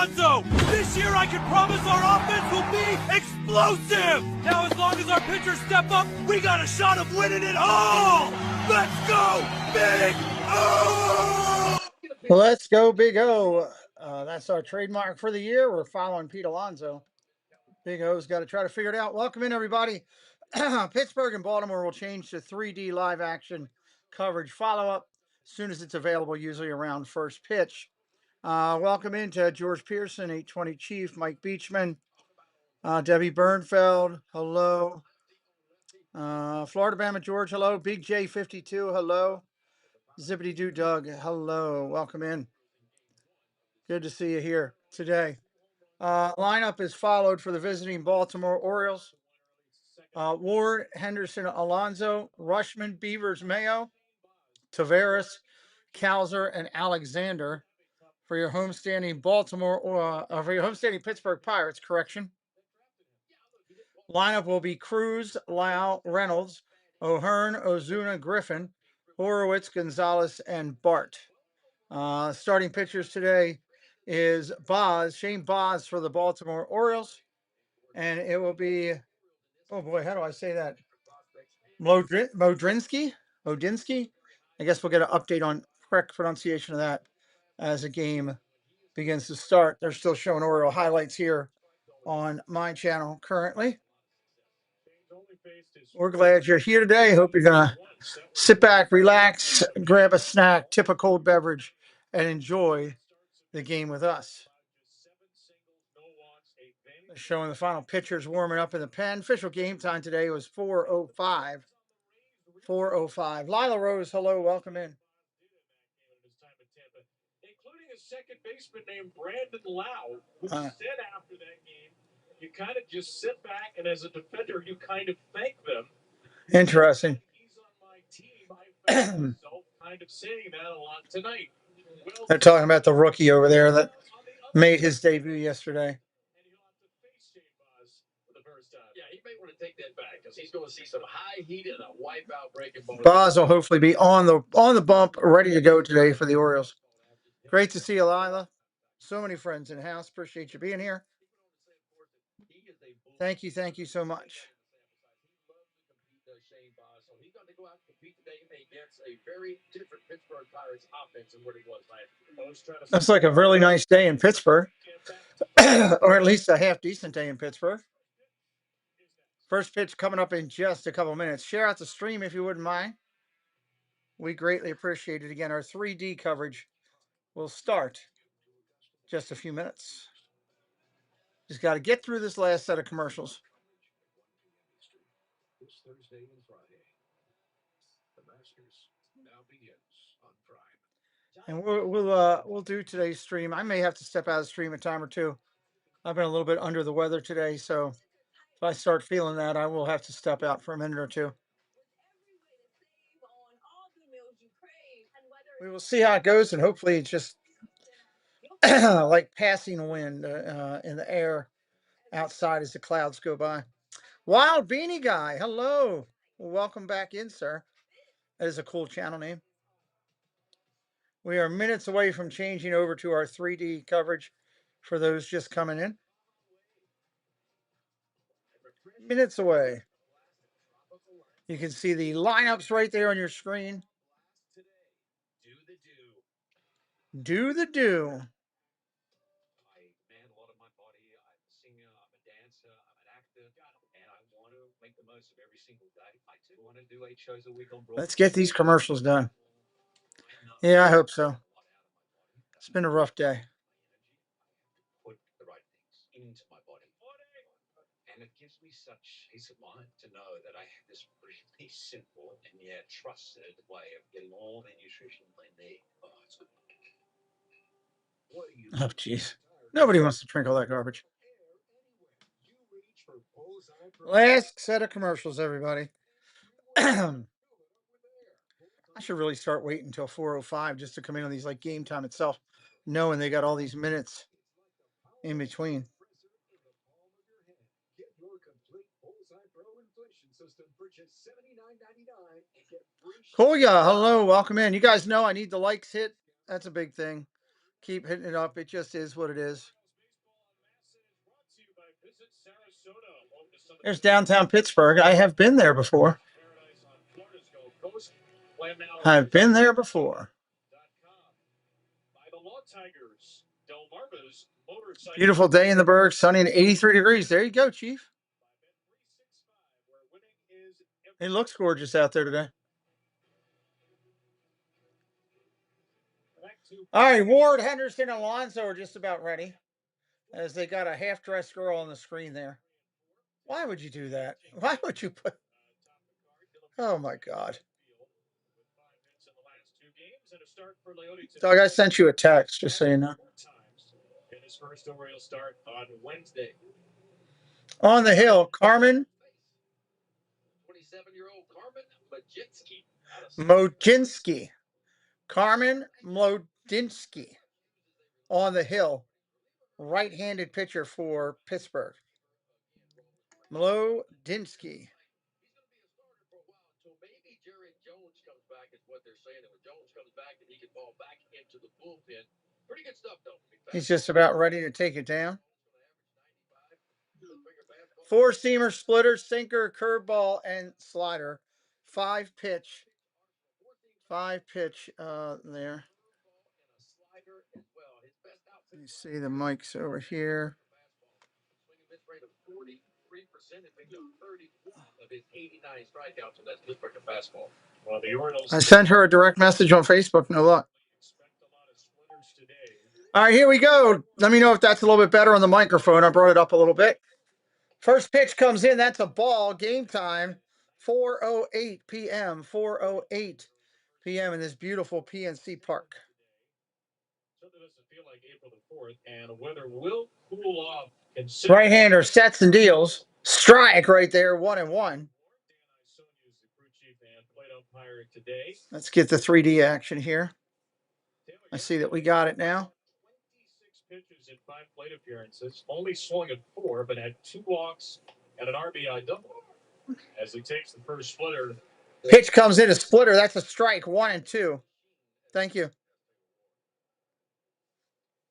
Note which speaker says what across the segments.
Speaker 1: Alonso! This year I can promise our offense will be explosive! Now as long as our pitchers step up, we got a shot of winning it all! Let's go, Big O!
Speaker 2: Let's go, Big O. That's our trademark for the year. We're following Pete Alonso. Big O's got to try to figure it out. Welcome in, everybody. Pittsburgh and Baltimore will change to 3D live action coverage follow-up as soon as it's available, usually around first pitch. Welcome in to George Pearson, 820 Chief, Mike Beachman, Debbie Bernfeld, hello. Florida Bama George, hello. Big J52, hello. Zippity Doo Doug, hello. Welcome in. Good to see you here today. Lineup is followed for the visiting Baltimore Orioles. Ward, Henderson, Alonso, Rushman, Beavers, Mayo, Taveras, Kalzer, and Alexander for your homestanding for your homestanding Pittsburgh Pirates. Correction. Lineup will be Cruz, Lau, Reynolds, O'Hearn, Ozuna, Griffin, Horowitz, Gonzalez, and Bart. Starting pitchers today is Shane Baz for the Baltimore Orioles, and it will be, oh boy, how do I say that? Odinsky. I guess we'll get an update on correct pronunciation of that as the game begins to start. They're still showing Oriole highlights here on my channel currently. We're glad you're here today. Hope you're going to sit back, relax, grab a snack, tip a cold beverage, and enjoy the game with us. Showing the final pitchers warming up in the pen. Official game time today was 4:05. 4:05. Lila Rose, hello, welcome in.
Speaker 3: Including a second baseman named Brandon Lau, who said after that game, you kind of just sit back and as a defender, you kind of thank them.
Speaker 2: Interesting.
Speaker 3: He's on my team. I found myself kind of saying that a lot tonight.
Speaker 2: They're talking about the rookie over there that made his debut yesterday.
Speaker 3: Yeah, he may want to take that back because he's going to see some high heat and a wipeout breaking ball.
Speaker 2: Baz will hopefully be on the bump, ready to go today for the Orioles. Great to see you, Lila. So many friends in the house. Appreciate you being here. Thank you so much.
Speaker 3: He's going to go out and compete today against a very different Pittsburgh Pirates offense than what he was last year.
Speaker 2: That's like a really nice day in Pittsburgh, or at least a half decent day in Pittsburgh. First pitch coming up in just a couple minutes. Share out the stream if you wouldn't mind. We greatly appreciate it. Again, our 3D coverage will start just a few minutes. Just got to get through this last set of commercials.
Speaker 4: This Thursday and Friday, the Masters now begins on
Speaker 2: And
Speaker 4: Prime.
Speaker 2: we'll do today's stream. I may have to step out of the stream a time or two. I've been a little bit under the weather today, so if I start feeling that, I will have to step out for a minute or two. We will see how it goes, and hopefully it's just like passing wind in the air outside as the clouds go by. Wild Beanie Guy, hello. Welcome back in, sir. That is a cool channel name. We are minutes away from changing over to our 3D coverage for those just coming in. Minutes away. You can see the lineups right there on your screen. Do the do.
Speaker 3: Man, a lot of my body. I'm a singer, I'm a dancer, I'm an actor, and I want to make the most of every single day. I do want to do 8 shows a week on Broadway.
Speaker 2: Let's get these commercials done. Yeah, I hope so. It's been a rough day.
Speaker 3: Put the right things into my body. And it gives me such peace of mind to know that I have this really simple and yet trusted way of getting all the nutrition they need. Oh, it's good.
Speaker 2: Oh, jeez. Nobody wants to drink all that garbage. Last set of commercials, everybody. I should really start waiting until 4:05 just to come in on these like game time itself, knowing they got all these minutes in between. Cool, yeah. Hello, welcome in. You guys know I need the likes hit. That's a big thing. Keep hitting it up. It just is what it is. There's downtown Pittsburgh. I have been there before. I've been there before. Beautiful day in the Berg, sunny and 83 degrees. There you go, Chief. It looks gorgeous out there today. All right, Ward, Henderson, and Alonso are just about ready, as they got a half-dressed girl on the screen there. Why would you do that? Why would you put... Oh, my God. Doug, I sent you a text, just so you know.
Speaker 3: His first Orioles start on Wednesday.
Speaker 2: On the hill, Carmen
Speaker 3: 27-year-old Carmen Mlodzinski.
Speaker 2: Mlodzinski. Carmen Mlodzinski. On the hill. Right-handed pitcher for Pittsburgh. Mlodzinski.
Speaker 3: Maybe Jared Jones comes back is what they're saying. And when Jones comes back, and he can fall back into the bullpen. Pretty good stuff, though.
Speaker 2: He's just about ready to take it down. Four-seamer, splitter, sinker, curveball, and slider. Five pitch there. You see the mics over here.
Speaker 3: Well, the Orioles.
Speaker 2: I sent her a direct message on Facebook. No luck. All right, here we go. Let me know if that's a little bit better on the microphone. I brought it up a little bit. First pitch comes in. That's a ball. Game time. 4:08 p.m. 4:08 p.m. in this beautiful PNC Park.
Speaker 3: Something doesn't feel like April the 4th, and the weather will cool off.
Speaker 2: Right-hander sets and deals. Strike right there, 1-1. Let's get the 3D action here. I see that we got it now.
Speaker 3: 26 pitches in 5 plate appearances, only swung at 4, but had 2 walks and an RBI double. As he takes the first splitter.
Speaker 2: Pitch comes in a splitter. That's a strike, 1-2. Thank you.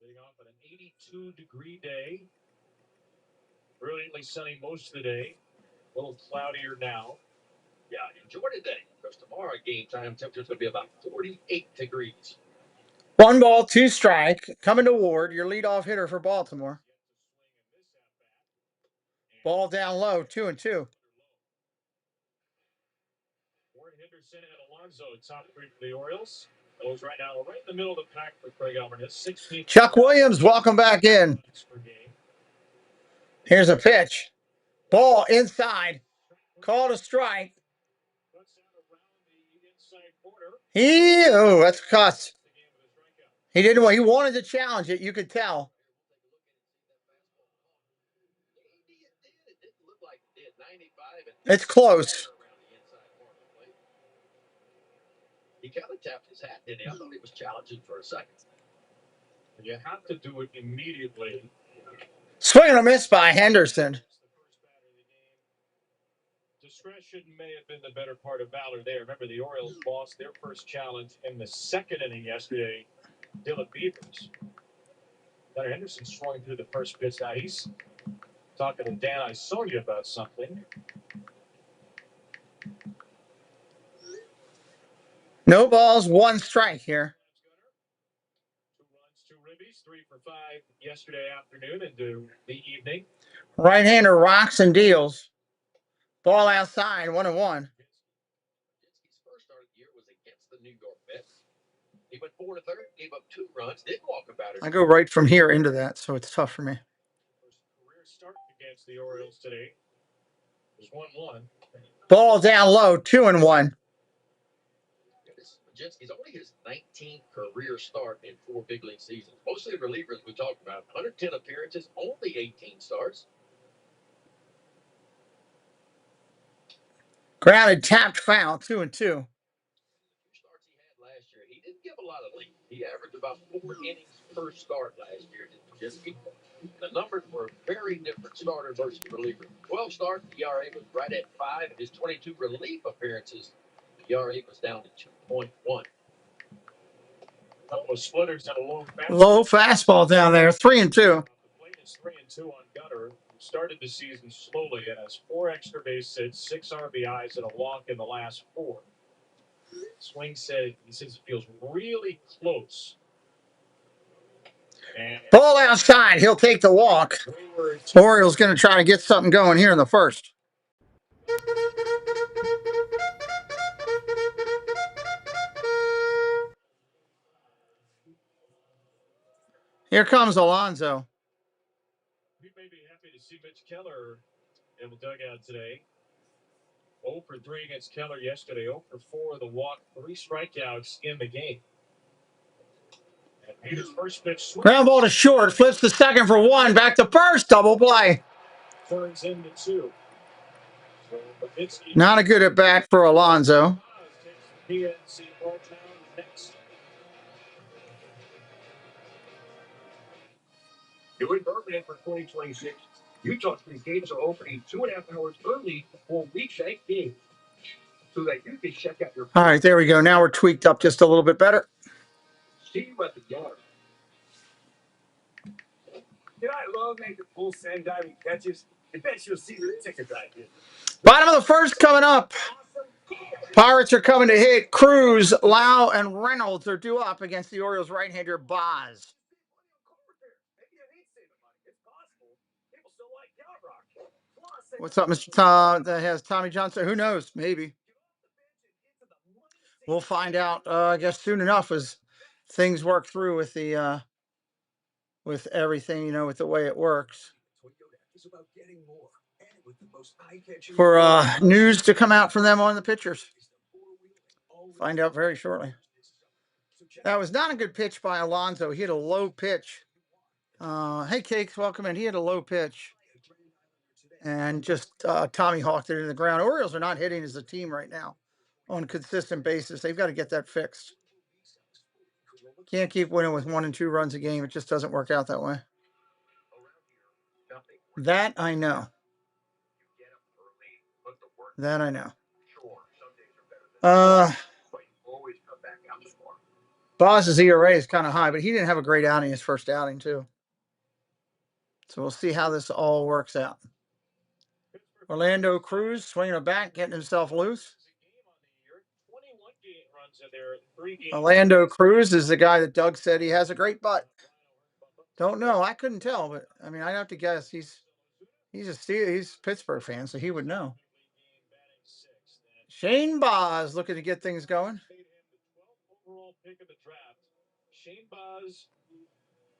Speaker 3: Leading off on an 82-degree day. Brilliantly sunny most of the day. A little cloudier now. Yeah, enjoy today, because tomorrow game time temperature's going to be about 48 degrees.
Speaker 2: 1 ball, 2 strike. Coming to Ward, your leadoff hitter for Baltimore. Ball down low, 2-2.
Speaker 3: Ward, Henderson, and Alonso, top 3 for the Orioles. Those right now, right in the middle of the pack for Craig Alvarez. 16.
Speaker 2: Chuck Williams, welcome back in. Here's a pitch. Ball inside. Called a strike. That's a cuss. He didn't. He wanted to challenge it. You could tell. It's close.
Speaker 3: He kind of tapped his hat, didn't he? I thought he was challenging for a second. You have to do it immediately.
Speaker 2: Swing and a miss by Henderson.
Speaker 3: Discretion may have been the better part of valor there. Remember, the Orioles lost their first challenge in the 2nd inning yesterday. Dylan Beavers. Gunnar Henderson swung through the first pitch. Now he's talking to Dan Isonia about something.
Speaker 2: No balls, 1 strike here.
Speaker 3: 2 runs, 2 ribbies, 3 for 5 yesterday afternoon into the evening.
Speaker 2: Right-hander rocks and deals. Ball outside, 1-1.
Speaker 3: His first start of the year was against the New York Mets. He went 4 to 3rd, gave up 2 runs, didn't walk a batter.
Speaker 2: I go right from here into that, so it's tough for me.
Speaker 3: First career start against the Orioles today was 1-1.
Speaker 2: Ball down low, 2-1.
Speaker 3: Mlodzinski's only his 19th career start in 4 big league seasons. Mostly relievers we talked about. 110 appearances, only 18 starts.
Speaker 2: Grounded, tapped, foul, 2-2.
Speaker 3: The 2 starts he had last year, he didn't give a lot of lead. He averaged about 4 innings per start last year. The numbers were very different, starter versus reliever. 12 starts, the ERA was right at 5. His 22 relief appearances, the ERA was down to 2.1. Couple of splitters and a low fastball.
Speaker 2: Low fastball down there, 3-2.
Speaker 3: The plate is 3-2 on Gunnar. started the season slowly and has 4 extra base hits, 6 RBIs, and a walk in the last 4. Swing said he says it feels really close. And
Speaker 2: Ball outside. He'll take the walk. Orioles going to try to get something going here in the first. Here comes Alonso.
Speaker 3: We may be happy to see Mitch Keller in the dugout today. 0 for 3 against Keller yesterday. 0 for 4 the walk, 3 strikeouts in the game. And his first pitch
Speaker 2: Ground ball to short. Flips to second for 1. Back to first. Double play.
Speaker 3: turns into 2. So
Speaker 2: Not a good at bat for Alonso.
Speaker 3: PNC Balltown next.
Speaker 4: Doing permanent for 2026. Utah Street games are opening 2.5 hours early for weekday games, so that you can check out your.
Speaker 2: All right, there we go. Now we're tweaked up just a little bit better.
Speaker 4: See you at the yard. Did I love making full send diving catches? I bet you'll see the ticket right here.
Speaker 2: Bottom of the first coming up. Pirates are coming to hit. Cruz, Lau, and Reynolds are due up against the Orioles right-hander Baz. What's up, Mr. Tom? That has Tommy Johnson. Who knows? Maybe. We'll find out, I guess, soon enough as things work through with the with everything, you know, with the way it works. For news to come out from them on the pitchers. Find out very shortly. That was not a good pitch by Alonso. He had a low pitch. Hey, Cakes, welcome in. He had a low pitch. And just Tommy hawked it into the ground. Orioles are not hitting as a team right now on a consistent basis. They've got to get that fixed. Can't keep winning with 1 and 2 runs a game. It just doesn't work out that way. That I know. That I know. Boz's ERA is kind of high, but he didn't have a great outing his first outing, too. So we'll see how this all works out. Orlando Cruz swinging a bat, getting himself loose. Orlando Cruz is the guy that Doug said he has a great butt. Don't know. I couldn't tell, but I mean, I'd have to guess. He's a Pittsburgh fan, so he would know. Shane Baz looking to get things going.
Speaker 3: Shane Baz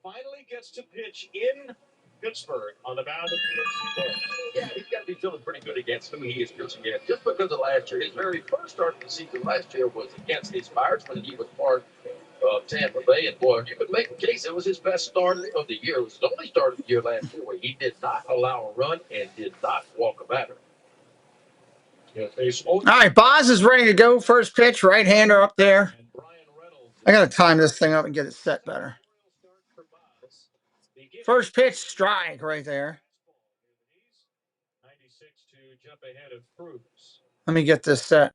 Speaker 3: finally gets to pitch in Pittsburgh on the mound of PNC.
Speaker 4: Yeah, he's got to be feeling pretty good against who he is pitching against. Just because of last year, his very first start of the season last year was against these Pirates when he was part of Tampa Bay. And boy, you could make a case it was his best start of the year. It was the only start of the year last year where he did not allow a run and did not walk a batter.
Speaker 2: All right, Baz is ready to go. First pitch, right-hander up there. I got to time this thing up and get it set better. First pitch, strike right there. Let me get this set.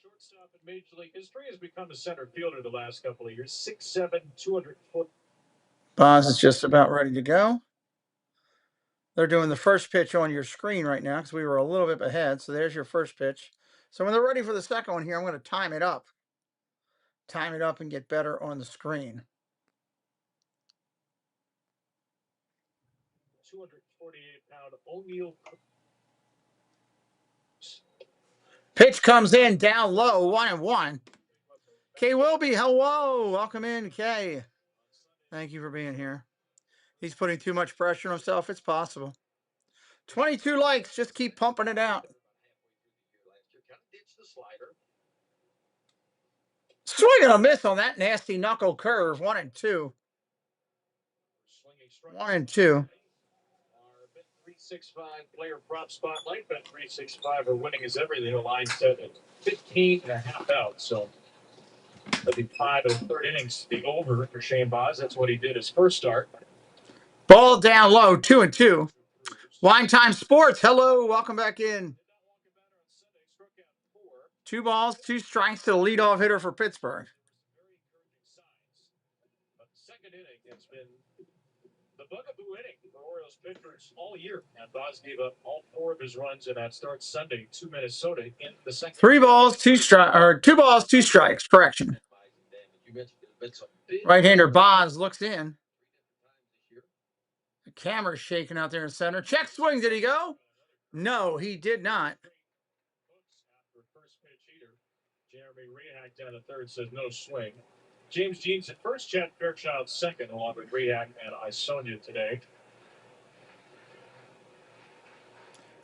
Speaker 3: Shortstop in Major League history has become a center fielder the last couple of years. 6'7", 200 foot.
Speaker 2: Baz is just about ready to go. They're doing the first pitch on your screen right now because we were a little bit ahead. So there's your first pitch. So when they're ready for the second one here, I'm going to time it up. Time it up and get better on the screen.
Speaker 3: 248-pound O'Neal.
Speaker 2: Pitch comes in down low, 1-1. Kay Wilby, hello. Welcome in, Kay. Thank you for being here. He's putting too much pressure on himself. It's possible. 22 likes. Just keep pumping it out. Swing and a miss on that nasty knuckle curve. 1-2. 1-2.
Speaker 3: 365 player prop spotlight. Bet 365 are winning is everything. The line set at 15.5 out. So that'd be 5 1/3 innings. The over for Shane Baz. That's what he did his first start.
Speaker 2: Ball down low, 2-2. Wine Time Sports. Hello, welcome back in. 2 balls, 2 strikes to the leadoff hitter for Pittsburgh.
Speaker 3: Second inning has been the bugaboo inning for Orioles pitchers all year. And Boz gave up all 4 of his runs in that start Sunday to Minnesota in the second.
Speaker 2: 3 balls, 2 strikes, or 2 balls, 2 strikes. Correction. Right-hander Bonds looks in. The camera's shaking out there in center. Check swing. Did he go? No, he did not.
Speaker 3: After first pitch heater, Jeremy Rehak down to third says no swing. James Jeans at first, Chad Fairchild second, along with Rehak and Isonia today.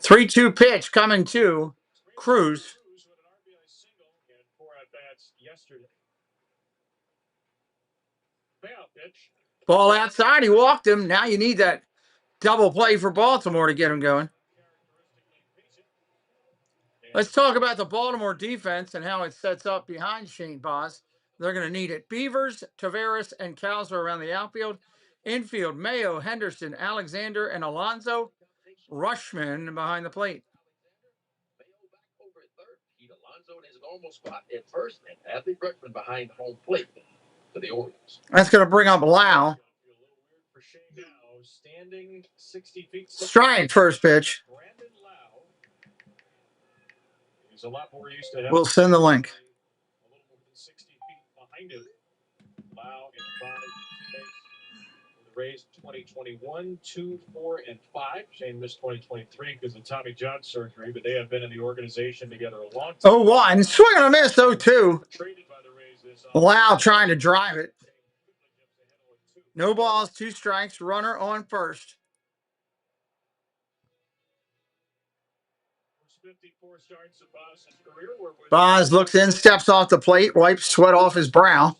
Speaker 2: 3-2 pitch coming to Cruz.
Speaker 3: With an RBI single and 4 at-bats yesterday. Payout pitch.
Speaker 2: Ball outside. He walked him. Now you need that double play for Baltimore to get him going. Let's talk about the Baltimore defense and how it sets up behind Shane Boz. They're going to need it. Beavers, Tavares, and Cowser around the outfield. Infield, Mayo, Henderson, Alexander, and Alonso. Rushman behind the plate.
Speaker 4: Mayo back over at third. Pete Alonso in his normal spot at first, and Adley Rutschman behind home plate for the Orioles.
Speaker 2: That's going to bring up Lau.
Speaker 3: Standing 60 feet.
Speaker 2: Strike first pitch.
Speaker 3: Brandon Lau. He's a lot more used to.
Speaker 2: We'll send the link.
Speaker 3: A little more than 60 feet behind him. Lau and 5 teammates for the Rays 2021, 2, 4, and 5. Shane missed 2023 because of Tommy John surgery, but they have been in the organization together a long time.
Speaker 2: 0-1. Swing and a miss. 0-2. Lau trying to drive it. No balls, 2 strikes. Runner on first.
Speaker 3: 54 starts of Boz's career.
Speaker 2: Boz looks in, steps off the plate, wipes sweat off his brow.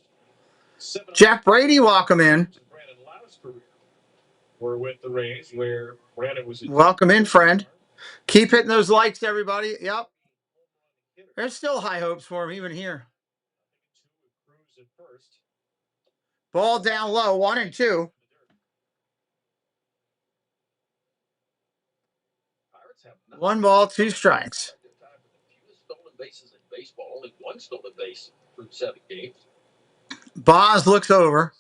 Speaker 2: Jeff Brady, welcome in.
Speaker 3: Brandon Lau's career were with the Rays, where Brandon was.
Speaker 2: Welcome in, friend. Keep hitting those likes, everybody. Yep. There's still high hopes for him, even here. Ball down low, 1-2. One ball, 2 strikes.
Speaker 4: Stolen bases in baseball, only 1 stolen base through 7 games.
Speaker 2: Boz looks over.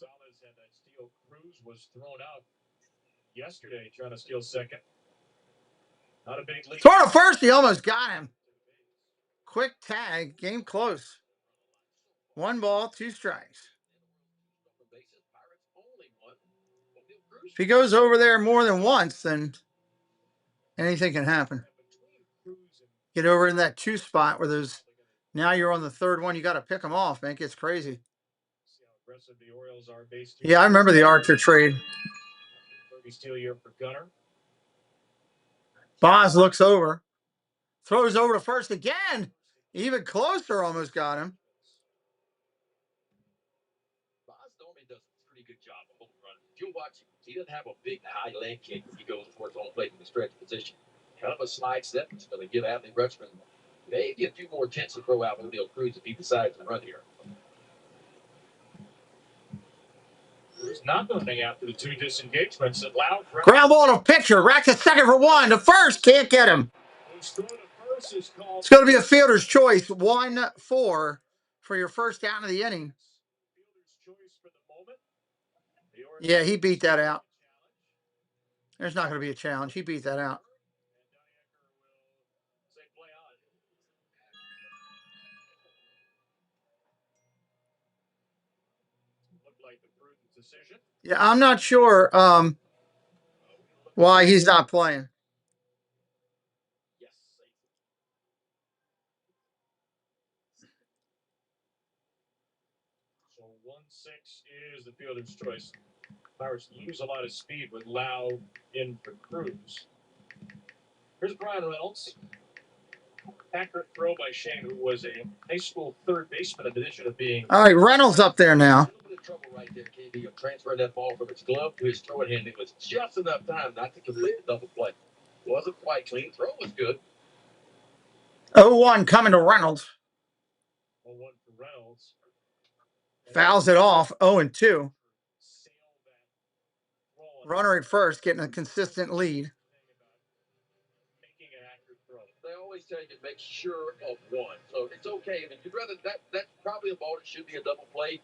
Speaker 3: Cruz was thrown out yesterday trying to steal second. Not a big lead.
Speaker 2: Throw to first, he almost got him. Quick tag, game close. 1 ball, 2 strikes. If he goes over there more than once, then anything can happen. Get over in that 2 spot where there's, now you're on the 3rd one. You got to pick them off, man. It gets crazy. Yeah, I remember the Archer trade.
Speaker 3: Steal year for Gunner.
Speaker 2: Boz looks over. Throws over to first again. Even closer, almost got him.
Speaker 4: Boz normally does a pretty good job of home run. If you watch him, he doesn't have a big high leg kick when he goes towards home plate in the stretch position. Kind of a slide step. It's going to give Adley Rutschman maybe a few more chances to throw out O'Neill Cruz if he decides to run here.
Speaker 3: Cruz not moving after the 2 disengagements.
Speaker 2: Ground ball to pitcher. Rack to second for 1. To first, can't get him. It's going to be a fielder's choice. 1-4 for your first out of the inning. Yeah, he beat that out. There's not going to be a challenge. He beat that out. Yeah, I'm not sure why he's not playing.
Speaker 3: So 1-6 is the fielder's choice. Pirates use a lot of speed with Lau in for Cruz. Here's Brian Reynolds. Accurate throw by Shane, who was a high school 3rd baseman in addition of being.
Speaker 2: All right, Reynolds up there now.
Speaker 4: A little bit of trouble right there, KB, of transferring that ball from his glove to his throwing hand. It was just enough time not to complete the double play. Wasn't quite clean. Throw was good.
Speaker 2: 0-1 coming to Reynolds.
Speaker 3: 0-1 for Reynolds.
Speaker 2: Fouls it off. 0-2. Runner at first, getting a consistent lead.
Speaker 4: They always tell you to make sure of 1, so it's okay. I mean, you'd rather that's probably a ball that should be a double play.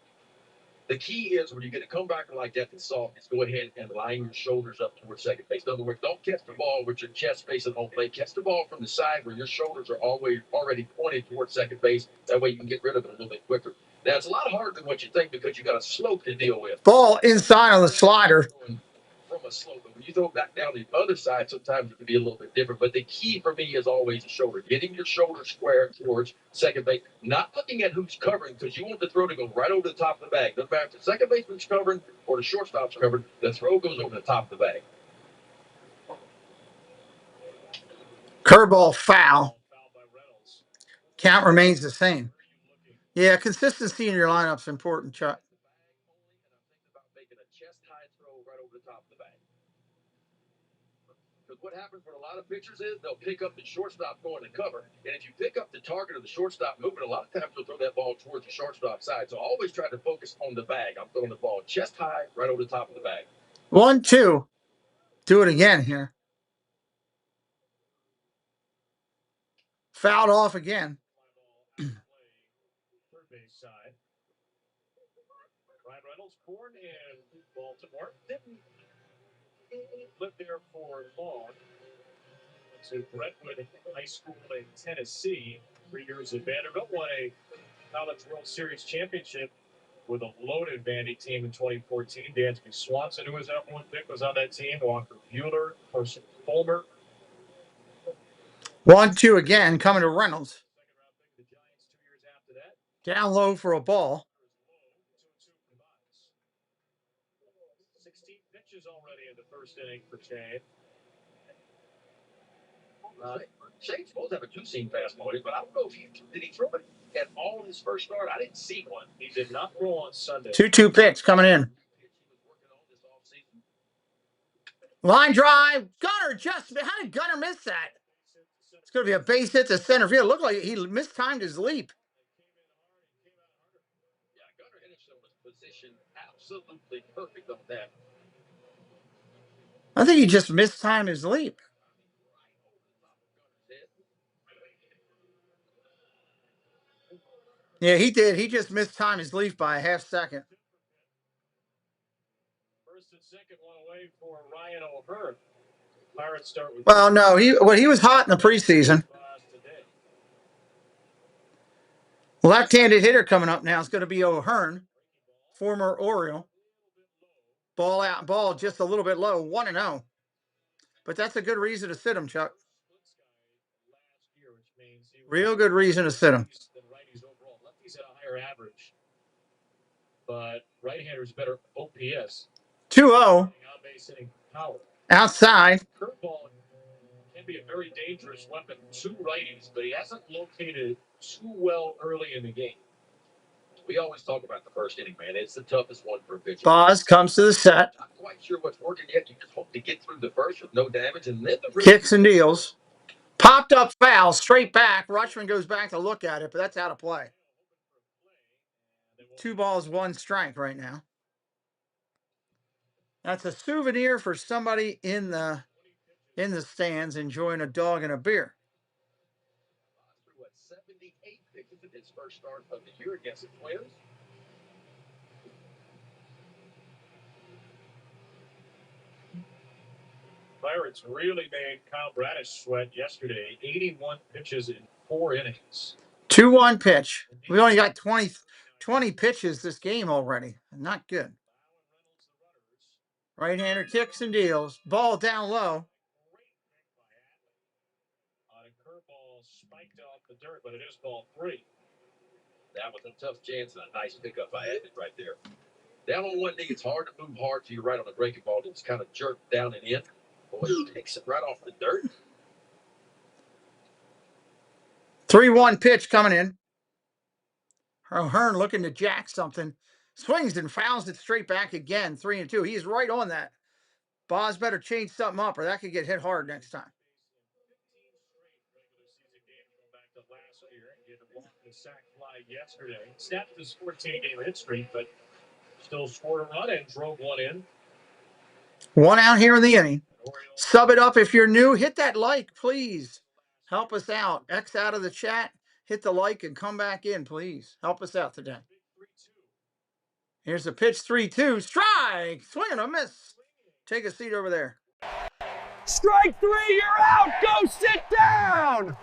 Speaker 4: The key is when you get a comebacker like that that's soft, is go ahead and line your shoulders up towards second base. In other words, don't catch the ball with your chest facing home plate. Catch the ball from the side where your shoulders are always already pointed towards second base. That way you can get rid of it a little bit quicker. Now, it's a lot harder than what you think because you got a slope to deal with.
Speaker 2: Ball inside on the slider.
Speaker 4: From a slope, but when you throw back down the other side, sometimes it can be a little bit different. But the key for me is always the shoulder, getting your shoulder square towards second base, not looking at who's covering, because you want the throw to go right over the top of the bag. Doesn't matter if the second baseman's covering or the shortstop's covering, the throw goes over the top of the bag.
Speaker 2: Curveball foul. Count remains the same. Yeah, consistency in your lineup's important, Chuck.
Speaker 4: Making a chest-high throw right over the top of the bag. Because what happens with a lot of pitchers is they'll pick up the shortstop going to cover. And if you pick up the target of the shortstop moving, a lot of times you'll throw that ball towards the shortstop side. So always try to focus on the bag. I'm throwing the ball chest high right over the top of the bag.
Speaker 2: 1-2. Do it again here. Fouled off again.
Speaker 1: Third base side. Ryan Reynolds, born in Baltimore, didn't live there for long. To Brentwood High School in Tennessee, 3 years at Vanderbilt, won a College World Series championship with a loaded Vandy team in 2014. Dansby Swanson, who was that one pick, was on that team. Walker Buehler, Carson Fulmer.
Speaker 2: 1-2 again, coming to Reynolds. Down low for a ball.
Speaker 1: 16 pitches already in the first inning for Shane.
Speaker 4: Shane's supposed to have a two-seam fastball, but I don't know if did he throw it at all in his first start. I didn't see one.
Speaker 1: He did not throw on Sunday.
Speaker 2: 2-2 pitch coming in. Line drive. Gunner just. How did Gunner miss that? It's going to be a base hit to center field. It looked like he mistimed his leap.
Speaker 4: Yeah, Gunner Henderson was positioned absolutely perfect on that.
Speaker 2: I think he just mistimed his leap. Yeah, he did. He just mistimed his leap by a half second.
Speaker 1: First and second, one away for Ryan O'Hearn. Pirates start with.
Speaker 2: Well, no, he was hot in the preseason. Left-handed hitter coming up now is going to be O'Hearn, former Oriole. Ball just a little bit low, 1-0. But that's a good reason to sit him, Chuck. Real good reason to sit him.
Speaker 1: Lefty's at a higher average, but right-handers better OPS.
Speaker 2: 2-0. Outside.
Speaker 1: Curveball can be a very dangerous weapon to righties, but he hasn't located it too well early in the game.
Speaker 4: We always talk about the first inning, man. It's the toughest one for a pitcher.
Speaker 2: Boz comes to the set.
Speaker 4: Not quite sure what's working yet. You just hope to get through the first with no damage, and then the
Speaker 2: kicks and deals. Popped up foul, straight back. Rutschman goes back to look at it, but that's out of play. 2 balls, 1 strike right now. That's a souvenir for somebody in the stands enjoying a dog and a beer.
Speaker 4: 78 pitches in his first start of the year against the Twins.
Speaker 1: Pirates really made Kyle Bradish sweat yesterday. 81 pitches in 4 innings.
Speaker 2: 2-1 pitch. We only got 20 pitches this game already. Not good. Right-hander kicks and deals. Ball down low.
Speaker 1: On a curveball spiked off the dirt, but it is ball 3.
Speaker 4: That was a tough chance and a nice pickup by Abbott right there. Down on one knee, it's hard to move hard to your right on a breaking ball. It's kind of jerked down and in. Boy, he takes it right off the dirt.
Speaker 2: 3-1 pitch coming in. O'Hearn looking to jack something. Swings and fouls it straight back again. 3-2. He's right on that. Boz better change something up or that could get hit hard next time.
Speaker 1: Sack fly yesterday. Snapped his 14-game hit streak, but still scored a run and drove one in.
Speaker 2: 1 out here in the inning. Sub it up if you're new. Hit that like, please. Help us out. X out of the chat. Hit the like and come back in, please. Help us out today. Here's the pitch, 3-2, strike, swing and a miss. Take a seat over there.
Speaker 1: Strike 3, you're out. Go sit down.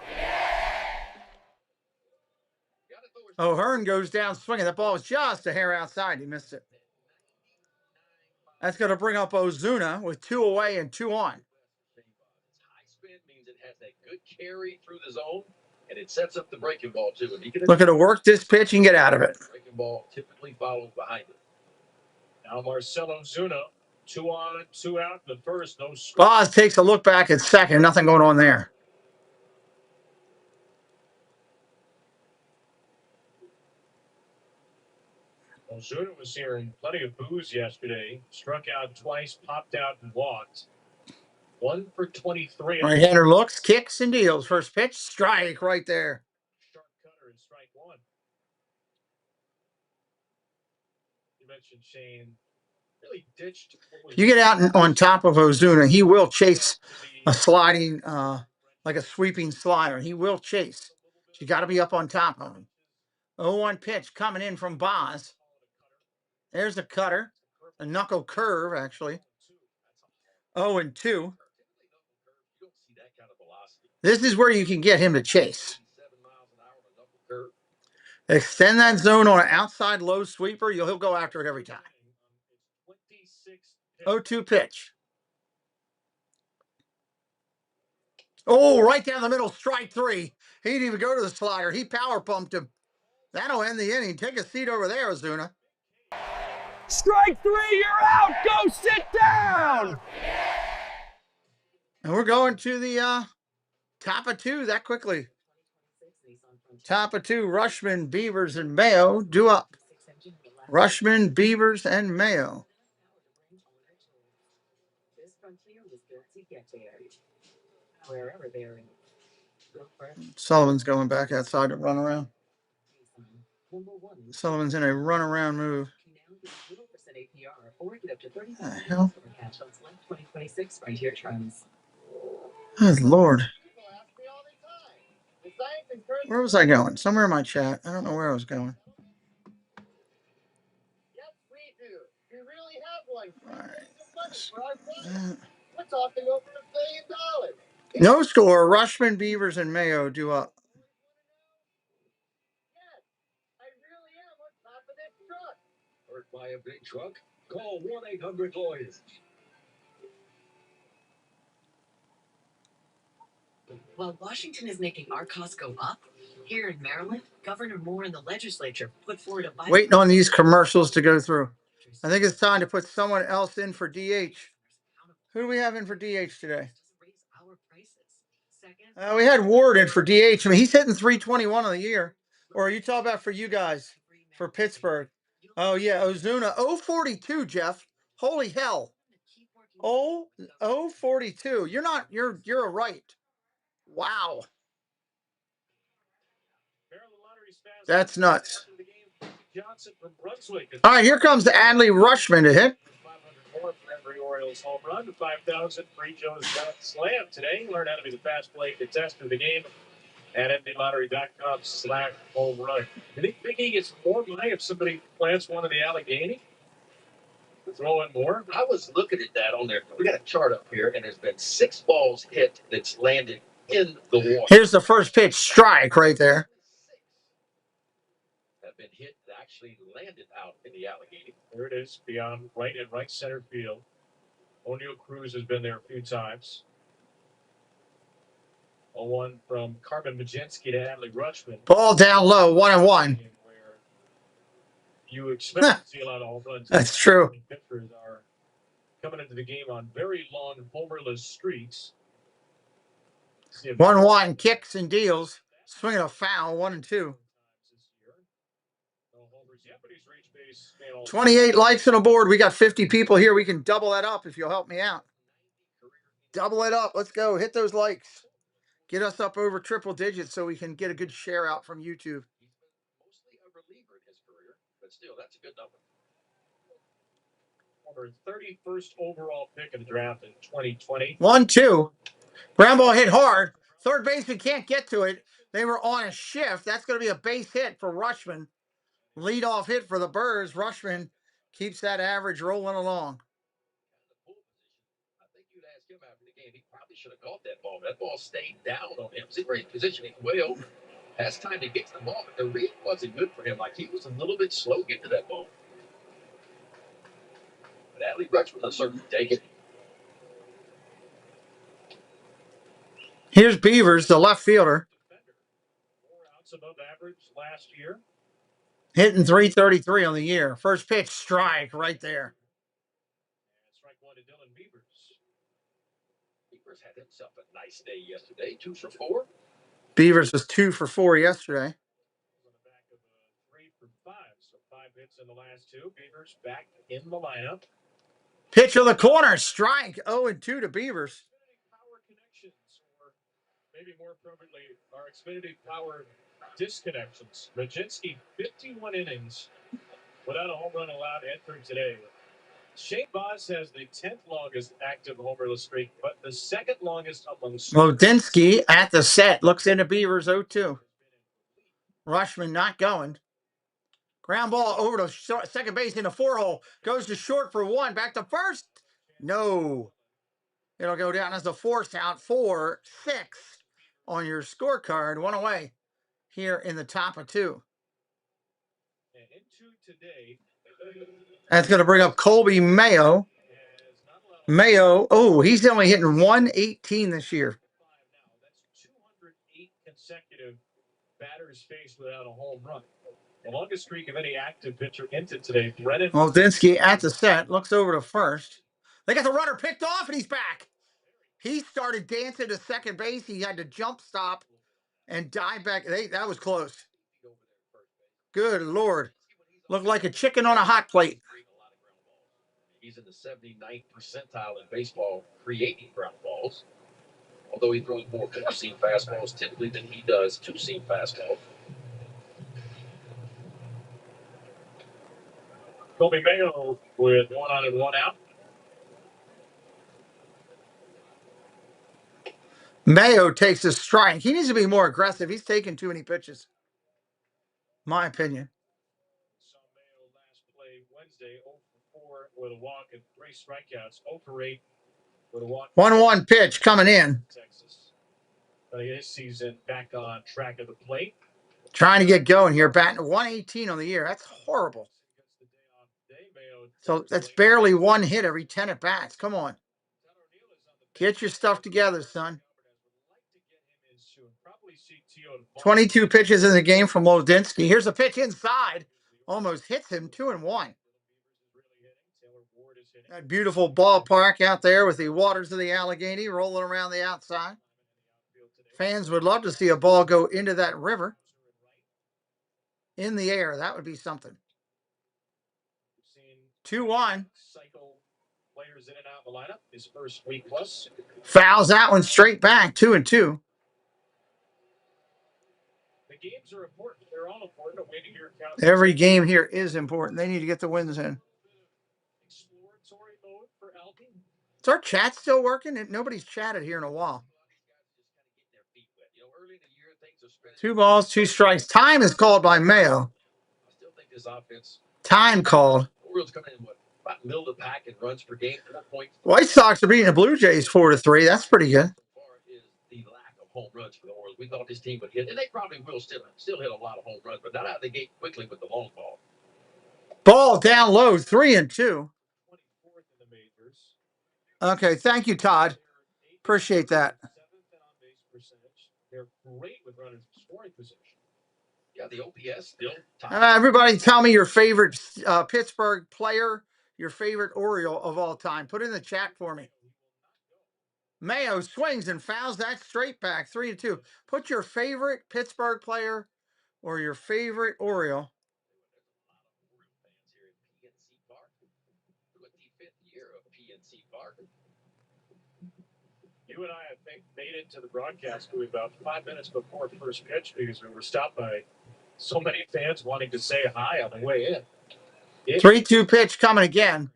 Speaker 2: O'Hearn goes down swinging. That ball was just a hair outside. He missed it. That's going to bring up Ozuna with 2 away and 2 on.
Speaker 4: High spin means it has that good carry through the zone, and it sets up the breaking ball too. And he can
Speaker 2: Looking to work this pitch and get out of it.
Speaker 4: Breaking ball typically follows behind it.
Speaker 1: Now Marcell Ozuna, 2 on, 2 out in the first. No strike.
Speaker 2: Boz takes a look back at second. Nothing going on there.
Speaker 1: Ozuna was hearing plenty of boos yesterday. Struck out twice, popped out and walked. 1 for 23.
Speaker 2: Right-hander looks, kicks, and deals. First pitch, strike right there.
Speaker 1: Sharp cutter and strike 1. You mentioned Shane really ditched.
Speaker 2: If you get out on top of Ozuna, he will chase a sliding, like a sweeping slider. He will chase. You got to be up on top of him. 0-1 pitch coming in from Boz. There's a cutter, a knuckle curve, actually. 0-2. This is where you can get him to chase. Extend that zone on an outside low sweeper. He'll go after it every time. 0-2 pitch. Oh, right down the middle, strike 3. He didn't even go to the slider. He power pumped him. That'll end the inning. Take a seat over there, Ozuna.
Speaker 1: Strike 3, you're out. Go sit down.
Speaker 2: And we're going to the top of 2 that quickly. Top of 2, Rushman, Beavers, and Mayo due up. Rushman, Beavers, and Mayo. Sullivan's going back outside to run around. Sullivan's in a run around move. What the hell? Good Lord. Where was I going? Somewhere in my chat. I don't know where I was going. All right. No score. Rushman, Beavers, and Mayo due up.
Speaker 4: Hurt by a big truck? Call 1-800-LAWYERS.
Speaker 5: While Washington is making our costs go up, here in Maryland, Governor Moore and the legislature put forward a
Speaker 2: waiting on these commercials to go through. I think it's time to put someone else in for DH. Who do we have in for DH today? We had Ward in for DH. I mean, he's hitting 321 on the year. Or are you talking about for you guys, for Pittsburgh? Oh, yeah, Ozuna. 042, Jeff. Holy hell. 042. You're a right. Wow. That's nuts. All right, here comes the Adley Rushman to hit.
Speaker 1: 500 more for every Orioles home run. 5,000 for each Jones slam today. Learn how to be the fast play contestant of the game at MLB.com/home run. You think Biggie gets more money if somebody plants one in the Allegheny? Throw in more?
Speaker 4: I was looking at that on there. We got a chart up here, and there's been 6 balls hit that's landed in the water.
Speaker 2: Here's the first pitch, strike right there.
Speaker 4: 6 have been hit that actually landed out in the Allegheny.
Speaker 1: There it is, beyond right and right center field. O'Neill Cruz has been there a few times. 0-1 from Carmen Mlodzinski to Adley Rushman.
Speaker 2: Ball down low, 1-1.
Speaker 1: Where you expect to see a lot of home runs.
Speaker 2: That's true.
Speaker 1: Pitchers are coming into the game on very long homerless streaks.
Speaker 2: 1-1, kicks and deals. Swinging a foul, 1-2. 28 likes on the board. We got 50 people here. We can double that up if you'll help me out. Double it up. Let's go. Hit those likes. Get us up over triple digits so we can get a good share out from YouTube.
Speaker 4: Mostly a reliever in his career, but still, that's a good number.
Speaker 1: Over 31st overall pick of the draft in 2020.
Speaker 2: 1-2. Ground ball hit hard. Third baseman can't get to it. They were on a shift. That's going to be a base hit for Rushman. Leadoff hit for the Birds. Rushman Keeps that average rolling along.
Speaker 4: I think you'd ask him after the game. He probably should have caught that ball. That ball stayed down on him. See where he's positioning well. Has time to get to the ball, but the read wasn't good for him. Like he was a little bit slow getting to that ball. But Adley Rutschman will certainly take it.
Speaker 2: Here's Beavers, the left fielder.
Speaker 1: 4 outs above average last year.
Speaker 2: Hitting .333 on the year. First pitch, strike right there.
Speaker 1: And strike one to Dylan Beavers.
Speaker 4: Beavers had himself a nice day yesterday. 2 for 4.
Speaker 2: Beavers was 2 for 4 yesterday.
Speaker 1: On the back of a 3 for 5. So 5 hits in the last 2. Beavers back in the lineup.
Speaker 2: Pitch of the corner, strike. 0-2 to Beavers.
Speaker 1: Power connections, or maybe more appropriately, our Xfinity Power disconnections. Majinski, 51 innings without a home run allowed entering today. Shane Boss has the 10th longest active homerless streak, but the second longest among
Speaker 2: Lodinsky at the set. Looks into Beavers 0-2. Rutschman not going. Ground ball over to second base in the 4-hole. Goes to short for 1. Back to first. No. It'll go down as a force out. 4-6 on your scorecard. 1 away here in the top of 2.
Speaker 1: And into today,
Speaker 2: that's going to bring up Colby Mayo. Mayo, oh, he's only hitting 118 this year.
Speaker 1: That's 208 consecutive batters faced without a home run. The longest streak of any active pitcher entered today. Brennan
Speaker 2: Lodinsky at the set. Looks over to first. They got the runner picked off, and he's back. He started dancing to second base. He had to jump stop and dive back. That was close. Good Lord. Looked like a chicken on a hot plate.
Speaker 4: He's in the 79th percentile in baseball creating ground balls. Although he throws more 4-seam fastballs typically than he does 2-seam fastballs.
Speaker 1: Colby Mayo with 1 on and 1 out.
Speaker 2: Mayo takes a strike. He needs to be more aggressive. He's taking too many pitches. My opinion.
Speaker 1: Saw Mayo last play Wednesday, 0 for 4 with a walk and 3 strikeouts. 0 for 8 with a walk.
Speaker 2: 1-1 pitch coming in.
Speaker 1: Texas. This season back on track of the plate.
Speaker 2: Trying to get going here. Batting 118 on the year. That's horrible. So that's barely 1 hit every 10 at bats. Come on. Get your stuff together, son. 22 pitches in the game from Lodinsky. Here's a pitch inside. Almost hits him. 2-1. That beautiful ballpark out there with the waters of the Allegheny rolling around the outside. Fans would love to see a ball go into that river. In the air. That would be something. 2-1.
Speaker 1: Players in and out of the lineup. His first week plus.
Speaker 2: Fouls that one straight back. 2-2.
Speaker 1: The games are important. They're all important.
Speaker 2: Every game here is important. They need to get the wins in.
Speaker 1: Exploratory mode for Alvin.
Speaker 2: Is our chat still working? Nobody's chatted here in a while. 2 balls, 2 strikes. Time is called by Mayo.
Speaker 4: I still think this offense.
Speaker 2: Time called.
Speaker 4: Orioles coming in about middle of the pack in runs per game. 4 points.
Speaker 2: White Sox are beating the Blue Jays 4-3. That's pretty good.
Speaker 4: Is the lack of home runs for the Orioles. We thought this team would hit, and they probably will still hit a lot of home runs, but not out of the gate quickly with the long ball.
Speaker 2: Ball down low, 3-2. Okay, thank you, Todd. Appreciate that.
Speaker 1: They're great with runners in scoring position.
Speaker 4: Yeah, the OPS still top.
Speaker 2: Everybody tell me your favorite Pittsburgh player, your favorite Oriole of all time. Put it in the chat for me. Mayo swings and fouls that straight back, 3-2. Put your favorite Pittsburgh player or your favorite Oriole.
Speaker 1: You and I think, made it to the broadcast booth about 5 minutes before first pitch because we were stopped by so many fans wanting to say hi on the way in.
Speaker 2: 3-2 pitch coming again.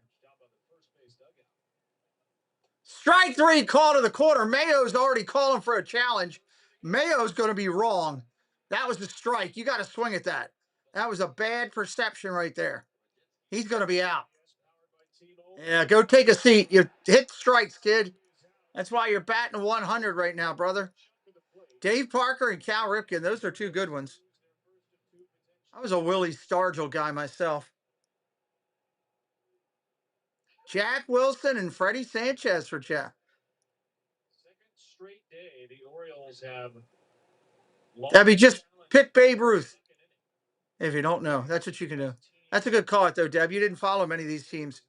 Speaker 2: Strike 3, call to the corner. Mayo's already calling for a challenge. Mayo's going to be wrong. That was a strike. You got to swing at that. That was a bad perception right there. He's going to be out. Yeah, go take a seat. You hit strikes, kid. That's why you're batting 100 right now, brother. Dave Parker and Cal Ripken, those are two good ones. I was a Willie Stargell guy myself. Jack Wilson and Freddie Sanchez for Jack.
Speaker 3: Second straight day, the Orioles have
Speaker 2: Debbie, just pick Babe Ruth. If you don't know, that's what you can do. That's a good call, though, Deb. You didn't follow many of these teams.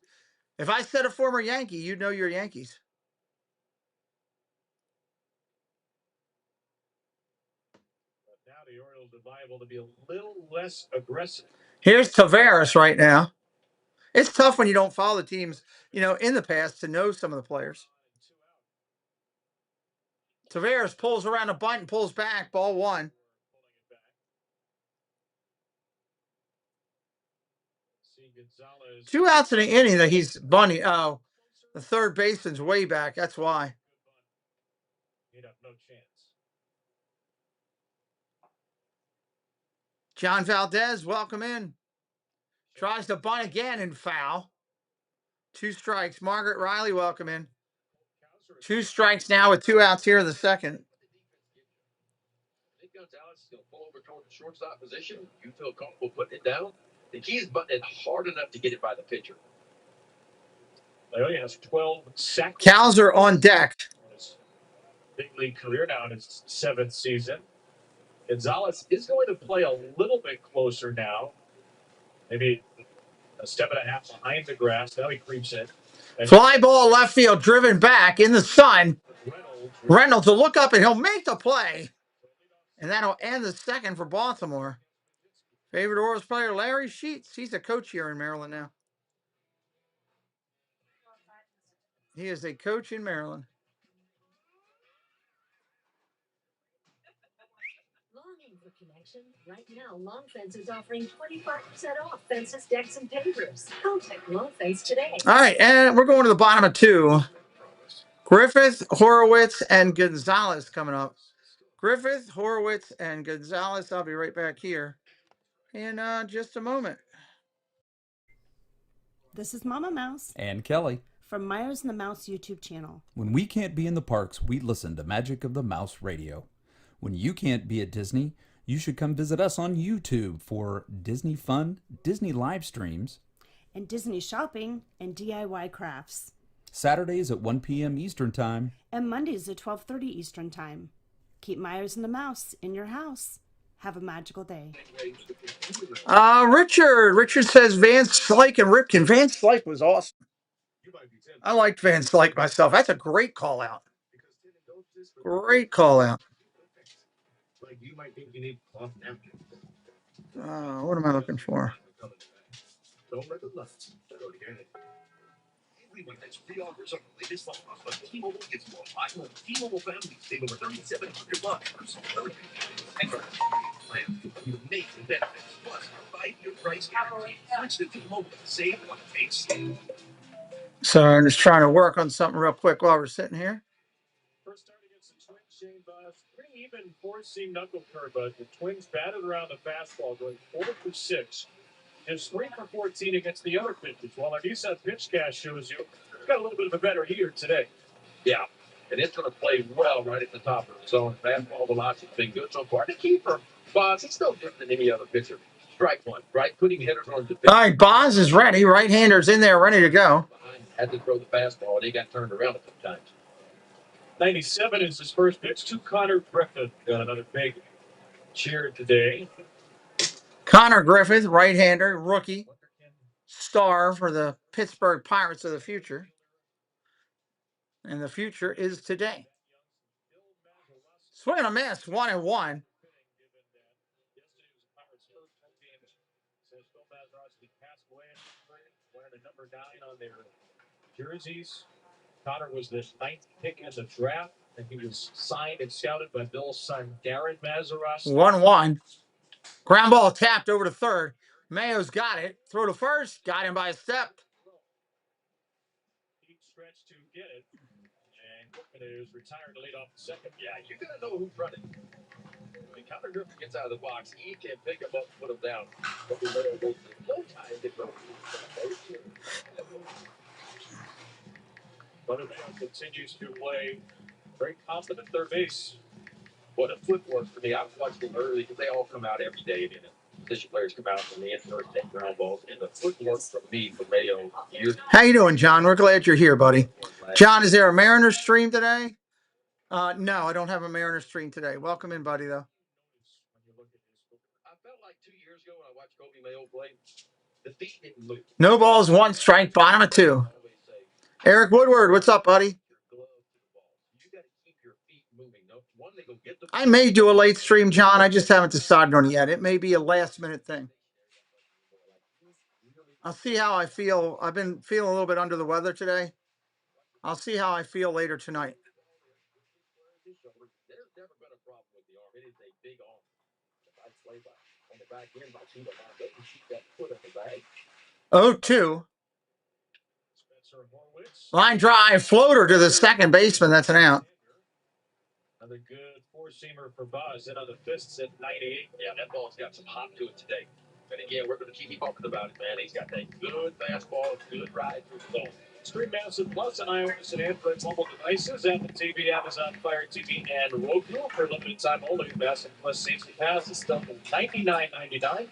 Speaker 2: If I said a former Yankee, you'd know your Yankees.
Speaker 3: But now the Orioles are liable to be a little less aggressive.
Speaker 2: Here's Tavares right now. It's tough when you don't follow the teams, in the past to know some of the players. Tavares pulls around a bunt and pulls back. Ball one. 2 outs in the inning that he's bunting. Oh, the third baseman's way back. That's why.
Speaker 3: He'd have no chance.
Speaker 2: John Valdez, welcome in. Tries to bunt again and foul. 2 strikes. Margaret Riley, welcome in. 2 strikes now with 2 outs here in the second.
Speaker 4: I think Gonzalez is going to pull over toward the shortstop position. You feel comfortable putting it down. The key is butting it hard enough to get it by the pitcher.
Speaker 3: Leone has 12 sacks.
Speaker 2: Cows are on deck.
Speaker 3: Big league career now in his 7th season. Gonzalez is going to play a little bit closer now. Maybe a step and a half behind the grass. Now he creeps in.
Speaker 2: Fly ball left field, driven back in the sun. Reynolds will look up and he'll make the play. And that'll end the second for Baltimore. Favorite Orioles player, Larry Sheets. He's a coach here in Maryland now. He is a coach in Maryland.
Speaker 5: Longing for connection? Right now, Long Fence is offering 25% off fences, decks, and pavers. Contact Long Fence today.
Speaker 2: All right, and we're going to the bottom of 2. Griffith, Horowitz, and Gonzalez coming up. Griffith, Horowitz, and Gonzalez. I'll be right back here in just a moment.
Speaker 6: This is Mama Mouse
Speaker 7: and Kelly
Speaker 6: from Myers and the Mouse YouTube channel.
Speaker 7: When we can't be in the parks, we listen to Magic of the Mouse Radio. When you can't be at Disney, you should come visit us on YouTube for Disney fun, Disney live streams,
Speaker 6: and Disney shopping and DIY crafts.
Speaker 7: Saturdays at 1 p.m. Eastern Time.
Speaker 6: And Mondays at 12:30 Eastern Time. Keep Myers and the Mouse in your house. Have a magical day.
Speaker 2: Richard says Van Slyke and Ripken. Van Slyke was awesome. I liked Van Slyke myself. That's a great call out. Great call out. What am I looking for?
Speaker 4: Everyone has free offers on the latest phone, but T-Mobile gets more popular. T-Mobile families save over $3,700 You make the benefits plus 5-year price guarantee. Switch to T-Mobile. Save what takes you.
Speaker 2: Sorry, I'm just trying to work on something real quick while we're sitting here.
Speaker 3: First start against the Twins, Shane Buss. Pretty even 4-seam knuckle curve, but the Twins batted around the fastball, going 4 for 6. Is 3 for 14 against the other pitchers. While our Nissan pitch cast shows you it's got a little bit of a better heater today.
Speaker 4: Yeah, and it's going to play well right at the top of the zone. Fastball velocity's been good so far. The keeper, Boz, he's no different than any other pitcher. Strike one, right? Putting hitters on the
Speaker 2: All right, Boz is ready. Right-hander's in there, ready to go.
Speaker 4: Had to throw the fastball, and he got turned around a few times.
Speaker 3: 97 is his first pitch to Connor Griffith. Got another big cheer today.
Speaker 2: Connor Griffith, right-hander, rookie, star for the Pittsburgh Pirates of the future. And the future is today. Swing and a miss, 1-1.
Speaker 3: Number 9 on their jerseys. Connor was the 9th pick in the draft, and he was signed and scouted by Bill's son, Darren Mazeroski.
Speaker 2: 1-1. Ground ball tapped over to third. Mayo's got it. Throw to first. Got him by a step.
Speaker 3: Deep stretch to get it. And Griffin is retired to lead off the second.
Speaker 4: Yeah, you got to know who's running. The counter grip gets out of the box. He can pick him up, put him down. But we let him go no time to go.
Speaker 3: Butterfield continues to play very confident third base.
Speaker 4: What a footwork for me. I've watched them early because they all come out every day. And position players come out from the infield, take ground balls. And the footwork from me, from Mayo, years.
Speaker 2: How you doing, John? We're glad you're here, buddy. John, is there a Mariners stream today? No, I don't have a Mariners stream today. Welcome in, buddy, though.
Speaker 4: I felt like 2 years ago when I watched Kobe Mayo play, the feet didn't move.
Speaker 2: No balls, one strike, bottom of two. Eric Woodward, what's up, buddy? I may do a late stream, John. I just haven't decided on it yet. It may be a last-minute thing. I'll see how I feel. I've been feeling a little bit under the weather today. I'll see how I feel later tonight.
Speaker 4: There's never been a problem with the arm. It is a big arm. I play by on the back end. I see the line. They can shoot that foot in the bag.
Speaker 2: 0-2. Line drive, floater to the second baseman. That's an out.
Speaker 3: Another good four-seamer for Buzz. In on the fists at 98.
Speaker 4: Yeah, that ball's got some hop to it today. And again, we're going to keep talking about it, man. He's got that good fastball, good ride through the ball.
Speaker 3: Stream Massive Plus on iOS and Android mobile devices, Apple TV, Amazon Fire TV, and Roku. For limited time only, Massive Plus season pass is still $99.99.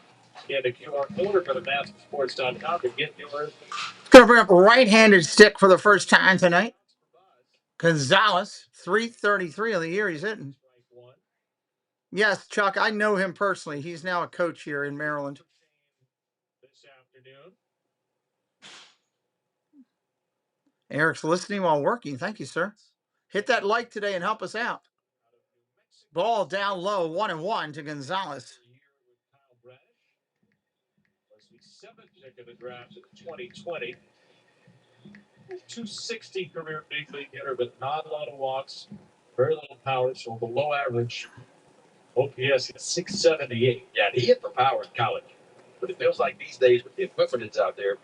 Speaker 3: Get a QR code or go to MassiveSports.com to get yours.
Speaker 2: Going to bring up a right-handed stick for the first time tonight. Gonzalez, 333 of the year he's hitting. Yes, Chuck, I know him personally. He's now a coach here in Maryland.
Speaker 3: This afternoon.
Speaker 2: Eric's listening while working. Thank you, sir. Hit that like today and help us out. Ball down low, 1-1 to Gonzalez.
Speaker 3: Was the seventh pick of the draft of 2020. 260 career big league hitter, but not a lot of walks, very little power, so below average. OPS is 678.
Speaker 4: Yeah, he hit for power in college. But it feels like these days with the equipment that's out there.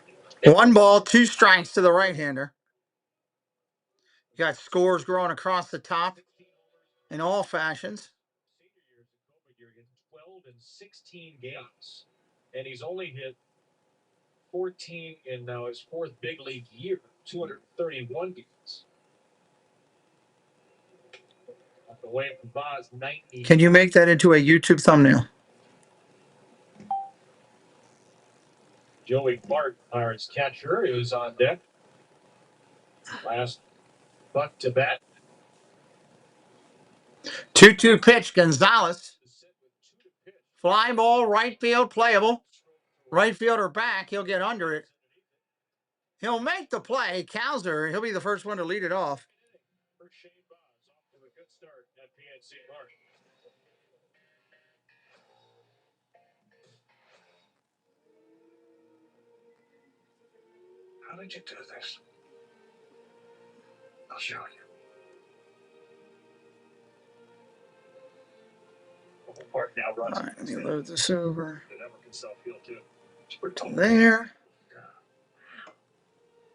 Speaker 2: 1 ball, 2 strikes to the right-hander. You got scores growing across the top in all fashions.
Speaker 3: 12 in 16 games, and he's only hit 14 in now his fourth big league year, 231 games. Up the way from Boz, 90.
Speaker 2: Can you make that into a YouTube thumbnail?
Speaker 3: Joey Bart, Pirates catcher, is on deck. Last buck to bat.
Speaker 2: 2-2 pitch, Gonzalez. Fly ball, right field, playable. Right fielder back, he'll get under it. He'll make the play. Kowser, he'll be the first one to lead it off.
Speaker 3: How did you do this? I'll show you. Park now runs.
Speaker 2: All right, let me load this over.
Speaker 3: The network can self-heal too.
Speaker 2: There.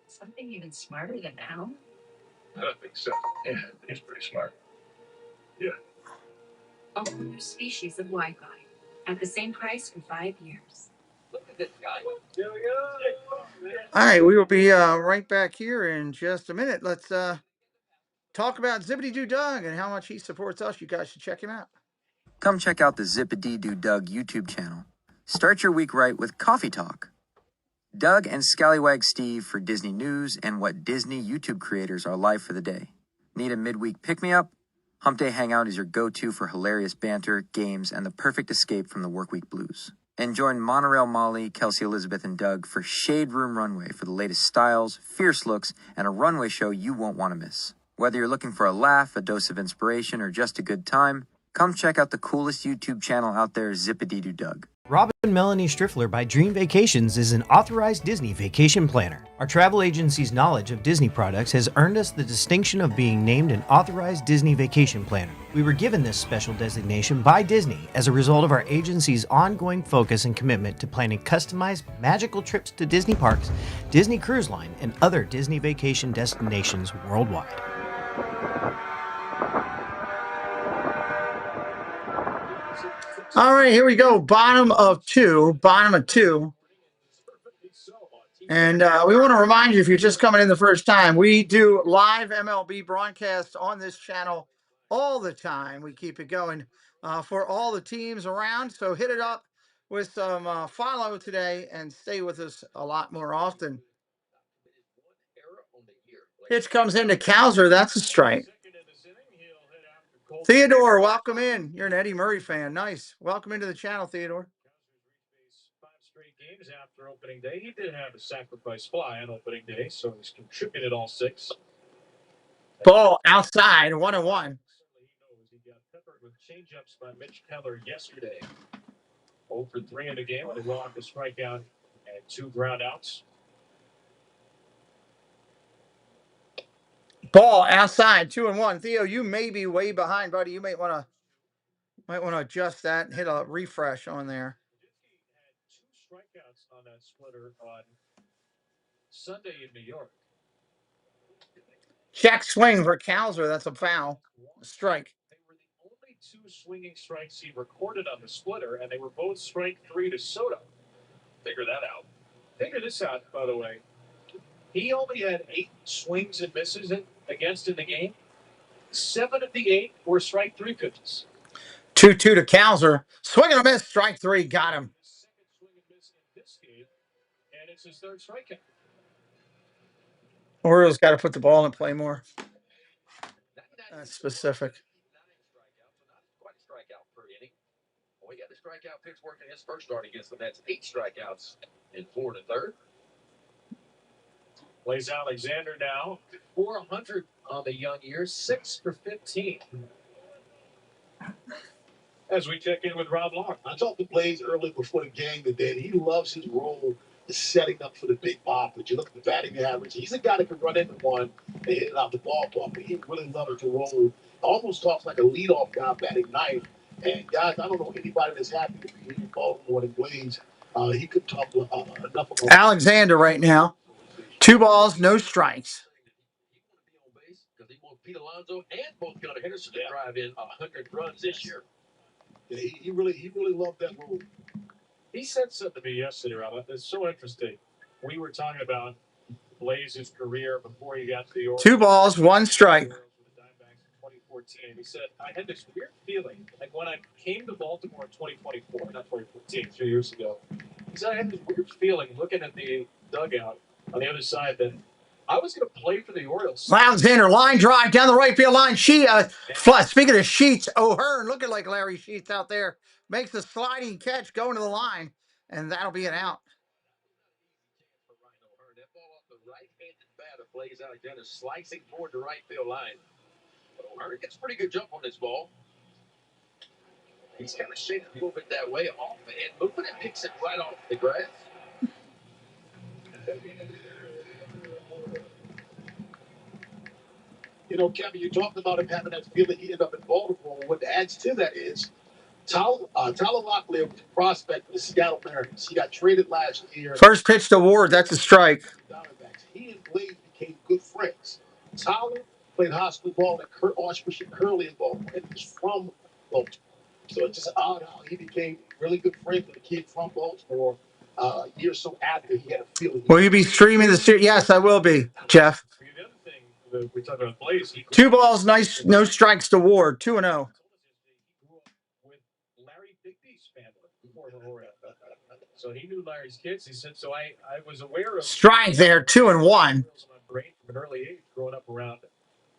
Speaker 5: Something even smarter than now?
Speaker 3: I don't think so. Yeah, he's pretty smart. Yeah.
Speaker 5: A whole new species of Wi-Fi at the same price for 5 years.
Speaker 4: Look at this guy.
Speaker 3: Here we go.
Speaker 2: All right, we will be right back here in just a minute. Let's talk about Zippity Doo Doug and how much he supports us. You guys should check him out.
Speaker 8: Come check out the Zippity Doo Doug YouTube channel. Start your week right with Coffee Talk. Doug and Scallywag Steve for Disney news and what Disney YouTube creators are live for the day. Need a midweek pick-me-up? Hump Day Hangout is your go-to for hilarious banter, games, and the perfect escape from the workweek blues. And join Monorail Molly, Kelsey Elizabeth, and Doug for Shade Room Runway for the latest styles, fierce looks, and a runway show you won't want to miss. Whether you're looking for a laugh, a dose of inspiration, or just a good time, come check out the coolest YouTube channel out there, Zippity Doo Doug.
Speaker 9: Robin Melanie Striffler by Dream Vacations is an authorized Disney vacation planner. Our travel agency's knowledge of Disney products has earned us the distinction of being named an authorized Disney vacation planner. We were given this special designation by Disney as a result of our agency's ongoing focus and commitment to planning customized magical trips to Disney parks, Disney Cruise Line, and other Disney vacation destinations worldwide.
Speaker 2: All right, here we go. Bottom of two. And we want to remind you, if you're just coming in the first time, we do live MLB broadcasts on this channel all the time. We keep it going for all the teams around. So hit it up with some follow today and stay with us a lot more often. Pitch comes into Cowser. That's a strike. Theodore, welcome in. You're an Eddie Murray fan. Nice. Welcome into the channel, Theodore.
Speaker 4: 5 straight games after opening day. He did have a sacrifice fly on opening day, so he's contributed all 6.
Speaker 2: Ball outside, 1-1.
Speaker 4: He knows he got peppered with changeups by Mitch Keller yesterday. 0 for 3 in the game with a walk, a strikeout, and 2 groundouts.
Speaker 2: Ball outside, 2-1. Theo, you may be way behind, buddy. You might want to adjust that and hit a refresh on there.
Speaker 4: Had 2 strikeouts on that splitter on Sunday in New York.
Speaker 2: Check swing for Cowser. That's a foul. A strike.
Speaker 4: They were the only 2 swinging strikes he recorded on the splitter, and they were both strike 3 to Soto. Figure that out. Figure this out, by the way. He only had 8 swings and misses against in the game. 7 of the 8 were strike 3 pitches.
Speaker 2: 2-2 to Cowser. Swing and a miss. Strike 3. Got him.
Speaker 4: Second swing and miss in this game, and it's his 3rd strikeout.
Speaker 2: Orioles got to put the ball in play more. That's specific.
Speaker 4: Quite a strikeout per inning. Well, he got the strikeout pitch working his first start against the Mets. 8 strikeouts in 4 1/3. Plays Alexander now. 400 on the young year. 6 for 15. As we check in with Rob Long.
Speaker 10: I talked to Blaze early before the game today. He loves his role is setting up for the big bop. But you look at the batting average. He's a guy that can run into one and hit it out the ballpark. But he really loves to roll. Almost talks like a leadoff guy batting ninth. And guys, I don't know anybody that's happy to be in Baltimore than Blaze. He could talk enough about
Speaker 2: Alexander right now. 2 balls, no strikes.
Speaker 4: Because he wants Pete Alonso and both Gunnar Henderson to drive in 100 runs this year.
Speaker 10: Yeah, he really loved that role.
Speaker 4: He said something to me yesterday, Rob. It's so interesting. We were talking about Blaze's career before he got to the Orioles.
Speaker 2: 2 balls, 1 strike.
Speaker 4: 2014. He said, I had this weird feeling, like when I came to Baltimore in 2024, not 2014, 2 years ago. He said, I had this weird feeling looking at the dugout on the other side that I was going to play for the Orioles.
Speaker 2: Alexander, line drive down the right field line. Speaking of Sheets, O'Hearn looking like Larry Sheets out there. Makes a sliding catch going to the line, and that'll be an out.
Speaker 4: That ball off the right-handed batter, Blaze Alexander slicing toward the right field line. O'Hearn gets a pretty good jump on this ball. He's kind of shaded a little bit that way off the head movement and picks it right off the grass.
Speaker 10: You know, Kevin, you talked about him having that feeling he ended up in Baltimore. What adds to that is Tyler Locklear was a prospect for the Seattle Mariners. He got traded last year.
Speaker 2: First pitch to Ward. That's a strike.
Speaker 10: He and Blaze became good friends. Tyler played high school ball at Archbishop Curley in Baltimore and was from Baltimore. So it's just odd how he became really good friends with a kid from Baltimore a year or so after he had a feeling.
Speaker 2: Will you be streaming the series? Yes, I will be, Jeff.
Speaker 4: The other thing that we talked about Blaze,
Speaker 2: 2 balls, nice, no strikes to Ward. 2-0.
Speaker 4: With Larry Bigby's family before Memorial. So he knew Larry's kids. He said, so I was aware of
Speaker 2: Strike there, 2-1.
Speaker 4: From an early age, growing up around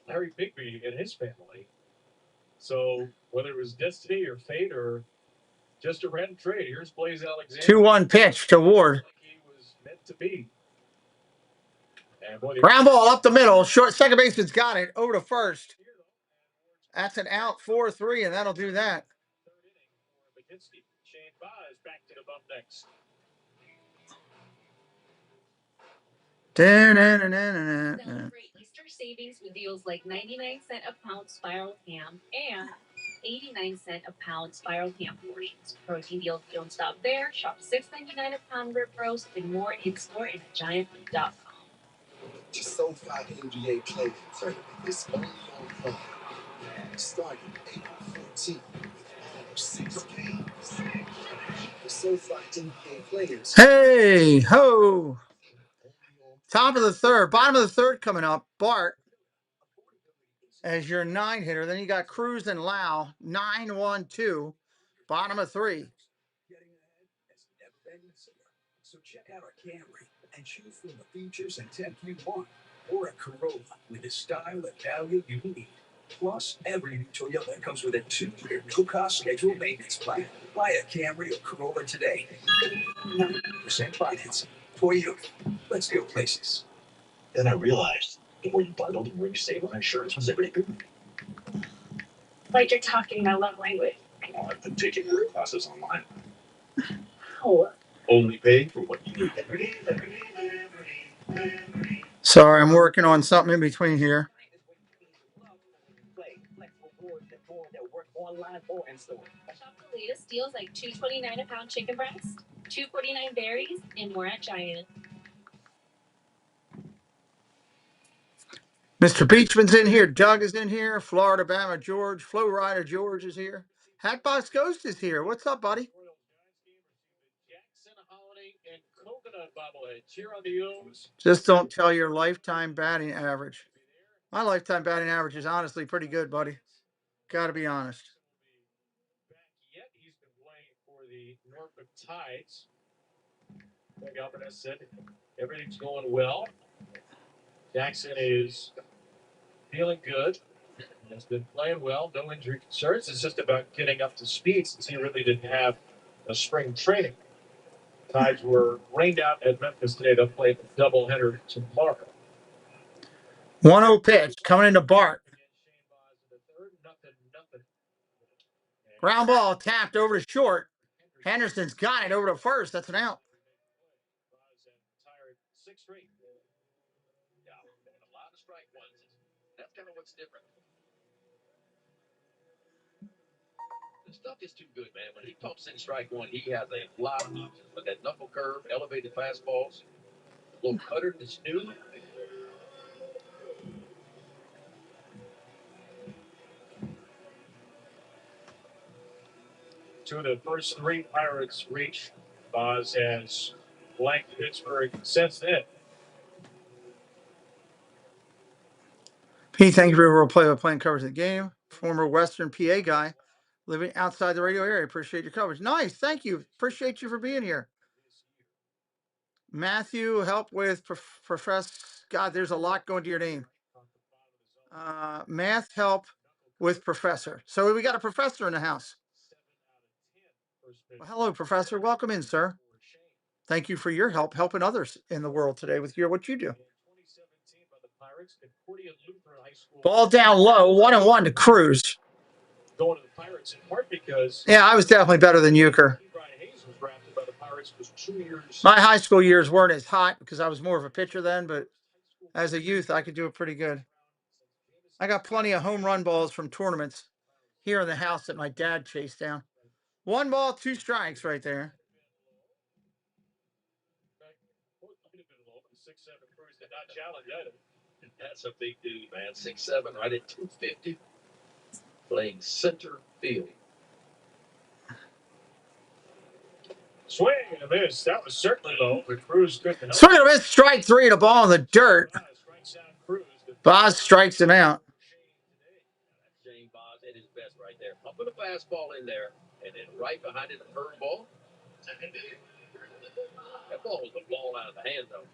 Speaker 4: Larry Bigby and his family. So whether it was destiny or fate or just a random trade, here's Blaze Alexander.
Speaker 2: 2-1 pitch to Ward.
Speaker 4: Like he was meant to be. And boy,
Speaker 2: Ground ball up the middle. Short second baseman's got it. Over to first. That's an out, 4-3, and that'll do that.
Speaker 4: Shane Baez back to the bump next.
Speaker 5: Celebrate Easter savings with deals like 99-cent a pound spiral ham and 89-cent a pound spiral ham portions. Protein deals don't stop there. Shop $6.99 a pound rib roast and more in-store and at giantfood.com.
Speaker 11: Just so far NBA playing tournament is only on fun. Starting April 14th with all 6 games. The SoFi NBA players.
Speaker 2: Hey, ho. Top of the third, bottom of the third coming up. Bart as your 9 hitter. Then you got Cruz and Lau, 9-1-2. Bottom of 3.
Speaker 12: So check out a Camry and choose from the features and tech you want, or a Corolla with the style and value you need. Plus, every new Toyota comes with a 2-year no-cost scheduled maintenance plan. Buy a Camry or Corolla today. 9% financing. Toyota. Let's go places.
Speaker 10: Then I realized the more you bundle, the more you save on insurance with Liberty Group.
Speaker 5: Like you're talking my love language.
Speaker 10: Oh, I've been taking your classes online.
Speaker 5: Oh.
Speaker 10: Only paying for what you need.
Speaker 2: Sorry, I'm working on something in between here.
Speaker 5: Shop the latest deals like $2.29 a pound chicken breast, $2.49 berries, and more at Giant.
Speaker 2: Mr. Beachman's in here. Doug is in here. Florida Bama George. Flow Rider George is here. Hatbox Ghost is here. What's up, buddy? Just don't tell your lifetime batting average. My lifetime batting average is honestly pretty good, buddy. Got to be honest.
Speaker 4: Yet he's been playing for the Norfolk Tides. Like Alberta said, everything's going well. Jackson is feeling good. Has been playing well. No injury concerns. It's just about getting up to speed since he really didn't have a spring training. Tides were rained out at Memphis today. They'll play a doubleheader tomorrow.
Speaker 2: 1-0 pitch coming into Bart. Ground ball tapped over to short. Henderson's got it over to first. That's an out.
Speaker 4: That's kind of what's different. The stuff is too good, man. When he pumps in strike one, he has a lot of options. But that knuckle curve, elevated fastballs, a little cutter that's new. Two of the first 3 Pirates reach. Boz has blanked Pittsburgh since then.
Speaker 2: Pete, thank you for your play-by-play and coverage of the game. Former Western PA guy living outside the radio area. Appreciate your coverage. Nice. Thank you. Appreciate you for being here. Matthew, help with Professor. God, there's a lot going to your name. Math help with Professor. So we got a professor in the house. Well, hello, Professor. Welcome in, sir. Thank you for your help helping others in the world today with what you do. Ball down low, 1-1 to Cruz.
Speaker 4: Going to the Pirates in part because
Speaker 2: Yeah, I was definitely better than Euchre. My high school years weren't as hot because I was more of a pitcher then, but as a youth, I could do it pretty good. I got plenty of home run balls from tournaments here in the house that my dad chased down. 1 ball, 2 strikes right there.
Speaker 4: That's a big dude, man. 6'7", right at 250. Playing center field. Swing and a miss. That was certainly low, but Cruz couldn't.
Speaker 2: Swing and a miss, strike 3 and a ball in the dirt. Boz strikes him out.
Speaker 4: Shane Boz at his best right there. Pumping a fastball in there, and then right behind it, a curveball. That ball was a ball out of the hand, though.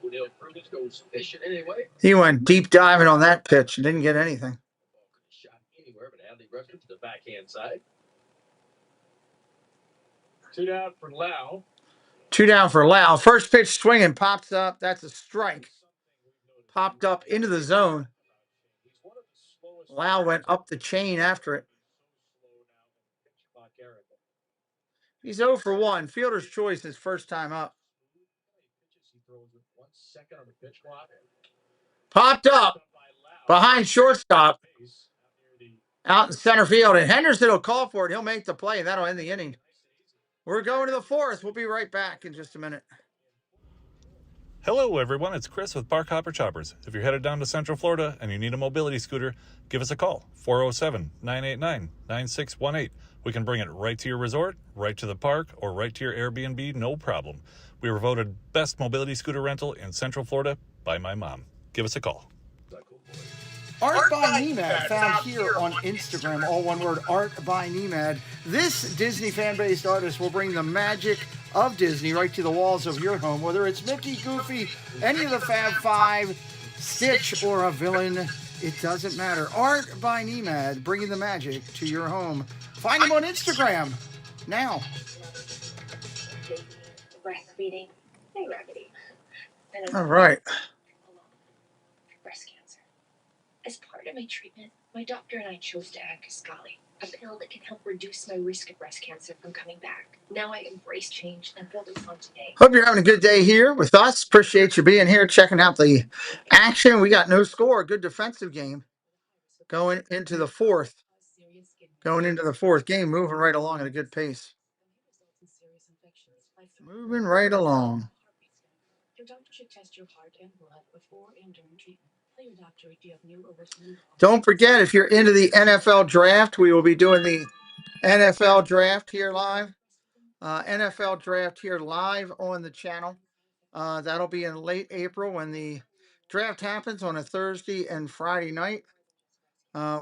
Speaker 4: Odell Cruz goes fishing anyway.
Speaker 2: He went deep diving on that pitch and didn't get anything.
Speaker 4: Shot anywhere, but Adley rushed it to the backhand side. 2 down for Lau.
Speaker 2: 2 down for Lau. First pitch swinging, pops up. That's a strike. Popped up into the zone. Lau went up the chain after it. He's 0 for 1. Fielder's choice his first time up. Popped up behind shortstop. Out in center field. And Henderson will call for it. He'll make the play. That'll end the inning. We're going to the 4th. We'll be right back in just a minute.
Speaker 13: Hello, everyone. It's Chris with Park Hopper Choppers. If you're headed down to Central Florida and you need a mobility scooter, give us a call, 407-989-9618. We can bring it right to your resort, right to the park, or right to your Airbnb, no problem. We were voted best mobility scooter rental in Central Florida by my mom. Give us a call.
Speaker 2: Art by Nemad, found here on Instagram, all one word, Art by Nemad. This Disney fan-based artist will bring the magic of Disney right to the walls of your home, whether it's Mickey, Goofy, any of the Fab Five, Stitch, or a villain, it doesn't matter. Art by Nemad, bringing the magic to your home. Find him on Instagram now.
Speaker 5: Breastfeeding and gravity.
Speaker 2: All right.
Speaker 5: Breast cancer. As part of my treatment, my doctor and I chose to add Kisqali, a pill that can help reduce my risk of breast cancer from coming back. Now I embrace change and focus on today.
Speaker 2: Hope you're having a good day here with us. Appreciate you being here, checking out the action. We got no score, good defensive game going into the fourth. Going into the fourth game, moving right along at a good pace. Moving right along.
Speaker 5: Your doctor should test your heart and blood before and during treatment. Tell your doctor if you have new or worsening.
Speaker 2: Don't forget, if you're into the NFL draft, we will be doing the NFL draft here live. NFL draft here live on the channel. That'll be in late April when the draft happens on a Thursday and Friday night.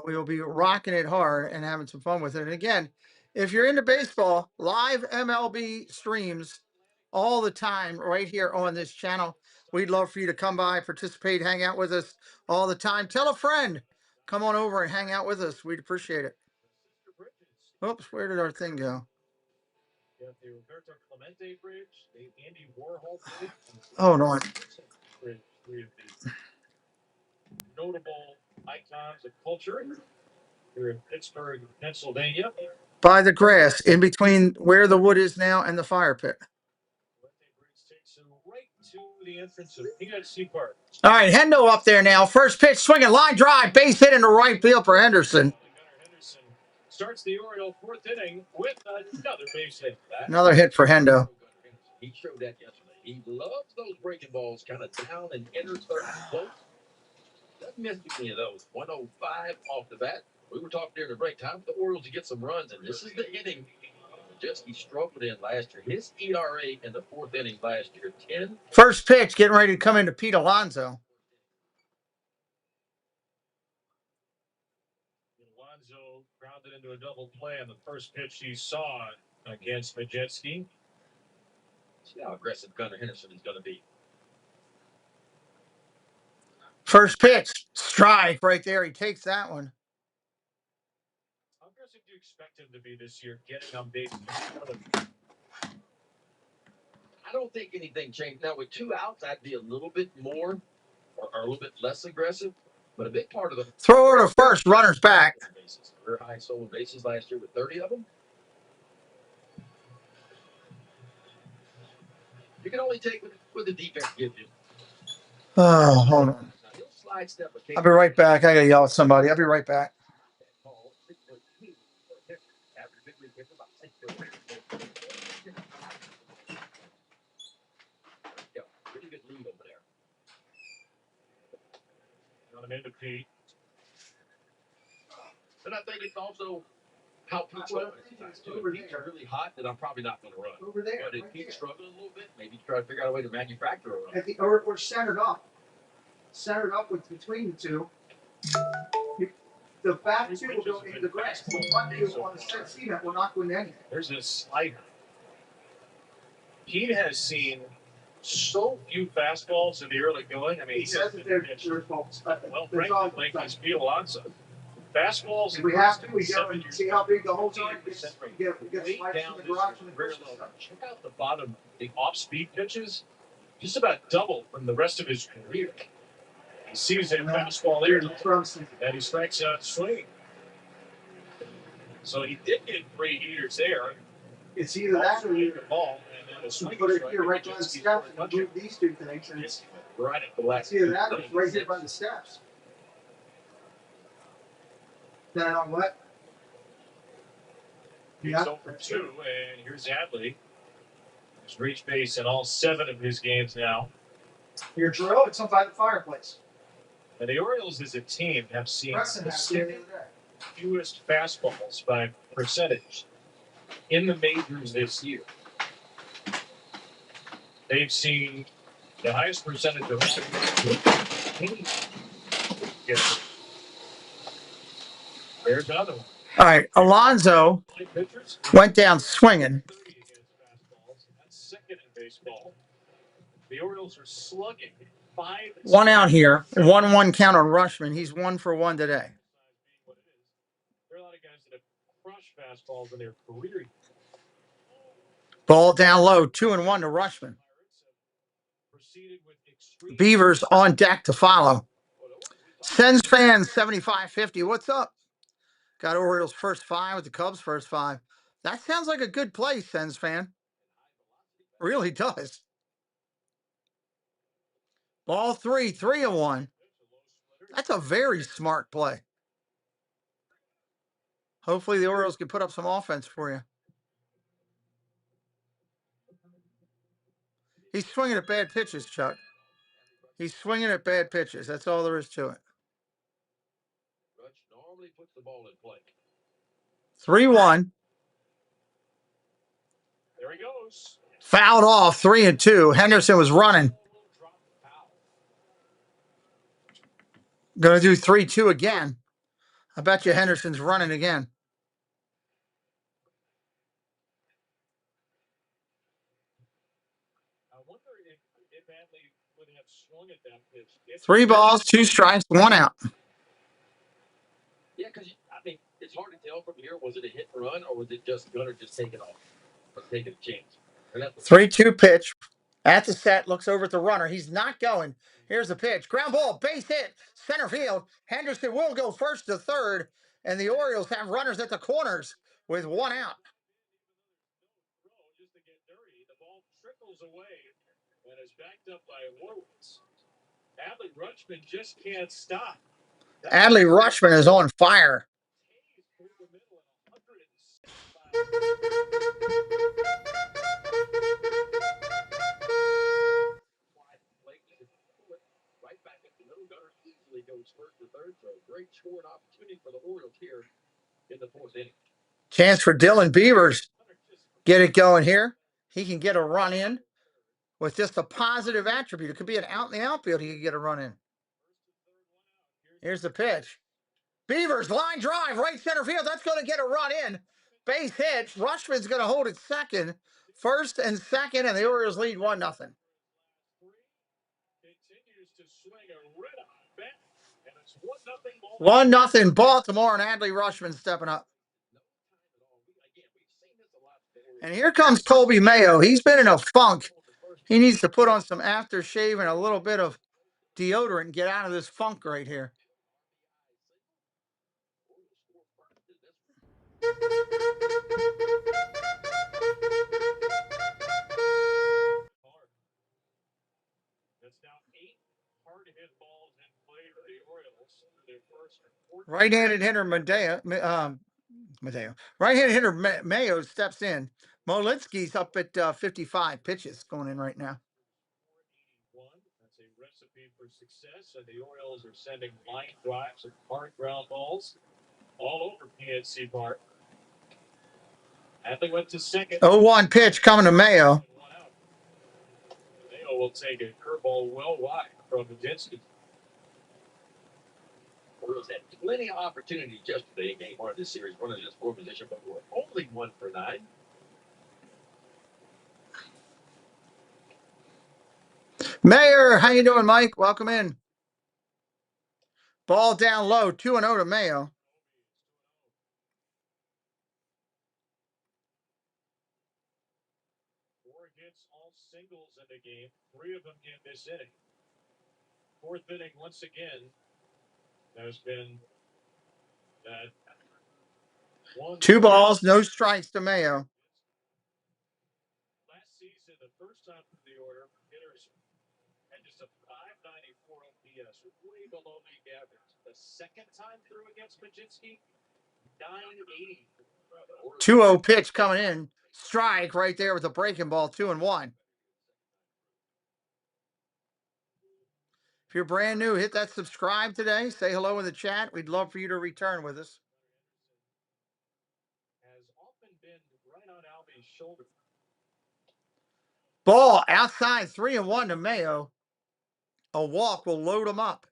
Speaker 2: We will be rocking it hard and having some fun with it. And again, if you're into baseball, live MLB streams all the time right here on this channel. We'd love for you to come by, participate, hang out with us all the time. Tell a friend, come on over and hang out with us. We'd appreciate it. Oops, where did our thing go? Oh, no.
Speaker 4: Notable icons of culture here in Pittsburgh, Pennsylvania.
Speaker 2: By the grass, in between where the wood is now and the fire pit.
Speaker 4: Right to the entrance of PITC Park.
Speaker 2: All right, Hendo up there now. First pitch, swinging, line drive, base hit into right field for Henderson.
Speaker 4: Henderson starts the Oriole fourth inning with another base hit.
Speaker 2: Another hit for Hendo.
Speaker 4: He showed that yesterday. He loves those breaking balls, kind of down and inner third close. Doesn't miss any of those. 105 off the bat. We were talking during the break. Time for the Orioles to get some runs, and this is the inning. He struggled in last year. His ERA in the fourth inning last year, 10.
Speaker 2: First pitch, getting ready to come into Pete Alonso.
Speaker 4: Alonso grounded into a double play on the first pitch he saw against Majewski. See how aggressive Gunnar Henderson is going to be.
Speaker 2: First pitch, strike right there. He takes that one.
Speaker 4: How aggressive do you expect him to be this year, getting on base? I don't think anything changed. Now, with 2 outs, I'd be a little bit more or a little bit less aggressive. But a big part of the
Speaker 2: throw to first, runners back.
Speaker 4: Career high stolen bases last year with 30 of them. You can only take what the defense gives you.
Speaker 2: Oh, hold on. I'll be right back. I got to yell at somebody. I'll be right back.
Speaker 4: Pretty good lead over there. Got him into Pete. And I think it's also how Pete's going. If Pete's really hot, then I'm probably not going to run.
Speaker 2: Over there.
Speaker 4: But if Pete's struggling a little bit, maybe try to figure out a way to manufacture a run.
Speaker 2: Or centered up. Centered up with between the two. The back two will go into the grass. The front two on the set cement will not go into anything.
Speaker 4: There's this slider. Pete has seen so few fastballs in the early going. I mean,
Speaker 2: He says that they're false.
Speaker 4: well, frankly, like he's Pete Alonso. Fastballs.
Speaker 2: If we have to, we go and see how big the holes are. We get
Speaker 4: way
Speaker 2: slides
Speaker 4: down
Speaker 2: from the
Speaker 4: this
Speaker 2: garage and the
Speaker 4: rear
Speaker 2: first
Speaker 4: low.
Speaker 2: stuff.
Speaker 4: Check out the bottom, the off-speed pitches. Just about double from the rest of his career. He sees that fastball there, and he strikes out swing. So he did get 3 heaters there.
Speaker 2: It's either that or you
Speaker 4: the ball, and then a swing
Speaker 2: put it
Speaker 4: strike.
Speaker 2: here right by the steps and move these two things. And it's
Speaker 4: Right at the last.
Speaker 2: either that or it's right here by the steps. Then on what?
Speaker 4: He's over 2, and here's Adley. He's reached base in all 7 of his games now.
Speaker 2: Your drill, it's on by the fireplace.
Speaker 4: And the Orioles as a team have seen
Speaker 2: Preston
Speaker 4: the
Speaker 2: has it the other
Speaker 4: second
Speaker 2: day.
Speaker 4: fewest fastballs by percentage in the majors this year, they've seen the highest percentage of any. There's another one.
Speaker 2: All right, Alonso went down swinging.
Speaker 4: That's second in baseball. The Orioles are slugging 5.
Speaker 2: One out here, 1-1 count on Rushman. He's 1 for 1 today.
Speaker 4: There are a lot of guys that have crushed fastballs in their career.
Speaker 2: Ball down low, 2-1 to Rushman. Beavers on deck to follow. Sens fans 7550. What's up? Got Orioles first 5 with the Cubs first 5. That sounds like a good play, Sens fan. Really does. Ball 3, 3-1. That's a very smart play. Hopefully the Orioles can put up some offense for you. He's swinging at bad pitches, Chuck. He's swinging at bad pitches. That's all there is to it. 3-1.
Speaker 4: There he goes.
Speaker 2: Fouled off, 3-2. Henderson was running. Going to do 3-2 again. I bet you Henderson's running again.
Speaker 4: I wonder if Adley would have swung at that pitch.
Speaker 2: 3 balls, 2 strikes, 1 out.
Speaker 4: Yeah, because I mean, it's hard to tell from here. Was it a hit and run, or was it just Gunnar just taking off, or taking a chance?
Speaker 2: 3-2 pitch. At the set, looks over at the runner. He's not going. Here's the pitch. Ground ball, base hit, center field. Henderson will go first to third, and the Orioles have runners at the corners with 1 out.
Speaker 4: Just to get dirty, the ball trickles away and is backed up by Orioles. Adley Rutschman just can't stop.
Speaker 2: Adley Rutschman is on fire.
Speaker 4: Right back at the middle. Gunnar easily goes first to third. So great scoring opportunity for the Orioles here in the 4th inning.
Speaker 2: Chance for Dylan Beavers. Get it going here. He can get a run in with just a positive attribute. It could be an out in the outfield. He could get a run in. Here's the pitch. Beavers, line drive, right center field. That's going to get a run in. Base hit. Rushman's going to hold it second. First and second, and the Orioles lead 1-0.
Speaker 4: Continues to swing a red-hot bat, and it's
Speaker 2: 1-0 Baltimore, and Adley Rutschman stepping up. And here comes Colby Mayo. He's been in a funk. He needs to put on some aftershave and a little bit of deodorant and get out of this funk right here. Right-handed hitter Right-handed hitter Mayo steps in. Molinsky's up at 55 pitches going in right now.
Speaker 4: That's a recipe for success, and the Orioles are sending line drives and hard ground balls all over PNC Park. Adley went to second.
Speaker 2: 0-1 pitch coming to Mayo.
Speaker 4: Mayo will take a curveball well wide from Madinsky. Orioles had plenty of opportunities yesterday in game 1 of this series, running in score position, but were only 1 for 9.
Speaker 2: Mayor, how you doing, Mike? Welcome in. Ball down low, 2-0 to Mayo.
Speaker 4: Four hits, all singles in the game, 3 of them in this inning. 4th inning, once again, has been that
Speaker 2: 2 balls, no strikes to Mayo.
Speaker 4: Last season, the first time through the order, hitters had just a 594 OPS, way below league average. The second time through against Madinsky, 980.
Speaker 2: 2-0 pitch coming in. Strike right there with a breaking ball, 2-1. If you're brand new, hit that subscribe today. Say hello in the chat. We'd love for you to return with us.
Speaker 4: Has often been right
Speaker 2: Ball outside, 3-1 to Mayo. A walk will load him up.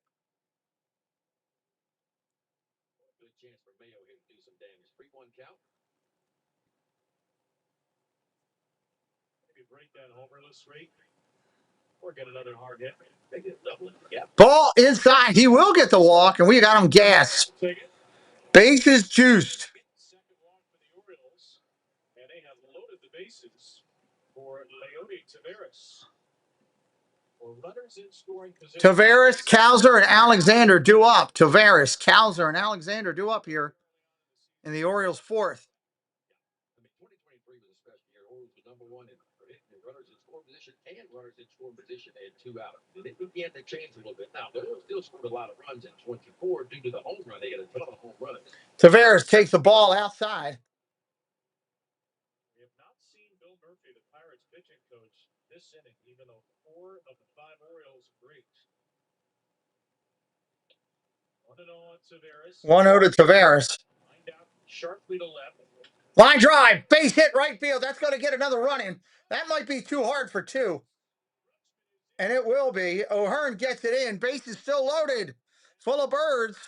Speaker 4: Good chance for Mayo here to do some damage. 3-1 count.
Speaker 10: Maybe break that homerless rate or get another hard hit. They get double. Yeah.
Speaker 2: Ball inside. He will get the walk, and we got him gas. Bases juiced.
Speaker 10: Second walk for the Orioles, and they have loaded the bases for Leody Taveras. For runners in scoring position.
Speaker 2: Taveras, Cowser, and Alexander due up. Taveras, Cowser, and Alexander due up here in the Orioles' fourth.
Speaker 4: I mean, 2023 was a special year. Orioles were number one in runners in scoring position and runners in scoring position and 2 out. They began to change a little bit. Now, the Orioles still scored a lot of runs in 24 due to the home run. They had a ton of home runs.
Speaker 2: Taveras takes the ball outside.
Speaker 10: We have not seen Bill Murphy, the Pirates pitching coach, this inning, even though 4 of the 5 Orioles agreed. 1-0 on Taveras.
Speaker 2: 1-0 to Taveras.
Speaker 10: Lined out sharply to left.
Speaker 2: Line drive, base hit right field. That's going to get another run in. That might be too hard for 2. And it will be. O'Hearn gets it in. Base is still loaded. Full of birds.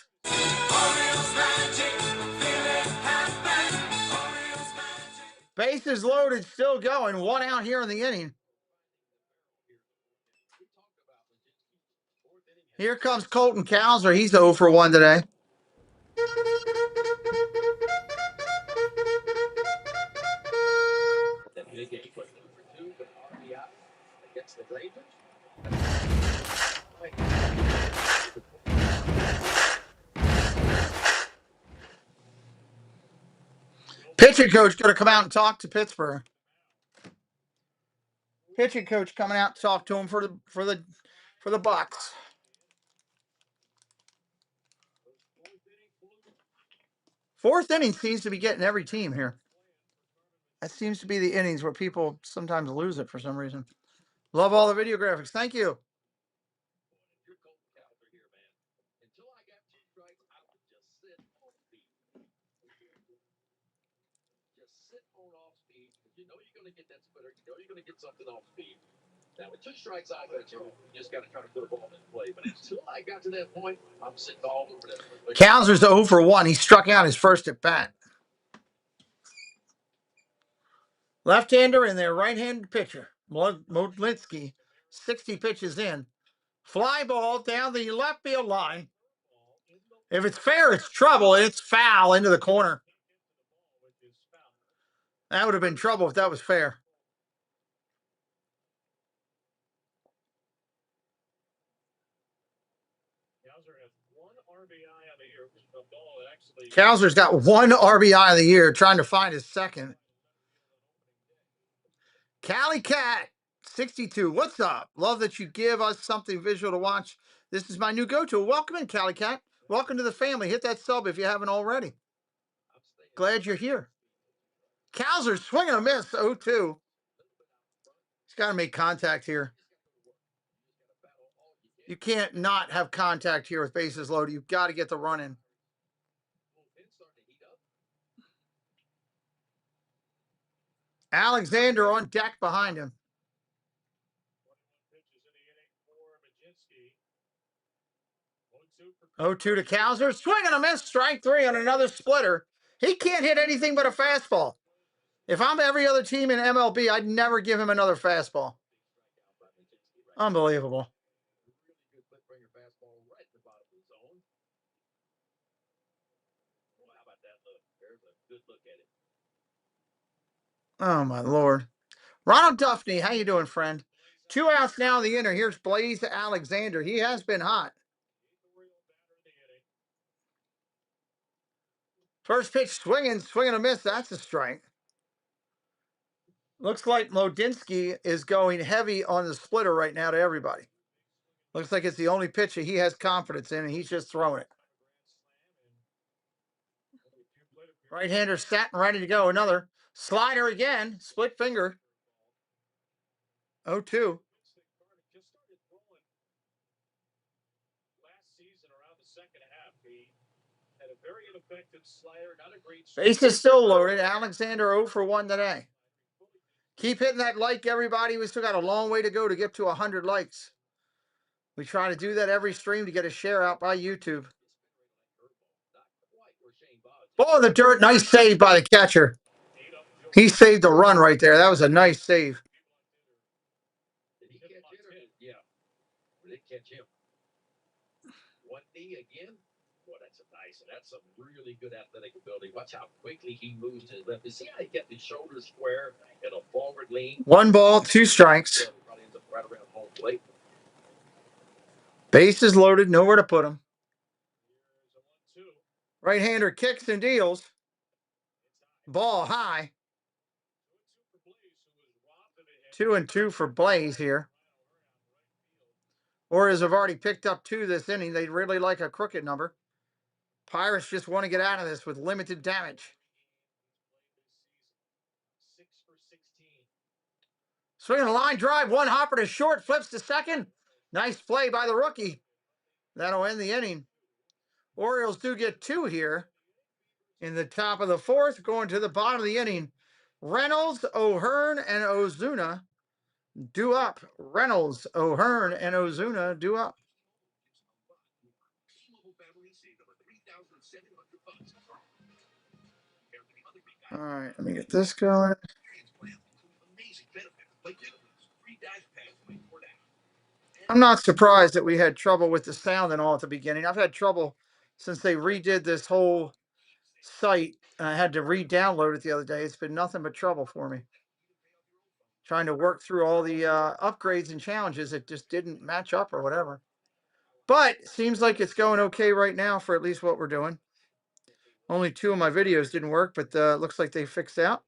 Speaker 2: Base is loaded, still going. 1 out here in the inning. Here comes Colton Cowser. He's 0 for 1 today. Pitching coach going to come out and talk to Pittsburgh. Pitching coach coming out to talk to him for the Bucks. Fourth inning seems to be getting every team here. That seems to be the innings where people sometimes lose it for some reason. Love all the video graphics. Thank you.
Speaker 4: You know you're going to get that splitter. You know you're going to get something off speed. Now, with 2 strikes, I got you. You just got to try to put a ball in play. But until I got to that point, I'm sitting all over that.
Speaker 2: Cowser's 0 for 1. He struck out his first at bat. Left-hander and their right-handed pitcher, Modlinski, 60 pitches in. Fly ball down the left field line. If it's fair, it's trouble. It's foul into the corner. That would have been trouble if that was fair. Cowser's got 1 RBI of the year, trying to find his second. Cali Cat, 62. What's up? Love that you give us something visual to watch. This is my new go-to. Welcome in, Cali Cat. Welcome to the family. Hit that sub if you haven't already. Glad you're here. Cowser swinging a miss, 0-2. He's got to make contact here. You can't not have contact here with bases loaded. You've got to get the run in. Alexander on deck behind him. 0-2 to Cowser. Swing and a miss. Strike 3 on another splitter. He can't hit anything but a fastball. If I'm every other team in MLB, I'd never give him another fastball. Unbelievable. Oh, my Lord. Ronald Duffney, how you doing, friend? 2 outs now in the inner. Here's Blaze Alexander. He has been hot. First pitch swinging a miss. That's a strike. Looks like Modlinski is going heavy on the splitter right now to everybody. Looks like it's the only pitch that he has confidence in, and he's just throwing it. Right-hander set and ready to go. Another slider again. Split finger. 0-2. Base is still loaded. Alexander 0 for 1 today. Keep hitting that like, everybody. We still got a long way to go to get to 100 likes. We try to do that every stream to get a share out by YouTube. Ball in the dirt. Nice save by the catcher. He saved the run right there. That was a nice save.
Speaker 4: Did he catch it? Yeah. Did it catch him? One knee again? Boy, that's some really good athletic ability. Watch how quickly he moves to his left. You see how he kept his shoulders square and a forward lean?
Speaker 2: 1 ball, 2 strikes.
Speaker 4: Probably ends up right around home plate.
Speaker 2: Bases loaded, nowhere to put him. Right-hander kicks and deals. Ball high. 2-2 for Blaze here. Orioles have already picked up 2 this inning. They really like a crooked number. Pirates just want to get out of this with limited damage. Swinging a line drive, 1 hopper to short, flips to second. Nice play by the rookie. That'll end the inning. Orioles do get 2 here in the top of the 4th, going to the bottom of the inning. Reynolds, O'Hearn, and Ozuna due up. Reynolds, O'Hearn, and Ozuna due up. All right, let me get this going. I'm not surprised that we had trouble with the sound and all at the beginning. I've had trouble since they redid this whole site. I had to re-download it the other day. It's been nothing but trouble for me. Trying to work through all the upgrades and challenges that just didn't match up or whatever. But seems like it's going okay right now for at least what we're doing. Only 2 of my videos didn't work, but looks like they fixed out.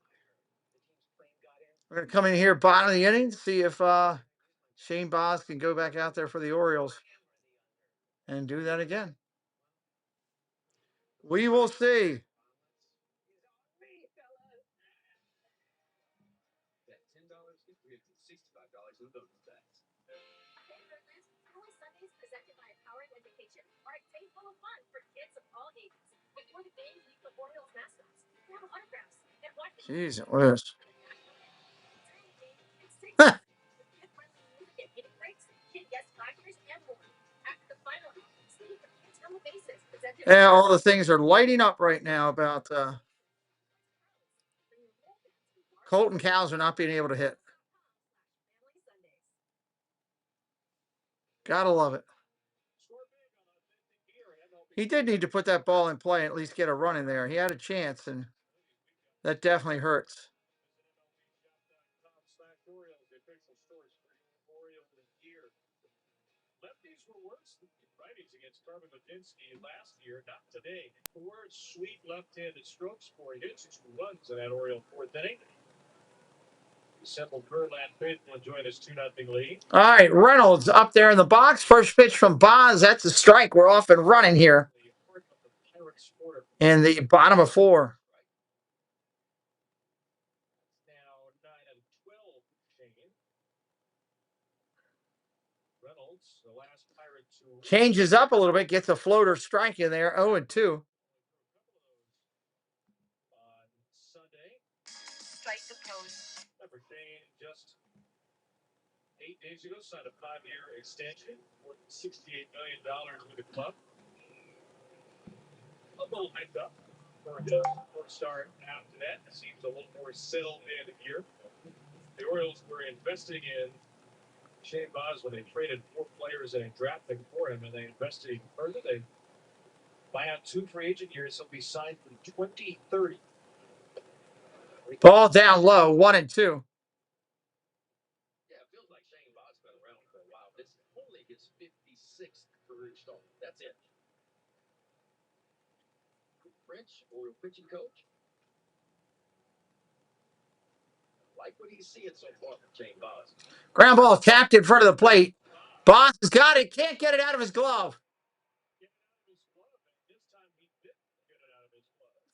Speaker 2: We're going to come in here bottom of the inning, see if Shane Baz can go back out there for the Orioles and do that again. We will see. Jeez, it was. Yeah, all the things are lighting up right now about Colton Cowser not being able to hit. Gotta love it. He did need to put that ball in play and at least get a run in there. He had a chance, and that definitely hurts.
Speaker 4: Lefties were worse than righties against Carmen Badinsky last year, not today. 4 sweet left-handed strokes, 4 hits, 2 runs in that Oriole 4th inning. Assembled Verlander faithful enjoying his 2-0 lead.
Speaker 2: All right, Reynolds up there in the box. First pitch from Baz. That's a strike. We're off and running here in the bottom of 4.
Speaker 4: Now 9-12. Reynolds, the last Pirate to
Speaker 2: Changes up a little bit. Gets a floater strike in there. 0-2.
Speaker 4: on Sunday. Strike the pose. Remember, Shane just 8 days ago signed a 5-year extension, more than $68 million with the club. A little hyped up for a start after that. It seems a little more settled in here. The Orioles were investing in Shane Baz when they traded 4 players and a draft pick for him, and they invested even further. They buy out 2 free agent years. He'll be signed for 2030.
Speaker 2: Ball down low. 1-2.
Speaker 4: Yeah, it feels like Shane Baz been around for a while. This is only his 56th career start. That's it. French, Oriole pitching coach. Like what he's seeing so far from Shane Baz.
Speaker 2: Ground ball tapped in front of the plate. Baz has got it. Can't get it out of his glove. It's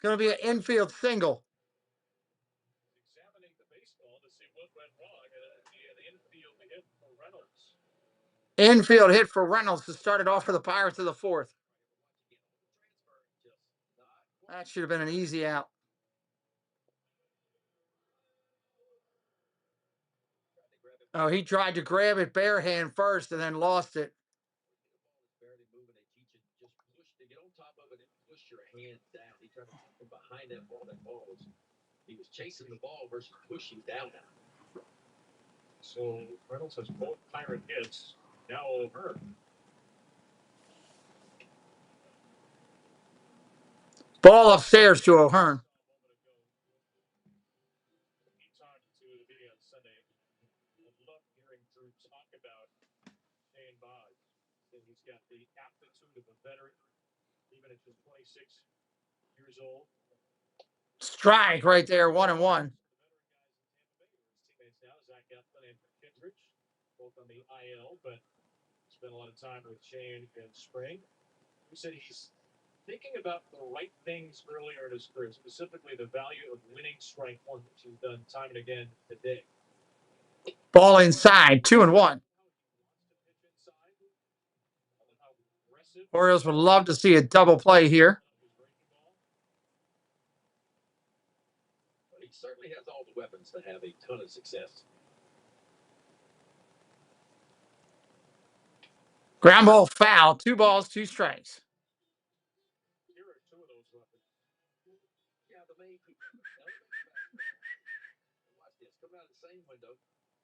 Speaker 2: going to be an infield single.
Speaker 4: Examining the baseball to see what went wrong. The infield hit for Reynolds.
Speaker 2: Infield hit for Reynolds to start it off for the Pirates of the 4th. That should have been an easy out. Oh, he tried to grab it bare hand first and then lost it.
Speaker 4: Barely moving. They teach it just push to get on top of it and push your hand down. He tried to come from behind that ball. He was chasing the ball versus pushing down now.
Speaker 13: So Reynolds has both Pirate hits. Now over.
Speaker 2: Ball upstairs to O'Hearn.
Speaker 13: He talked to the media on Sunday. I love hearing Drew talk about Shane Baz. He's got the aptitude of a veteran, even at just 26 years old.
Speaker 2: Strike right there, 1-1.
Speaker 13: Teammates now, Zach Eflin and Kittredge, both on the IL, but spent a lot of time with Shane in spring. He said he's thinking about the right things earlier in his career, specifically the value of winning strike one, which he's done time and again today.
Speaker 2: Ball inside, 2-1. Orioles would love to see a double play here.
Speaker 4: But he certainly has all the weapons to have a ton of success.
Speaker 2: Ground ball foul, 2 balls, 2 strikes.
Speaker 13: Here are 2 of those weapons.
Speaker 4: Yeah, the main watch this. Coming out of the same window,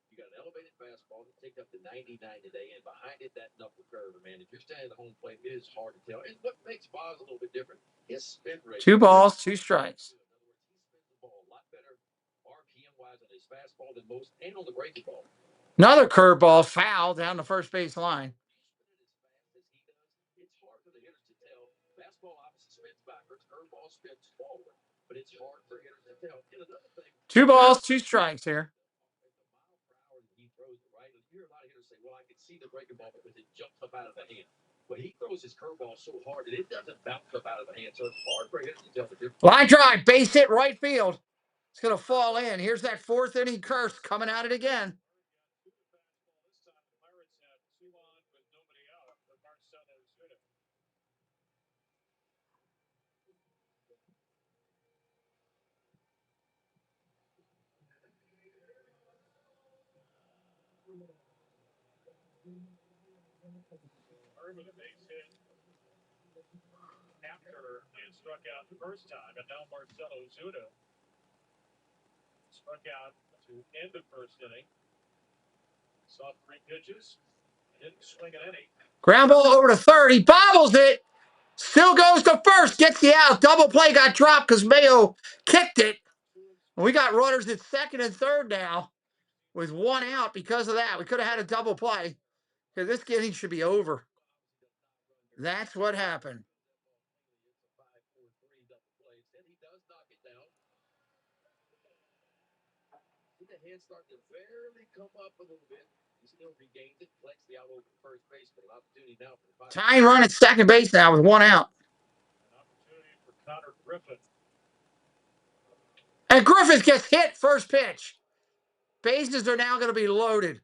Speaker 4: you got an elevated fastball that takes up to 99 today, and behind it, that knuckle curve, man. If you're standing at the home plate, it is hard to tell. And what makes Baz a little bit different, his spin rate.
Speaker 2: 2 balls, 2 strikes.
Speaker 4: In other words, he spins the ball a lot better RPM-wise on his fastball than most, and on the breaking ball.
Speaker 2: Another curveball foul down the first base line.
Speaker 4: It's hard for the hitters to tell. Fastball obviously spins backwards, curveball spins forward, but it's hard for hitters to tell. And another thing,
Speaker 2: 2 balls, 2 strikes here.
Speaker 4: he throws it right. You hear a lot of hitters say, "Well, I can see the breaking ball because it jumps up out of the hand." But he throws his curveball so hard that it doesn't bounce up out of the hand, so it's hard for hitters to tell the difference.
Speaker 2: Line drive, base hit, right field. It's going to fall in. Here's that 4th inning curse coming at it again.
Speaker 13: With a base hit after and struck out the first time, and now Marcelo Zuna struck out to end the first inning. Saw 3 pitches, didn't swing at any.
Speaker 2: Ground ball over to third. He bobbles it. Still goes to first. Gets the out. Double play got dropped because Mayo kicked it. We got runners at second and third now with 1 out because of that. We could have had a double play because this inning should be over. That's what happened.
Speaker 4: The head started to barely come up a little bit. He still regains it, collects the out over first base, but an opportunity now for the Pirates.
Speaker 2: Tying run at second base now with 1 out.
Speaker 13: An opportunity for Connor Griffin.
Speaker 2: And Griffith gets hit first pitch. Bases are now going to be loaded.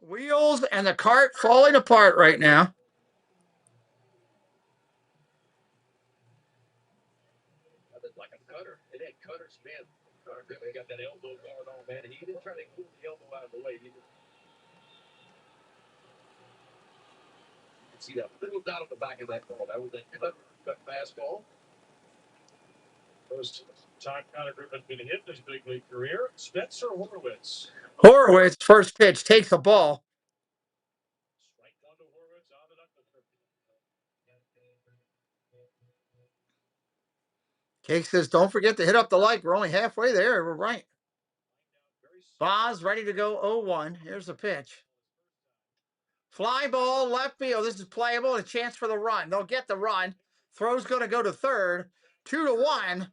Speaker 2: Wheels and the cart falling apart right now.
Speaker 4: Like a cutter. It had cutter spin. Connor Griffin got that elbow guard on, man. He didn't try to pull the elbow out of the way. You can see that little dot on the back of that ball. That was a cut fastball.
Speaker 13: First time Connor Griffin's been hit in his big league career. Spencer Horwitz.
Speaker 2: Horowitz, first pitch, takes the ball.
Speaker 13: Strike 1 to Horwitz on the knuckle curve.
Speaker 2: Cake says, don't forget to hit up the like. We're only halfway there. We're right. Baz ready to go 0-1. Here's the pitch. Fly ball, left field. This is playable. A chance for the run. They'll get the run. Throw's going to go to third. 2-1.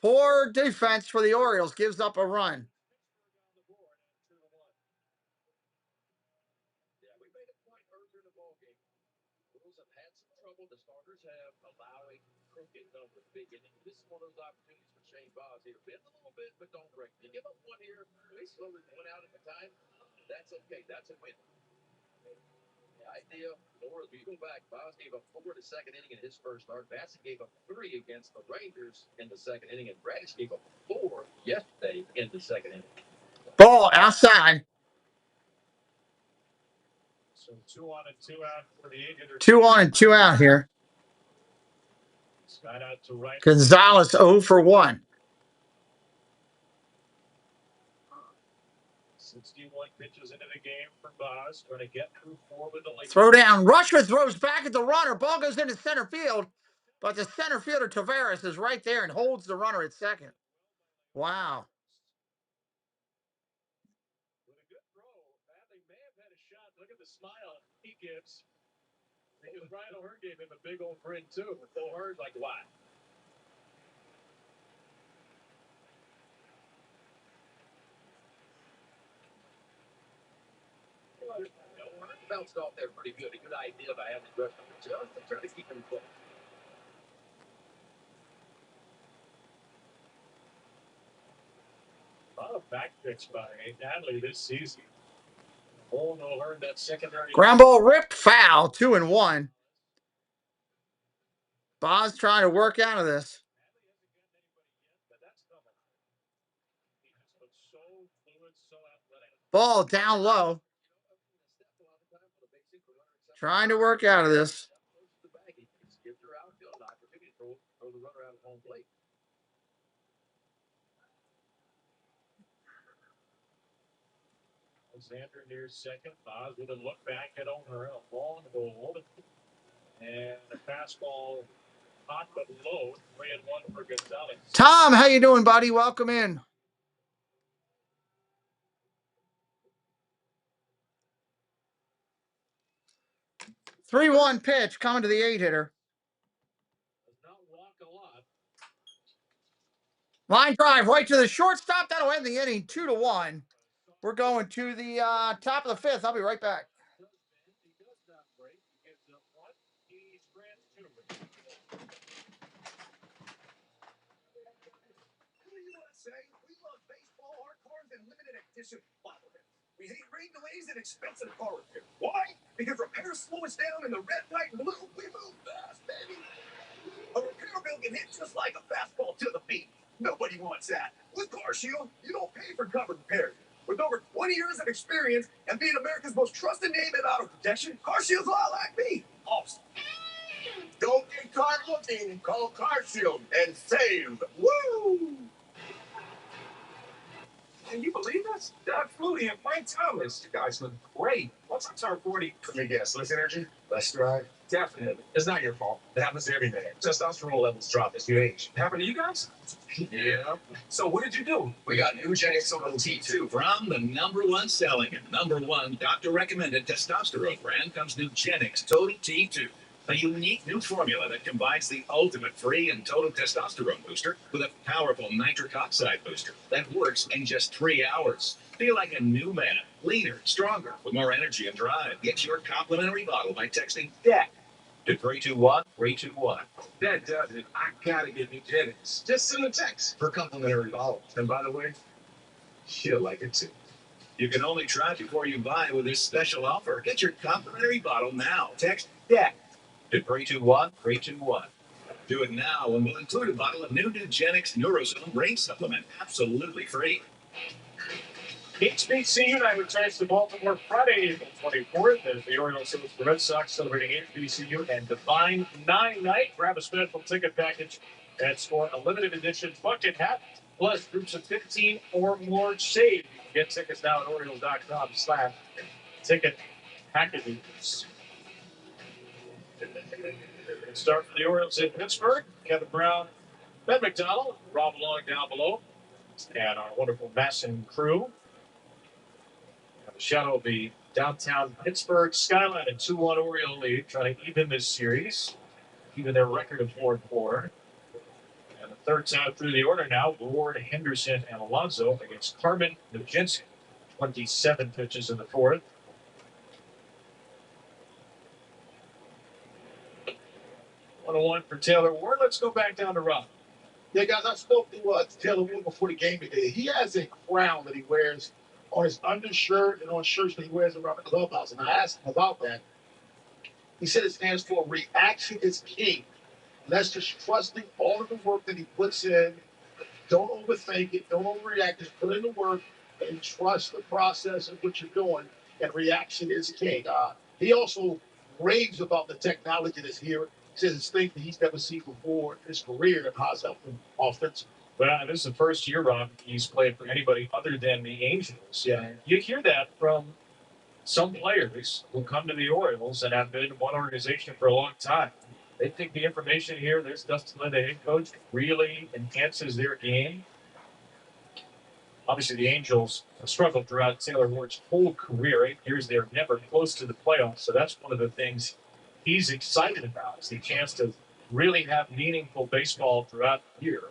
Speaker 2: Poor defense for the Orioles. Gives up a run.
Speaker 4: Yeah, we made a point earlier in the ballgame. Orioles have had some trouble. The starters have allowing crooked numbers big innings. This is one of those opportunities for Shane Baz here. Bend a little bit, but don't break. You give up 1 here. They slowly went out at the time. That's okay. That's a win. idea. Or if you go back, Boz gave up 4 in the second inning in his first start. Bassett gave up 3 against the Rangers in the second inning, and Bradish gave up 4 yesterday in the second inning.
Speaker 2: Ball outside.
Speaker 13: So 2 on and 2 out for the 8-hitter.
Speaker 2: 2 on and 2 out here.
Speaker 13: Slide out to right.
Speaker 2: Gonzalez 0 for 1.
Speaker 13: 61 pitches into the game for Boz. Trying to get through 4 with the lead.
Speaker 2: Throw down. Rusher throws back at the runner. Ball goes into center field. But the center fielder, Tavares, is right there and holds the runner at second. Wow.
Speaker 13: With a good throw, Badley may have had a shot. Look at the smile he gives. Because Brian O'Hearn gave him a big old grin, too. O'Hearn, like, wow.
Speaker 4: O'Hearn bounced off there pretty good. A good idea by having the rush just to try to keep him close.
Speaker 13: A lot of back picks by Badley this season. Old O'Hearn, that secondary.
Speaker 2: Ground ball ripped foul. 2 and 1. Boz trying to work out of this. Ball down low. Trying to work out of this.
Speaker 13: Alexander near second. Boz with a look back at O'Hearn. A long hold. And a fastball hot but low. 3-1 for Gonzalez.
Speaker 2: Tom, how you doing, buddy? Welcome in. Three 1 pitch coming to the 8-hitter.
Speaker 13: Does not walk a lot.
Speaker 2: Line drive right to the shortstop. That'll end the inning. 2 to 1. We're going to the top of the 5th. I'll be right back.
Speaker 13: He does not break. He gives up 1. He strands 2.
Speaker 12: What do you want to say? We love baseball, hardcores, and limited edition bobbleheads. We hate rain delays and expensive car repair. Why? Because repairs slow us down, and the red, white, and blue, we move fast, baby. A repair bill can hit just like a fastball to the feet. Nobody wants that. With CarShield, you don't pay for covered repairs. With over 20 years of experience and being America's most trusted name in auto protection, CarShield's a lot like me. Awesome. Don't get caught looking. Call CarShield and save. Woo! Can you believe this? Doug Flutie and Mike Thomas. You guys look great. What's on Star 40? Let me guess. Less energy? Less drive? Definitely. It's not your fault. It happens to every man. Testosterone levels drop as you age. Happen to you guys? Yeah. So what did you do? We got new Genix Total T2.
Speaker 14: From the #1 selling and #1 doctor-recommended testosterone brand comes new Genix Total T2. A unique new formula that combines the ultimate free and total testosterone booster with a powerful nitric oxide booster that works in just 3 hours. Feel like a new man, leaner, stronger, with more energy and drive. Get your complimentary bottle by texting DECK to 321-321.
Speaker 12: That does it. I gotta get new Genix. Just send a text for complimentary bottle. And by the way, she'll like it too.
Speaker 14: You can only try before you buy with this special offer. Get your complimentary bottle now. Text DECK to 321-321. Do it now and we'll include a bottle of new Genix Neurozone brain supplement absolutely free.
Speaker 13: HBCU night returns to Baltimore Friday, April 24th, as the Orioles host the Red Sox, celebrating HBCU and Divine 9 night. Grab a special ticket package and score a limited edition bucket hat, plus groups of 15 or more save. You can get tickets now at Orioles.com/ticket packages. Start for the Orioles in Pittsburgh. Kevin Brown, Ben McDonald, Rob Long down below, and our wonderful Masson crew. The shadow of the downtown Pittsburgh skyline, a 2-1 Oriole lead, trying to even this series, even their record of 4-4. And the third time through the order now, Ward, Henderson, and Alonso against Carmen Nugent. 27 pitches in the fourth. 1-1 for Taylor Ward. Let's go back down to Rob.
Speaker 10: Yeah, guys, I spoke to Taylor Ward before the game today. He has a crown that he wears on his undershirt and on shirts that he wears around the clubhouse. And I asked him about that. He said it stands for reaction is king. And that's just trusting all of the work that he puts in. Don't overthink it. Don't overreact. Just put in the work and trust the process of what you're doing. And reaction is king. He also raves about the technology that's here. He says it's things that he's never seen before in his career and how's helping offense.
Speaker 13: Well, this is the first year, Rob, he's played for anybody other than the Angels. Yeah. You hear that from some players who come to the Orioles and have been in one organization for a long time. They think the information here, there's Dustin Lynn, the head coach, really enhances their game. Obviously, the Angels have struggled throughout Taylor Ward's whole career. 8 years they're never close to the playoffs. So that's one of the things he's excited about, is the chance to really have meaningful baseball throughout the year.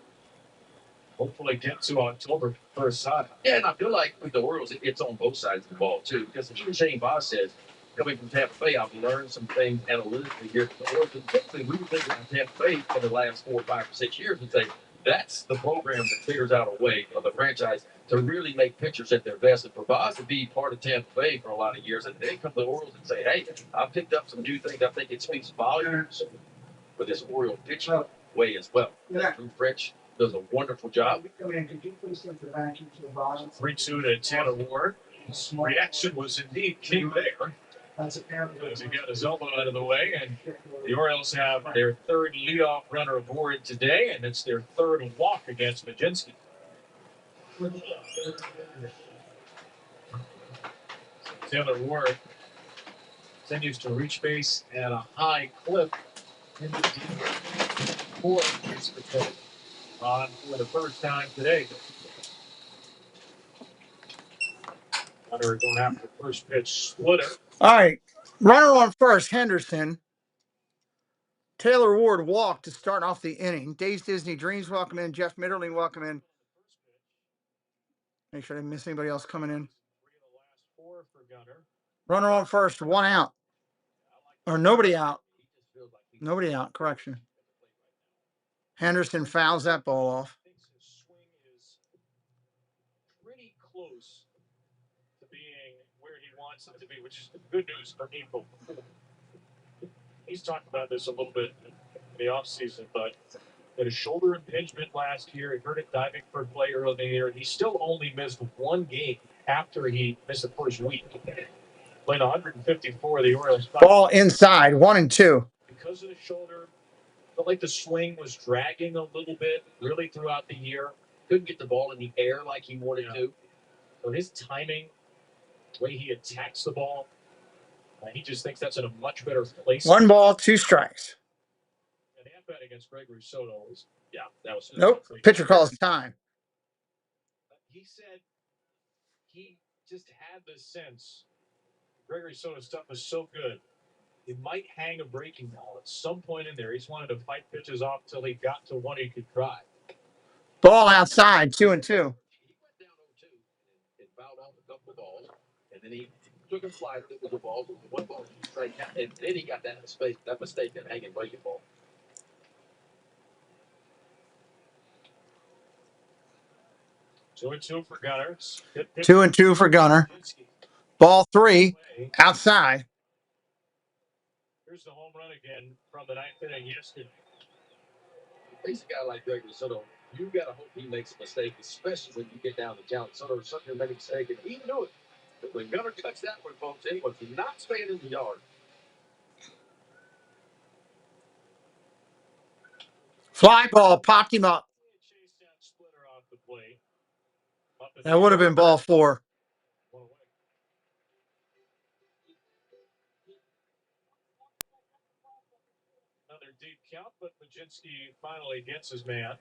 Speaker 13: Hopefully get to October first side.
Speaker 4: Yeah, and I feel like with the Orioles, it's on both sides of the ball, too. Because even Shane Boss says, coming from Tampa Bay, I've learned some things analytically here at the Orioles. And typically, we were thinking of Tampa Bay for the last 4, 5, or 6 years and say, that's the program that figures out a way of the franchise to really make pitchers at their best. And for Boss to be part of Tampa Bay for a lot of years, and then come to the Orioles and say, hey, I've picked up some new things. I think it speaks volumes for this Oriole pitching way as well.
Speaker 2: Yeah.
Speaker 4: Drew French does a wonderful job.
Speaker 2: Come in. Could you please send the vacuum to the bottom?
Speaker 13: 3-2 to Taylor Ward. His reaction was indeed king there. As he got his elbow out of the way, and the Orioles have their third leadoff runner aboard today, and it's their third walk against Majinski. Taylor Ward continues to reach base at a high clip in the deep fourth. On for the first time today. Runner going after the first pitch splitter.
Speaker 2: All right. Runner on first, Henderson. Taylor Ward walked to start off the inning. Days Disney Dreams, welcome in. Jeff Mitterling, welcome in. Make sure I didn't miss anybody else coming in. Runner on first, 1 out. Or nobody out. Nobody out, correction. Henderson fouls that ball off.
Speaker 13: His swing is pretty close to being where he wants it to be, which is good news for people. He's talked about this a little bit in the offseason, but had a shoulder impingement last year. He hurt it diving for play early in the year. He still only missed 1 game after he missed the first week. Played 154 of the Orioles.
Speaker 2: Ball inside, 1-2.
Speaker 13: Because of the shoulder, felt like the swing was dragging a little bit really throughout the year.
Speaker 4: Couldn't get the ball in the air like he wanted to.
Speaker 13: So his timing, the way he attacks the ball, he just thinks that's in a much better place.
Speaker 2: 1 ball, 2 strikes.
Speaker 13: And the at-bat against Gregory Soto was, that was...
Speaker 2: Nope, pitcher calls time.
Speaker 13: He said he just had the sense Gregory Soto's stuff was so good, he might hang a breaking ball at some point in there. He's wanted to fight pitches off until he got to one he could try.
Speaker 2: Ball outside, 2-2.
Speaker 4: He went down 0-2 and fouled off a couple of balls, and then he took a slider that was a ball, 1 ball, 2 strikes, and then he got that mistake in hanging breaking ball.
Speaker 13: Two and two for Gunner.
Speaker 2: 2-2 for Gunner. Ball 3, outside.
Speaker 13: Here's the home run again from the 9th inning yesterday.
Speaker 4: Face a guy like Gregory Soto, you got to hope he makes a mistake, especially when you get down to talent. Soto suddenly made a mistake, and he knew it. But when Gunner touched that one, folks, he was not staying in the yard.
Speaker 2: Fly ball popped him up. That would have been ball 4.
Speaker 13: Another deep count, but Majinski finally gets his man.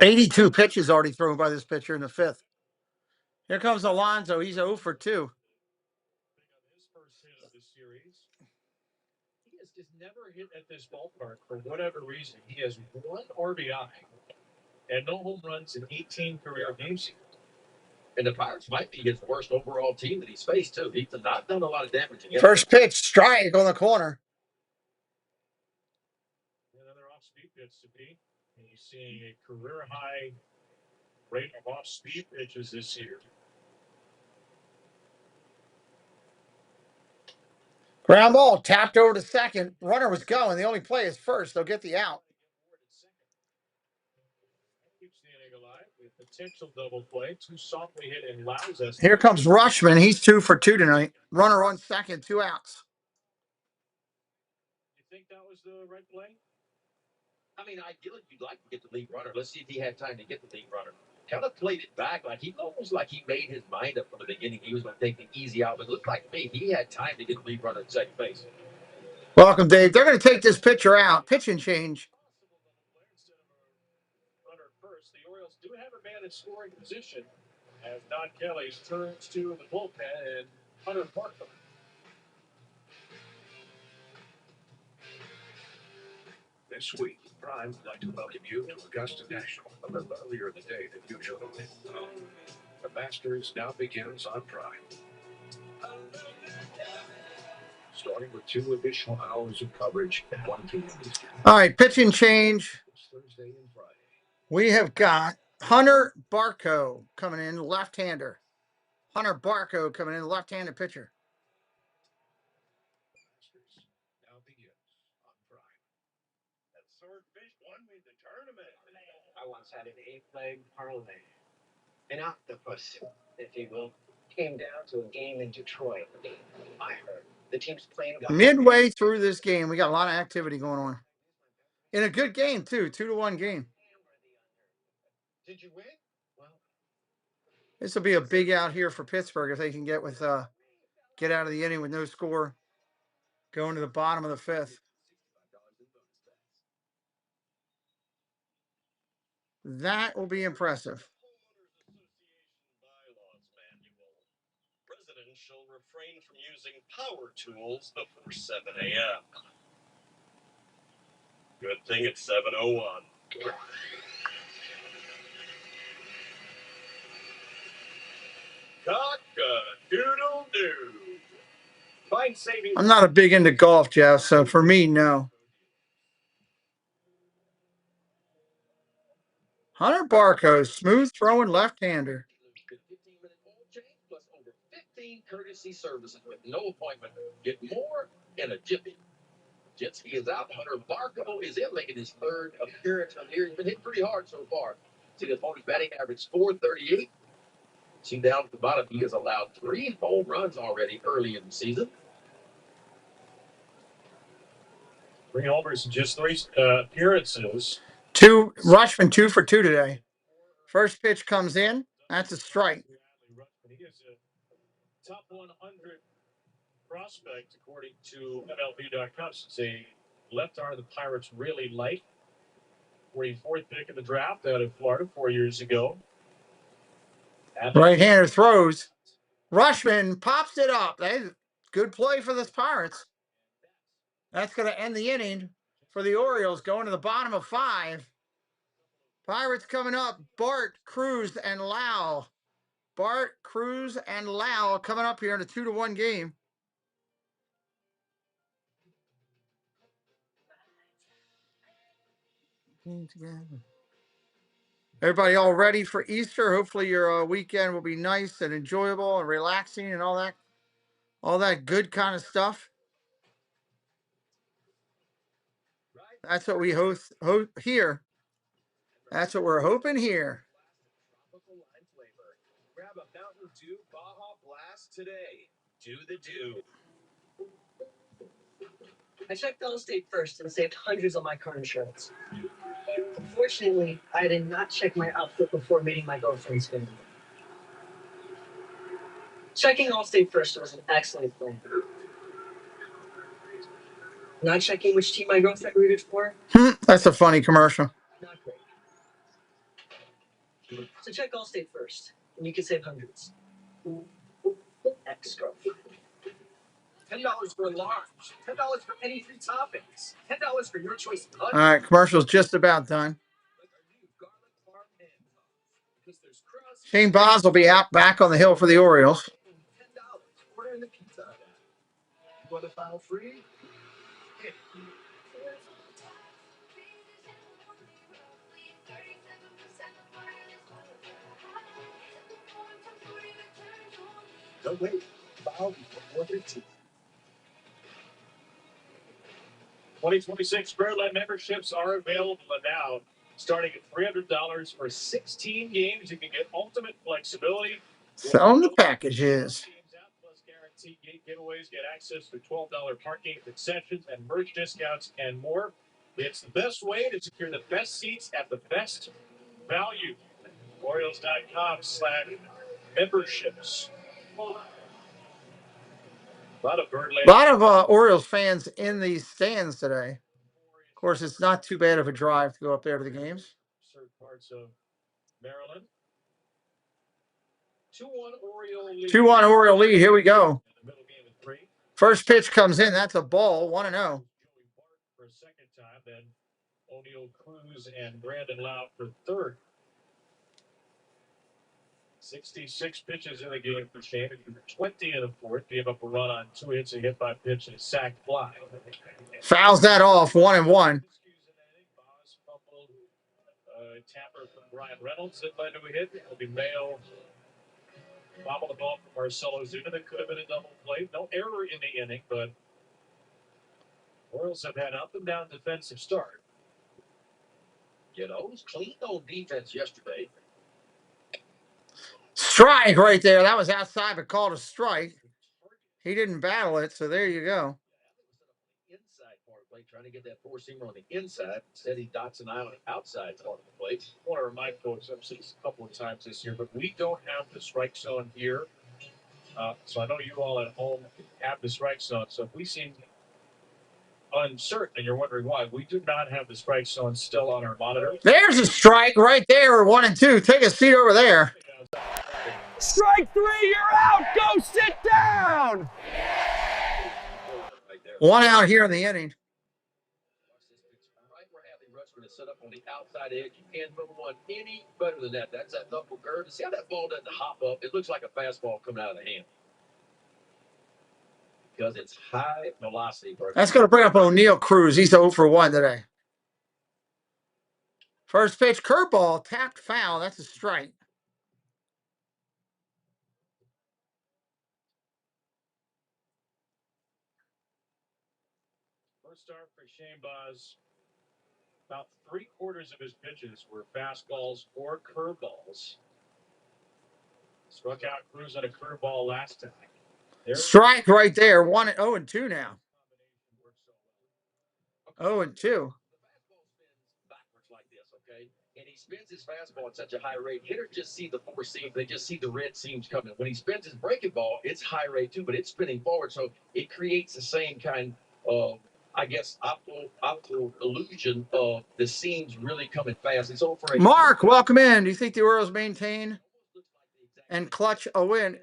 Speaker 2: 82 pitches already thrown by this pitcher in the 5th. Here comes Alonso. He's 0 for 2.
Speaker 13: His first hit of the series. He has just never hit at this ballpark for whatever reason. He has 1 RBI and no home runs in 18 career games.
Speaker 4: And the Pirates might be his worst overall team that he's faced, too. He's not done a lot of damage against
Speaker 2: First pitch, strike on the corner.
Speaker 13: Another off-speed pitch to be. And he's seeing a career-high rate of off-speed pitches this year.
Speaker 2: Ground ball tapped over to second. Runner was going. The only play is first. They'll get the out.
Speaker 13: Keeps the inning alive with potential double play. Too softly hit and Louses.
Speaker 2: Here comes Rushman. He's 2 for 2 tonight. Runner on second, 2 outs.
Speaker 13: You think that was the right play?
Speaker 4: I mean, ideally, you'd like to get the lead runner. Let's see if he had time to get the lead runner. Kind of played it back like he almost like he made his mind up from the beginning. He was going to take the easy out, but it looked like to me he had time to get the lead runner at second base.
Speaker 2: Welcome, Dave. They're going to take this pitcher out. Pitch and change.
Speaker 13: Runner first. The Orioles do have a man in scoring position as Don Kelly turns to the bullpen and Hunter Barker.
Speaker 14: This week, Prime would like to welcome you to Augusta National a little earlier in the day than usual. The Masters now begins on Prime. Starting with 2 additional hours of coverage at 1 p.m. Eastern.
Speaker 2: All right, pitch and change.
Speaker 14: This Thursday and Friday.
Speaker 2: We have got Hunter Barco coming in, left-hander. Hunter Barco coming in, left-handed pitcher.
Speaker 14: Masters now begins on Prime.
Speaker 1: That swordfish won me the tournament.
Speaker 11: I once had an 8-leg parlay. An octopus, if you will. Came down to a game in Detroit. I heard the team's playing.
Speaker 2: Midway through this game, we got a lot of activity going on. In a good game, too. 2-1 game.
Speaker 1: Did you win? Well,
Speaker 2: This will be a big out here for Pittsburgh if they can get out of the inning with no score. Going to the bottom of the 5th. That will be impressive.
Speaker 1: Residents shall refrain from using power tools before 7 a.m. Good thing it's 7:01. Cock-a-doodle-doo. Find saving.
Speaker 2: I'm not a big into golf, Jeff, so for me, no. Hunter Barco, smooth throwing left-hander.
Speaker 4: 15-minute oil change plus over 15 courtesy services with no appointment. Get more in a jiffy. Jitsky is out. Hunter Barco is in, making his 3rd appearance of the year. He's been hit pretty hard so far. See the opponent's batting average, 438. See down at the bottom, he has allowed 3 home runs already early in the season.
Speaker 13: 3 homers in just 3 appearances.
Speaker 2: Rushman 2 for 2 today. First pitch comes in. That's a strike.
Speaker 13: He is a top 100 prospect according to MLB.com. Since a left arm the Pirates really like. 44th pick in the draft out of Florida 4 years ago.
Speaker 2: Right-hander throws. Rushman pops it up. That is good play for the Pirates. That's going to end the inning for the Orioles, going to the bottom of 5. Pirates coming up. Bart, Cruz, and Lau. Bart, Cruz, and Lau coming up here in a 2-1 game. Everybody all ready for Easter? Hopefully your weekend will be nice and enjoyable and relaxing and all that good kind of stuff. That's what we hope here. That's what we're hoping here.
Speaker 1: Grab a Mountain Dew Baja Blast today. Do the do.
Speaker 11: I checked Allstate first and saved hundreds on my car insurance. Unfortunately, I did not check my outfit before meeting my girlfriend's family. Checking Allstate first was an excellent plan. Not checking which team my girlfriend rooted for?
Speaker 2: That's a funny commercial.
Speaker 11: Not great. So check Allstate first, and you can save hundreds. Ex-girlfriend.
Speaker 1: $10 for a large. $10 for any 3 toppings. $10 for your choice of
Speaker 2: All right, commercial's just about done. Shane Boz will be out back on the hill for the Orioles.
Speaker 1: $10. Order in the pizza. You want the final free? Don't wait. File before 4:15.
Speaker 13: 2026 Spiritland memberships are available now. Starting at $300 for 16 games, you can get ultimate flexibility.
Speaker 2: Selling the packages.
Speaker 13: Plus guaranteed gate giveaways, get access to $12 parking concessions and merch discounts and more. It's the best way to secure the best seats at the best value. Orioles.com/memberships. A lot of
Speaker 2: A lot of Orioles fans in these stands today. Of course, it's not too bad of a drive to go up there to the games.
Speaker 13: Certain parts of Maryland. 2-1 Oriole lead.
Speaker 2: 2-1 Oriole lead. Here we go. First pitch comes in. That's a ball. 1-0.
Speaker 13: For a second time, then O'Neill Cruz and Brandon Lau for third. 66 pitches in the game for Shane. 20 in the fourth. Gave up a run on 2 hits, a hit by pitch, and a sacked fly.
Speaker 2: Fouls that off. 1-1.
Speaker 13: Tapper from Brian Reynolds that led to a hit. It'll be Mayo. Bobble the ball from Marcelo Zuna. That could have been a double play. No error in the inning, but Orioles have had up and down defensive start.
Speaker 4: You know, it was clean on defense yesterday.
Speaker 2: Strike right there. That was outside, but called a strike. He didn't battle it, so there you go.
Speaker 4: Inside part of the plate, trying to get that four-seamer on the inside. Instead, he dots an eye on the outside part of the plate.
Speaker 13: I want to remind folks, I've seen this a couple of times this year, but we don't have the strike zone here. So I know you all at home have the strike zone. So if we seem uncertain and you're wondering why, we do not have the strike zone still on our monitor.
Speaker 2: There's a strike right there. 1-2. Take a seat over there.
Speaker 1: Strike 3, you're out. Go sit down.
Speaker 2: 1 out here in the inning.
Speaker 4: Right where Adley Rutschman is set up on the outside edge. You can't move one any better than that. That's that knuckle curve. See how that ball doesn't hop up? It looks like a fastball coming out of the hand. Because it's high velocity.
Speaker 2: That's going to bring up O'Neill Cruz. He's 0 for 1 today. First pitch, curveball, tapped foul. That's a strike.
Speaker 13: First start for Shane Baz. About 3/4 of his pitches were fastballs or curveballs. Struck out Cruz on a curveball last time.
Speaker 2: Strike right there. 0-2 now. 0-2.
Speaker 4: Backwards like this, okay? And he spins his fastball at such a high rate. Hitters just see the four seams. They just see the red seams coming. When he spins his breaking ball, it's high rate too, but it's spinning forward. So it creates the same kind of, I guess, optical illusion of the seams really coming fast. It's over.
Speaker 2: Mark, welcome in. Do you think the Orioles maintain and clutch a win?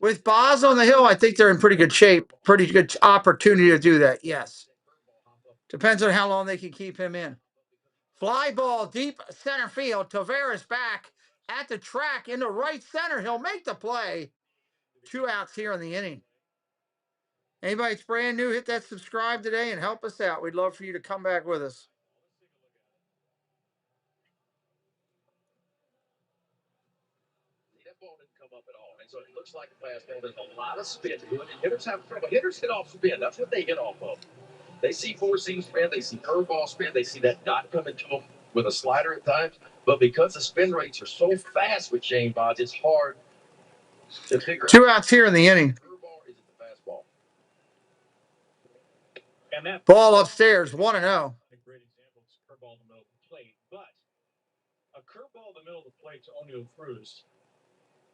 Speaker 2: With Baz on the hill, I think they're in pretty good shape. Pretty good opportunity to do that, yes. Depends on how long they can keep him in. Fly ball, deep center field. Tavares back at the track into right center. He'll make the play. 2 outs here in the inning. Anybody that's brand new, hit that subscribe today and help us out. We'd love for you to come back with us.
Speaker 4: That ball didn't come up at all. And so it looks like a fastball. There's a lot of spin to it. And hitters have trouble. Hitters hit off spin. That's what they hit off of. They see four-seam spin. They see curveball spin. They see that dot coming to them with a slider at times. But because the spin rates are so fast with Shane Baz, it's hard to figure out.
Speaker 2: 2 outs here in the inning.
Speaker 4: Curveball is it the fastball?
Speaker 13: And that
Speaker 2: Ball upstairs, 1-0.
Speaker 13: A great example is a curveball in the middle of the plate. But a curveball in the middle of the plate to O'Neill Cruz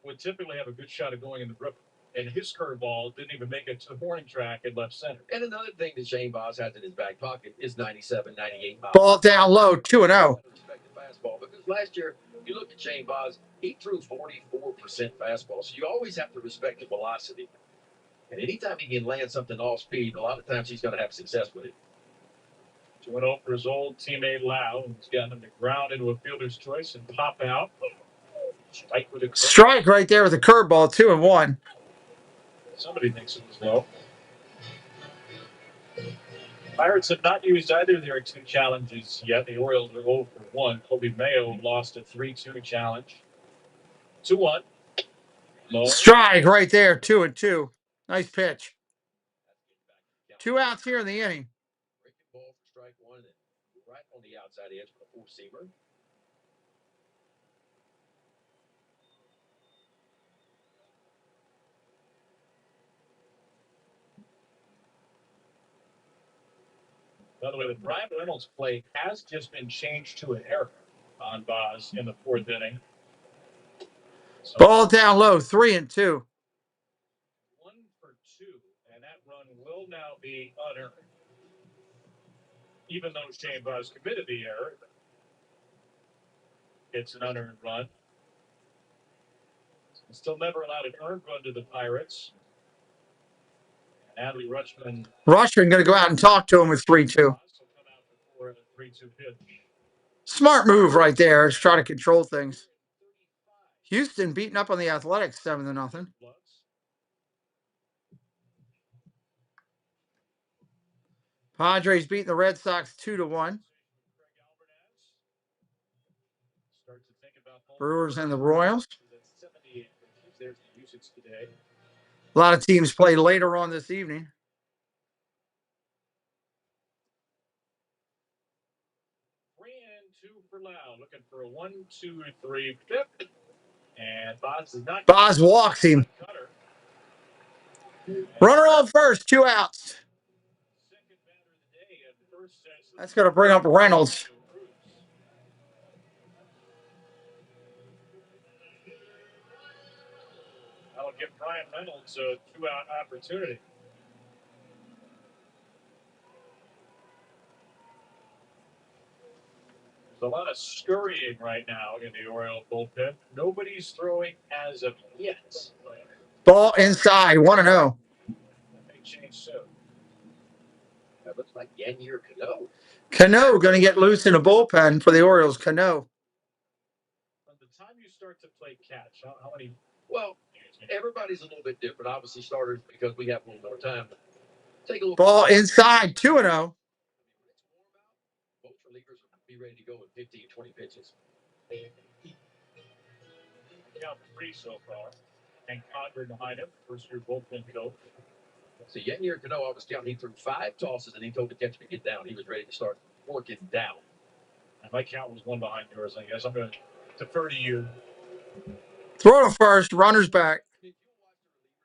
Speaker 13: would typically have a good shot of going in the river. And his curveball didn't even make it to the warning track at left center.
Speaker 4: And another thing that Shane Baz has in his back pocket is 97, 98 miles.
Speaker 2: Ball down low, 2-0.
Speaker 4: Respect the fastball. Because last year, you look at Shane Baz, he threw 44% fastball. So you always have to respect the velocity. And anytime he can land something off speed, a lot of times he's going to have success with it.
Speaker 13: 2-0 for his old teammate Lau. He's gotten him to ground into a fielder's choice and pop out. Strike with a curve.
Speaker 2: Strike right there with a curveball, 2-1.
Speaker 13: Somebody thinks it was low. Pirates have not used either of their 2 challenges yet. The Orioles are 0 for 1. Kobe Mayo lost a 3-2 challenge. 2-1. Low.
Speaker 2: Strike right there, 2-2. Nice pitch. 2 outs here in the inning.
Speaker 4: Breaking ball for strike one, and right on the outside edge for the four-seamer.
Speaker 13: By the way, the Brian Reynolds play has just been changed to an error on Boz in the 4th inning. So
Speaker 2: Ball down low, 3-2.
Speaker 13: 1 for 2, and that run will now be unearned. Even though Shane Boz committed the error, it's an unearned run. Still never allowed an earned run to the Pirates. Adley Rutschman.
Speaker 2: Rutschman going to go out and talk to him with 3-2. Smart move right there. Is try to control things. Houston beating up on the Athletics 7-0. Padres beating the Red Sox 2-1. Brewers and the Royals. A lot of teams play later on this evening.
Speaker 13: For Lau, looking for a 1, 2, 3, 5. And Boz does not.
Speaker 2: Boz walks him. Runner on first, 2 outs. That's going to bring up Reynolds.
Speaker 13: That'll give Brian Reynolds a 2-out opportunity. There's a lot of scurrying right now in the Oriole bullpen. Nobody's throwing as of yet.
Speaker 2: Ball inside, 1-0.
Speaker 13: That may change soon.
Speaker 4: That looks like Yanier Cano.
Speaker 2: Cano going to get loose in a bullpen for the Orioles. Cano.
Speaker 13: From the time you start to play catch, how many?
Speaker 4: Well, everybody's a little bit different. Obviously, starters because we have a little more time. Take a little
Speaker 2: ball inside, 2-0.
Speaker 4: Most relievers will be ready to go in 15, 20 pitches.
Speaker 13: Count 3 so far. And Condren behind him, first-year bullpen coach.
Speaker 4: So Yanier Cano, I was counting, he threw 5 tosses and he told the catcher to get down. He was ready to start working down.
Speaker 13: And my count was 1 behind yours, I guess. I'm going to defer to you.
Speaker 2: Throw to first, runners back.
Speaker 4: If you watch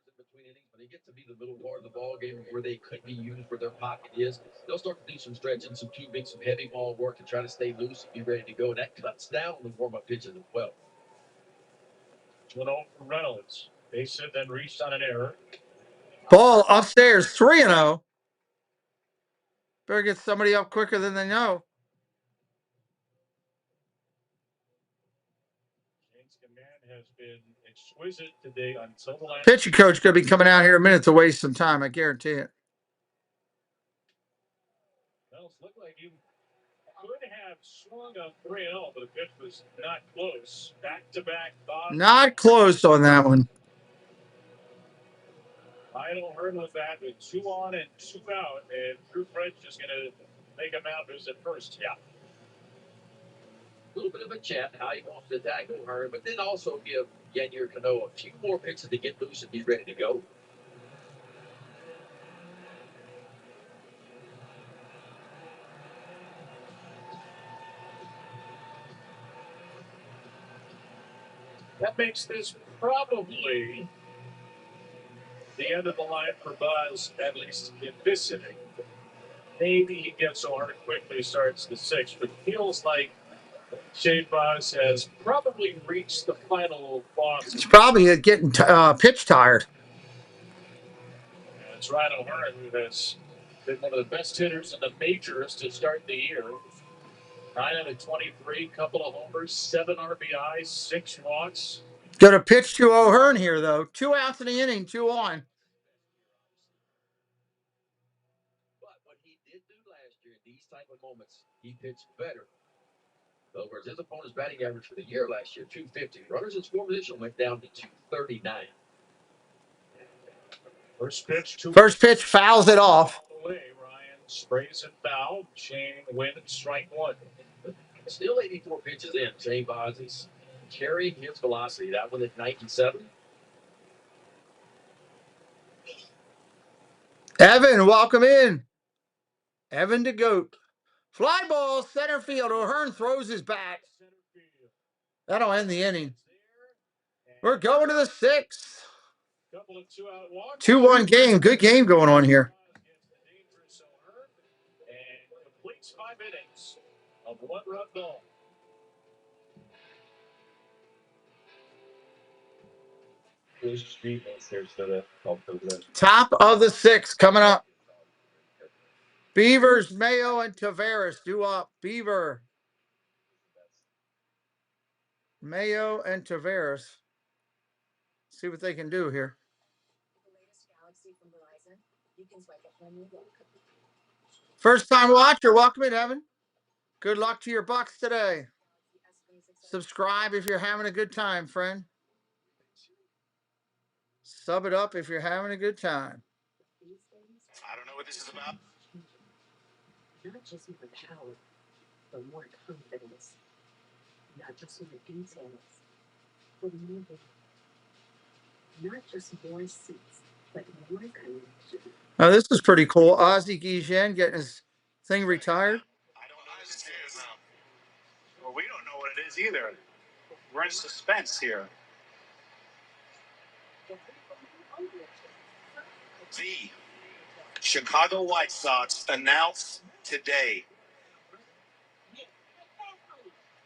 Speaker 4: the relievers in between innings, when they get to be the middle part of the ball game where they could be used where their pocket is, they'll start to do some stretching, some tubing, some heavy ball work and try to stay loose and be ready to go. And that cuts down on the warm-up pitches as well.
Speaker 13: 1-0 for Reynolds. Base hit, then reached on an error.
Speaker 2: Ball upstairs, 3-0. Better get somebody up quicker than they know.
Speaker 13: James Command has been exquisite today until the last.
Speaker 2: Pitching coach going to be coming out here in a minute to waste some time. I guarantee it.
Speaker 13: Well, it looked like you could have swung on 3-0, but the pitch was not close. Back-to-back Bob.
Speaker 2: Not close on that one.
Speaker 13: Lionel Hearn with that with 2 on and 2 out, and Drew French is going to make him out who's at first. Yeah.
Speaker 4: A little bit of a chat how he wants to tackle Hearn, but then also give Yanier Cano a few more pitches to get loose and be ready to go.
Speaker 13: That makes this probably the end of the line for Buzz, at least in this inning. Maybe he gets so hard quickly starts the 6th, but it feels like Shane Buzz has probably reached the final boss.
Speaker 2: He's probably getting pitch tired.
Speaker 13: And it's Ryan O'Hearn who has been one of the best hitters in the majors to start the year. 9 out of 23, couple of homers, 7 RBIs, 6 walks.
Speaker 2: Going to pitch to O'Hearn here, though. 2 outs in the inning, 2 on.
Speaker 4: But what he did do last year in these type of moments, he pitched better. In other words, his opponent's batting average for the year last year, 250. Runners in scoring position went down to 239.
Speaker 2: First pitch fouls it off.
Speaker 13: Ryan sprays it foul. Shane wins strike 1.
Speaker 4: Still 84 pitches in. Shane Baz is carrying his velocity. That one at 97.
Speaker 2: Evan, welcome in. Evan the GOAT. Fly ball, center field. O'Hearn throws his bat. That'll end the inning. We're going to the sixth. 2-1 game. Good game going on here.
Speaker 13: And completes 5 innings of 1-run ball.
Speaker 2: Top of the sixth coming up. Beavers, Mayo, and Tavares due up. Beaver, Mayo, and Tavares. See what they can do here. First time watcher, welcome in, Evan. Good luck to your Bucks today. Subscribe if you're having a good time, friend. Sub it up if you're having a good time.
Speaker 15: I don't know what this is about.
Speaker 5: Not just more power, but more confidence. Not just more details, but more. Not just more seats, but more connection.
Speaker 2: Now this is pretty cool. Ozzie Guillen getting his thing retired.
Speaker 15: I don't know what this is. Well, we don't know what it is either. We're in suspense here. The Chicago White Sox announced today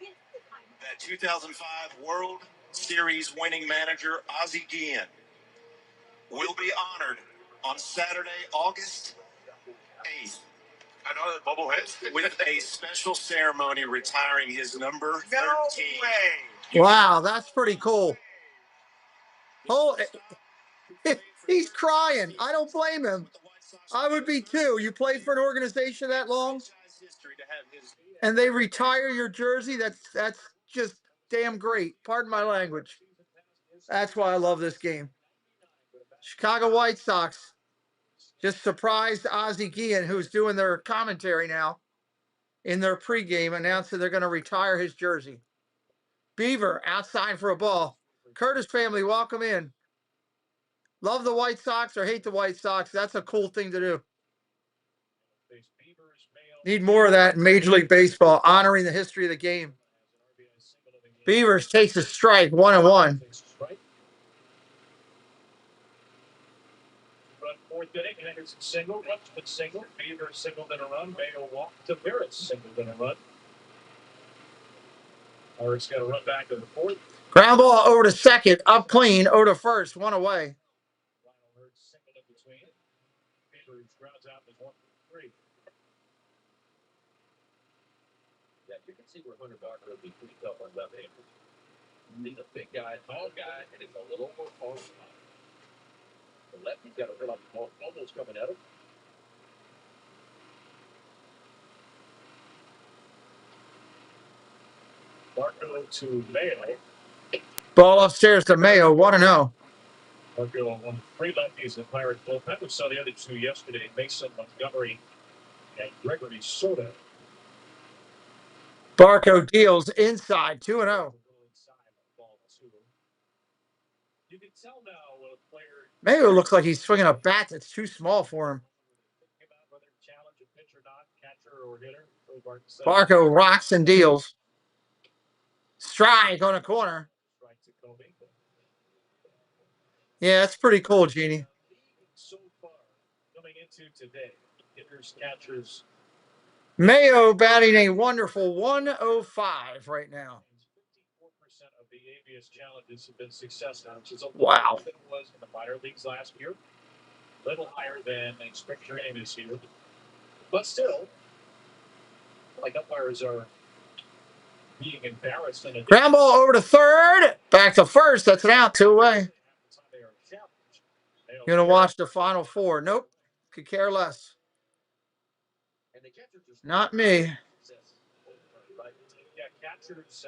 Speaker 15: that 2005 World Series winning manager Ozzie Guillen will be honored on Saturday, August 8th. I know that bubble hits. With a special ceremony retiring his number 13. No way.
Speaker 2: Wow, that's pretty cool. Oh, he's crying. I don't blame him. I would be too. You played for an organization that long, and they retire your jersey. That's just damn great. Pardon my language. That's why I love this game. Chicago White Sox just surprised Ozzie Guillen, who's doing their commentary now, in their pregame, announcing they're going to retire his jersey. Beaver outside for a ball. Curtis family, welcome in. Love the White Sox or hate the White Sox. That's a cool thing to do. Need more of that in Major League Baseball, honoring the history of the game. Beavers takes a strike, 1-1.
Speaker 13: Fourth inning, Henderson single, Rushman single, Beaver singled in a run, Mayo walked, Tavares singled in a run. Pirates got to run back to the fourth.
Speaker 2: Ground ball over to second, up clean, 0 to first, 1 away.
Speaker 13: Singled in between. Beaver grounds out with 1-3. Yeah, you can see where Hunter Barker would be pretty tough on left-handers. He's a big guy, tall guy, and it's a little more far. The lefty's got to fill up the ball. Almost coming at him. Barker to Mayo.
Speaker 2: Ball upstairs to Mayo, 1-0.
Speaker 13: Barker on 3 lefties in Pirate bullpen. We saw the other 2 yesterday. Mason Montgomery and Gregory Soto.
Speaker 2: Barco deals inside, 2-0.
Speaker 13: You can tell now when a player
Speaker 2: Mayo looks like he's swinging a bat that's too small for him. Barco rocks and deals. Strike on a corner. Yeah, that's pretty cool, Jeannie.
Speaker 13: So far, coming into today, hitters, catchers.
Speaker 2: Mayo batting a wonderful 105 right now.
Speaker 13: 54% of the ABS challenges have been successful, which is a
Speaker 2: Wow.
Speaker 13: lot than it was in the minor leagues last year. A little higher than spring training this year. But still, like umpires are being embarrassed.
Speaker 2: Ground ball over to third. Back to first. That's an out, 2 away. You're going to watch the Final Four. Nope. Could care less. Not me.
Speaker 13: Yeah, catchers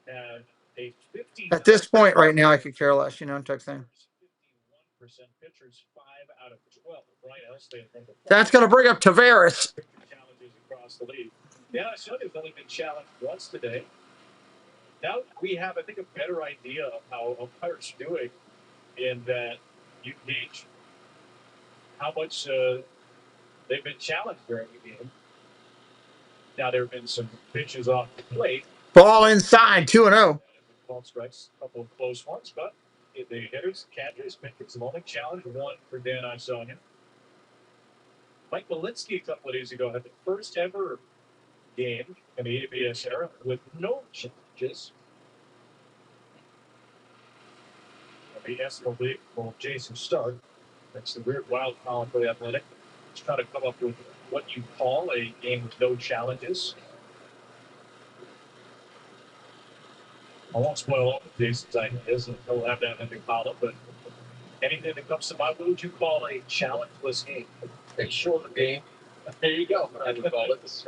Speaker 13: have a 50.
Speaker 2: At this point right now, I could care less, type thing.
Speaker 13: 51% pitchers, 5 out of 12. Brian Elston,
Speaker 2: That's going to bring up Tavares.
Speaker 13: Challenges across the league. Yeah, I saw they've only been challenged once today. Now we have, I think, a better idea of how umpires are doing, in that you gauge how much they've been challenged during the game. Now, there have been some pitches off the plate.
Speaker 2: Ball inside, 2-0.
Speaker 13: Ball strikes, a couple of close ones, but the hitters, catchers, pitchers have only challenged one for Dan Isaunian. Mike Malinsky a couple of days ago had the first ever game in the ABS era with no challenges. The SLB, well, Jason Stark, that's the weird wild column for the Athletic. He's trying to come up with what you call a game with no challenges. I won't spoil all of Jason's ideas, and he'll have that in the column, but anything that comes to mind, what would you call a challengeless game?
Speaker 4: A shorter game.
Speaker 13: There you go.
Speaker 4: I would call it this.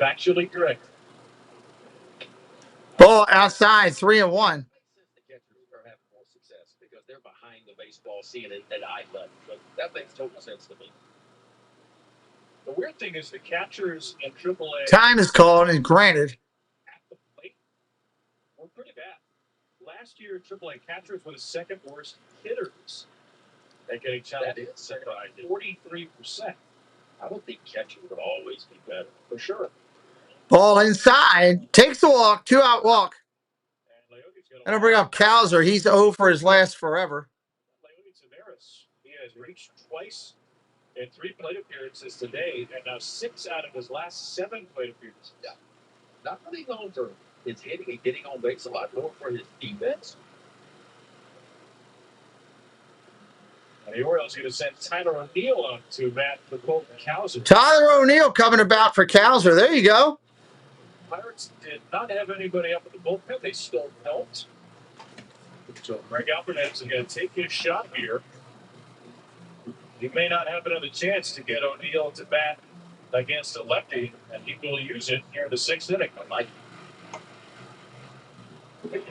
Speaker 13: Factually correct.
Speaker 2: Ball outside, 3-1.
Speaker 4: The catchers are having more success because they're behind the baseball, seeing it at eye level. So that makes total sense to me.
Speaker 13: The weird thing is the catchers in AAA
Speaker 2: Time is called and granted.
Speaker 13: at the plate were pretty bad. Last year, AAA catchers were the second worst hitters at getting challenged.
Speaker 4: That is surprising.
Speaker 13: 43%.
Speaker 4: I would think catching would always be better, for sure.
Speaker 2: Ball inside. Takes the walk. 2-out walk. And I'll bring up Cowser. He's 0 for his last forever.
Speaker 13: He has reached twice in 3 plate appearances today, and now 6 out of his last 7 plate appearances.
Speaker 4: Yeah. Not really known for his hitting and getting on base a lot, more for his defense.
Speaker 13: And the Orioles going to send Tyler O'Neill out to bat for Colton Cowser.
Speaker 2: Tyler O'Neill coming about for Cowser. There you go.
Speaker 13: Pirates did not have anybody up in the bullpen. They still don't. So Greg Alfred's going to take his shot here. He may not have another chance to get O'Neill to bat against a lefty, and he will use it here in the 6th inning. I like it.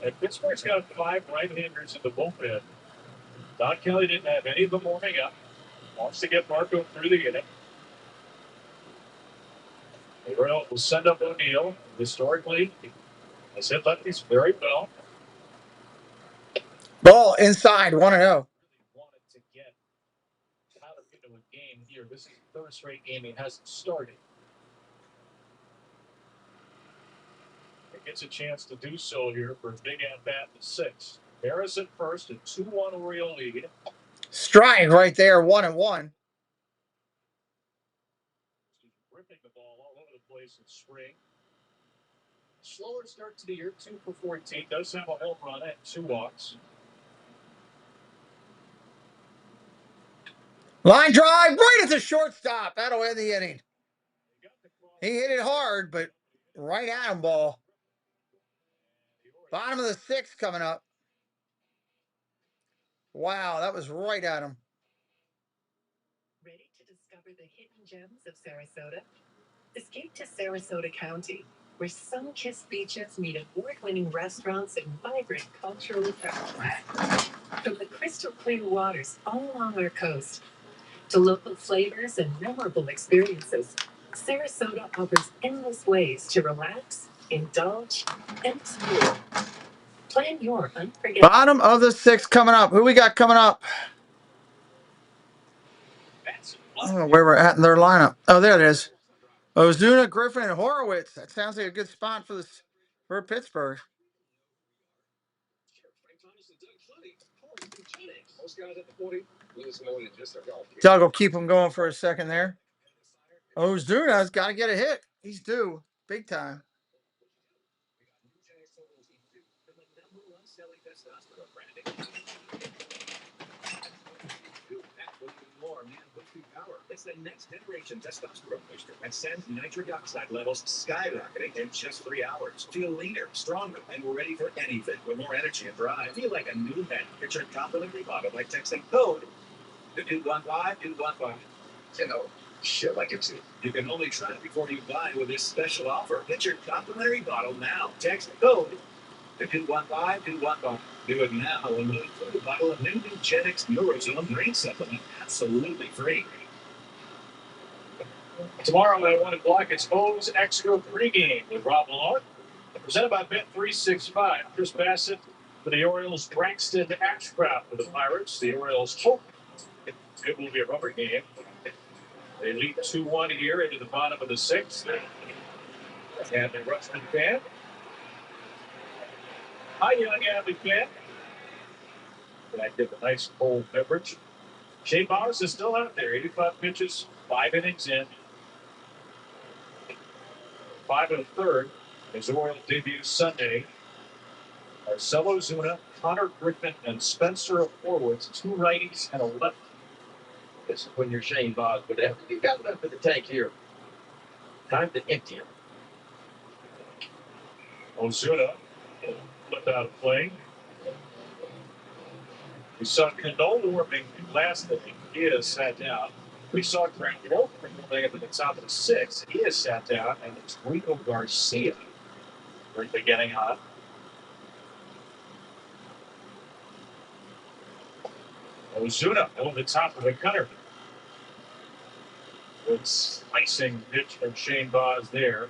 Speaker 13: And Pittsburgh's got 5 right-handers in the bullpen. Don Kelly didn't have any of them warming up. Wants to get Marco through the inning. The Orioles will send up O'Neill. Historically, has hit lefties very well.
Speaker 2: Ball inside, 1-0.
Speaker 13: Wanted to get Tyler into a game here. This is the 3rd straight game he hasn't started. He gets a chance to do so here for a big at-bat in the 6th. Harris at first, a 2-1 Oriole lead.
Speaker 2: Strike right there, 1-1.
Speaker 13: Ripping the ball all over the place in spring. Slower start to the year, 2 for 14. Does have a home run and 2 walks.
Speaker 2: Line drive, right at the shortstop. That'll end the inning. He hit it hard, but right at him, ball. Bottom of the 6th coming up. Wow, that was right at him.
Speaker 16: Ready to discover the hidden gems of Sarasota? Escape to Sarasota County, where sun-kissed beaches meet award-winning restaurants and vibrant cultural events. From the crystal clear waters all along our coast to local flavors and memorable experiences, Sarasota offers endless ways to relax, indulge, and explore. Plan your unforgettable.
Speaker 2: Bottom of the 6th coming up. Who we got coming up? I don't know where we're at in their lineup. Oh, there it is. Ozuna, Griffin, and Horowitz. That sounds like a good spot for Pittsburgh. Doug will keep him going for a second there. Ozuna's got to get a hit. He's due big time.
Speaker 14: It's the next generation testosterone booster that sends nitric oxide levels skyrocketing in just 3 hours. Feel leaner, stronger, and ready for anything with more energy and drive. Feel like a new man. Get your complimentary bottle by texting code 2215. You know, shit like it too. You can only try it before you buy with this special offer. Get your complimentary bottle now. Text code 2215. Do it now and look for a bottle of new Nugenix Neurozone Brain Supplement absolutely free.
Speaker 13: Tomorrow at 1 o'clock, it's O's Extra pregame with Rob Malone. Presented by Bet365. Chris Bassett for the Orioles. Braxton Ashcraft for the Pirates. The Orioles hope it will be a rubber game. They lead 2-1 here into the bottom of the sixth. And the Rushman fan. Hi, young Adley fan. And I give a nice cold beverage. Shane Bowers is still out there. 85 pitches, 5 innings in. 5 1/3. His Orioles debut Sunday. Marcelo Zuna, Connor Griffin, and Spencer Horwitz. 2 righties and a lefty.
Speaker 4: This is when you're Shane Bowers, but you got enough in the tank here. Time to empty him.
Speaker 13: Ozuna flipped out of play. We saw Cano warming last inning. He has sat down. We saw Grant Wolfman playing at the top of the sixth. He has sat down, and it's Rico Garcia really getting hot. Ozuna over the top of the cutter. Good slicing pitch from Shane Baz there.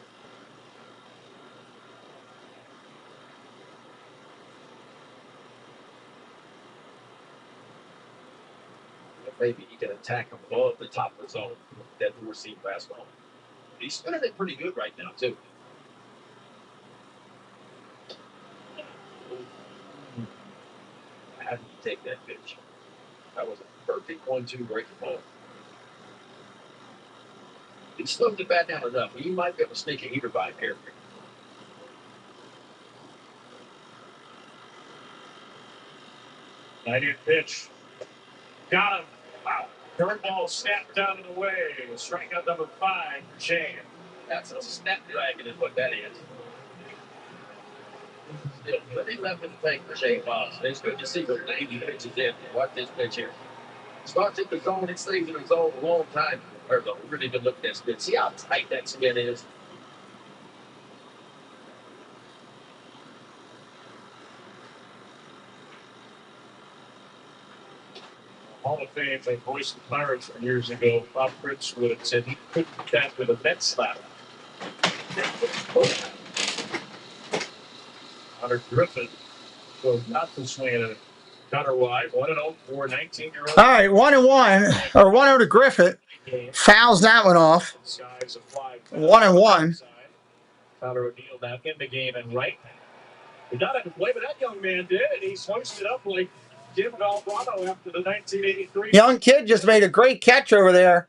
Speaker 4: Maybe he can attack him above the top of the zone. That four-seam fastball. He's spinning it pretty good right now, too. How did he take that pitch? That was a perfect 1-2 breaking ball. He slowed the bat down enough. He might be able to sneak a heater by here.
Speaker 13: 90th pitch. Got him. Wow. Curveball snapped out of the way. Strikeout number 5 for Shane.
Speaker 4: That's a snapdragon is what that is. Still, but he left in the tank for Shane Baz. It's good to see those 90 pitches in. Watch this pitch here. Starts in the zone. It stays in the zone a long time. Or the really good look at that spin. See how tight that spin is?
Speaker 13: Hall of Fame, they voiced the Pirates years ago. Bob Fritz would have said he couldn't catch with a Met slap. Connor Griffin goes not to swing at a cutter wide. 1-0 for 19-year-old.
Speaker 2: All right, 1-1 or 1-0 to Griffith. Fouls that one off. 1-1.
Speaker 13: Connor O'Neill now in the game and right. He got it to play, but that young man did, and he switched it up like Jim Valvano after the 1983.
Speaker 2: Young kid just made a great catch over there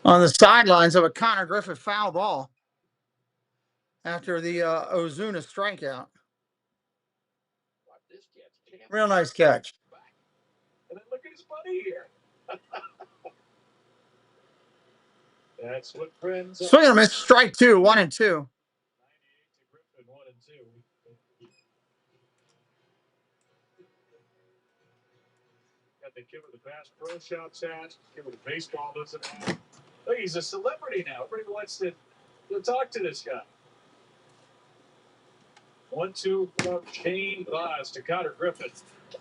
Speaker 2: on the sidelines of a Connor Griffith foul ball after the Ozuna strikeout. Real nice catch.
Speaker 13: And then look at his buddy here. That's what friends are.
Speaker 2: Swing and a miss, strike 2, 1-2.
Speaker 13: 98 to Griffin, 1-2. Got the kid with the Bass Pro Shops hat, kid with the baseball listen. Look, he's a celebrity now. Everybody wants to talk to this guy. 1-2 from Shane Baz to Connor Griffin.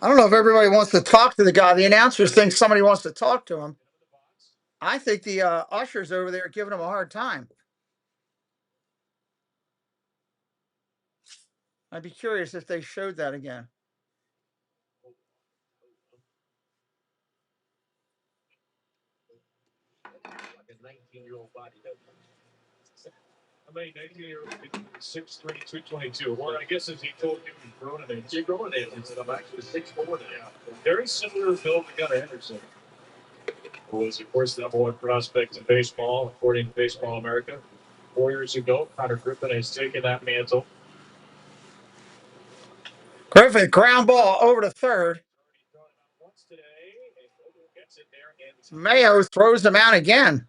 Speaker 2: I don't know if everybody wants to talk to the guy. The announcers think somebody wants to talk to him. I think the ushers over there are giving him a hard time. I'd be curious if they showed that again.
Speaker 4: Like a 19-year-old body doesn't.
Speaker 13: How many 19-year-olds? 6'3", 222. Well, I guess as he told you, he's growing it.
Speaker 4: He's growing it. I'm actually 6'4" now.
Speaker 13: Yeah. Very similar build to Gunnar Henderson, who was, of course, the #1 prospect in baseball, according to Baseball America. 4 years ago, Connor Griffin has taken that mantle.
Speaker 2: Griffith, ground ball over to third. Mayo throws him out again.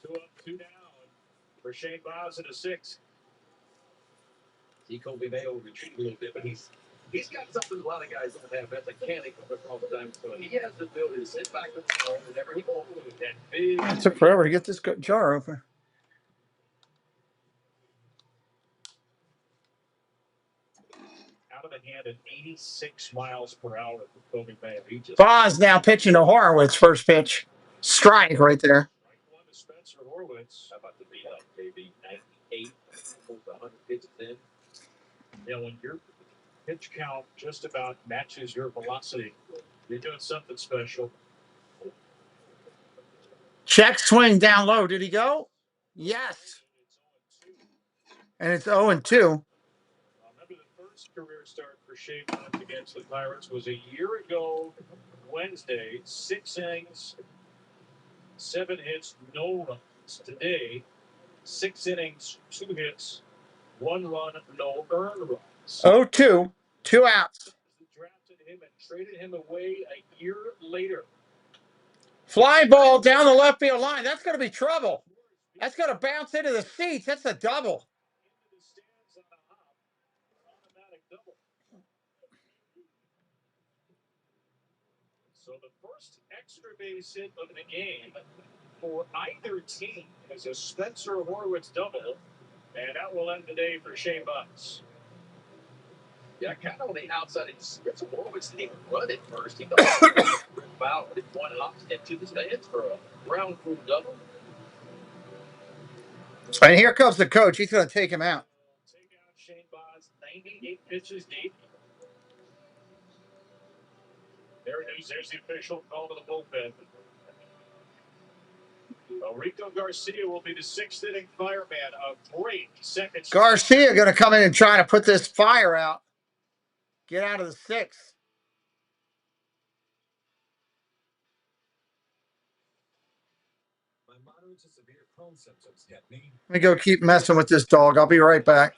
Speaker 13: 2 up, 2 down for Shane Baz in the 6th.
Speaker 4: See Kobe Mayo retreat a little bit, but he's got something a lot of guys don't have. That's a cannon all the time. So he has the ability to sit back and throw whenever he wants with that big.
Speaker 2: It took forever to get this jar open.
Speaker 13: Out of the hand at 86 miles per hour for Kobe Mayo.
Speaker 2: Baz now pitching to Horowitz. First pitch. Strike right there.
Speaker 13: Strike 1 to Spencer Horwitz.
Speaker 4: How about the beat up, baby? 98, over 100 pitches in.
Speaker 13: Yeah, when your pitch count just about matches your velocity, you're doing something special.
Speaker 2: Check swing down low. Did he go? Yes. And it's 0-2.
Speaker 13: Remember, the first career start for Shane Bond against the Pirates was a year ago Wednesday. 6 innings, 7 hits, no runs. Today, 6 innings, 2 hits, 1 run, no earned runs.
Speaker 2: 0-2. 2 outs.
Speaker 13: Drafted him and traded him away a year later.
Speaker 2: Fly ball down the left field line. That's going to be trouble. That's going to bounce into the seats. That's a double.
Speaker 13: Into the stands on a hop. Automatic double. So the first extra base hit of the game for either team is a Spencer Horwitz double, and that will end the day for Shane Bunce.
Speaker 4: Yeah, kind of on the outside. Spencer Horwitz didn't even run it first. He got foul with 1 hop into the stands for a ground rule double.
Speaker 2: And here comes the coach. He's going to take him out.
Speaker 13: Take out Shane Bunce, 98 pitches deep. There's the official call to the bullpen. Rico Garcia will be the 6th inning fireman. A great second.
Speaker 2: Garcia going to come in and try to put this fire out. Get out of the 6th. Let me go keep messing with this dog. I'll be right back.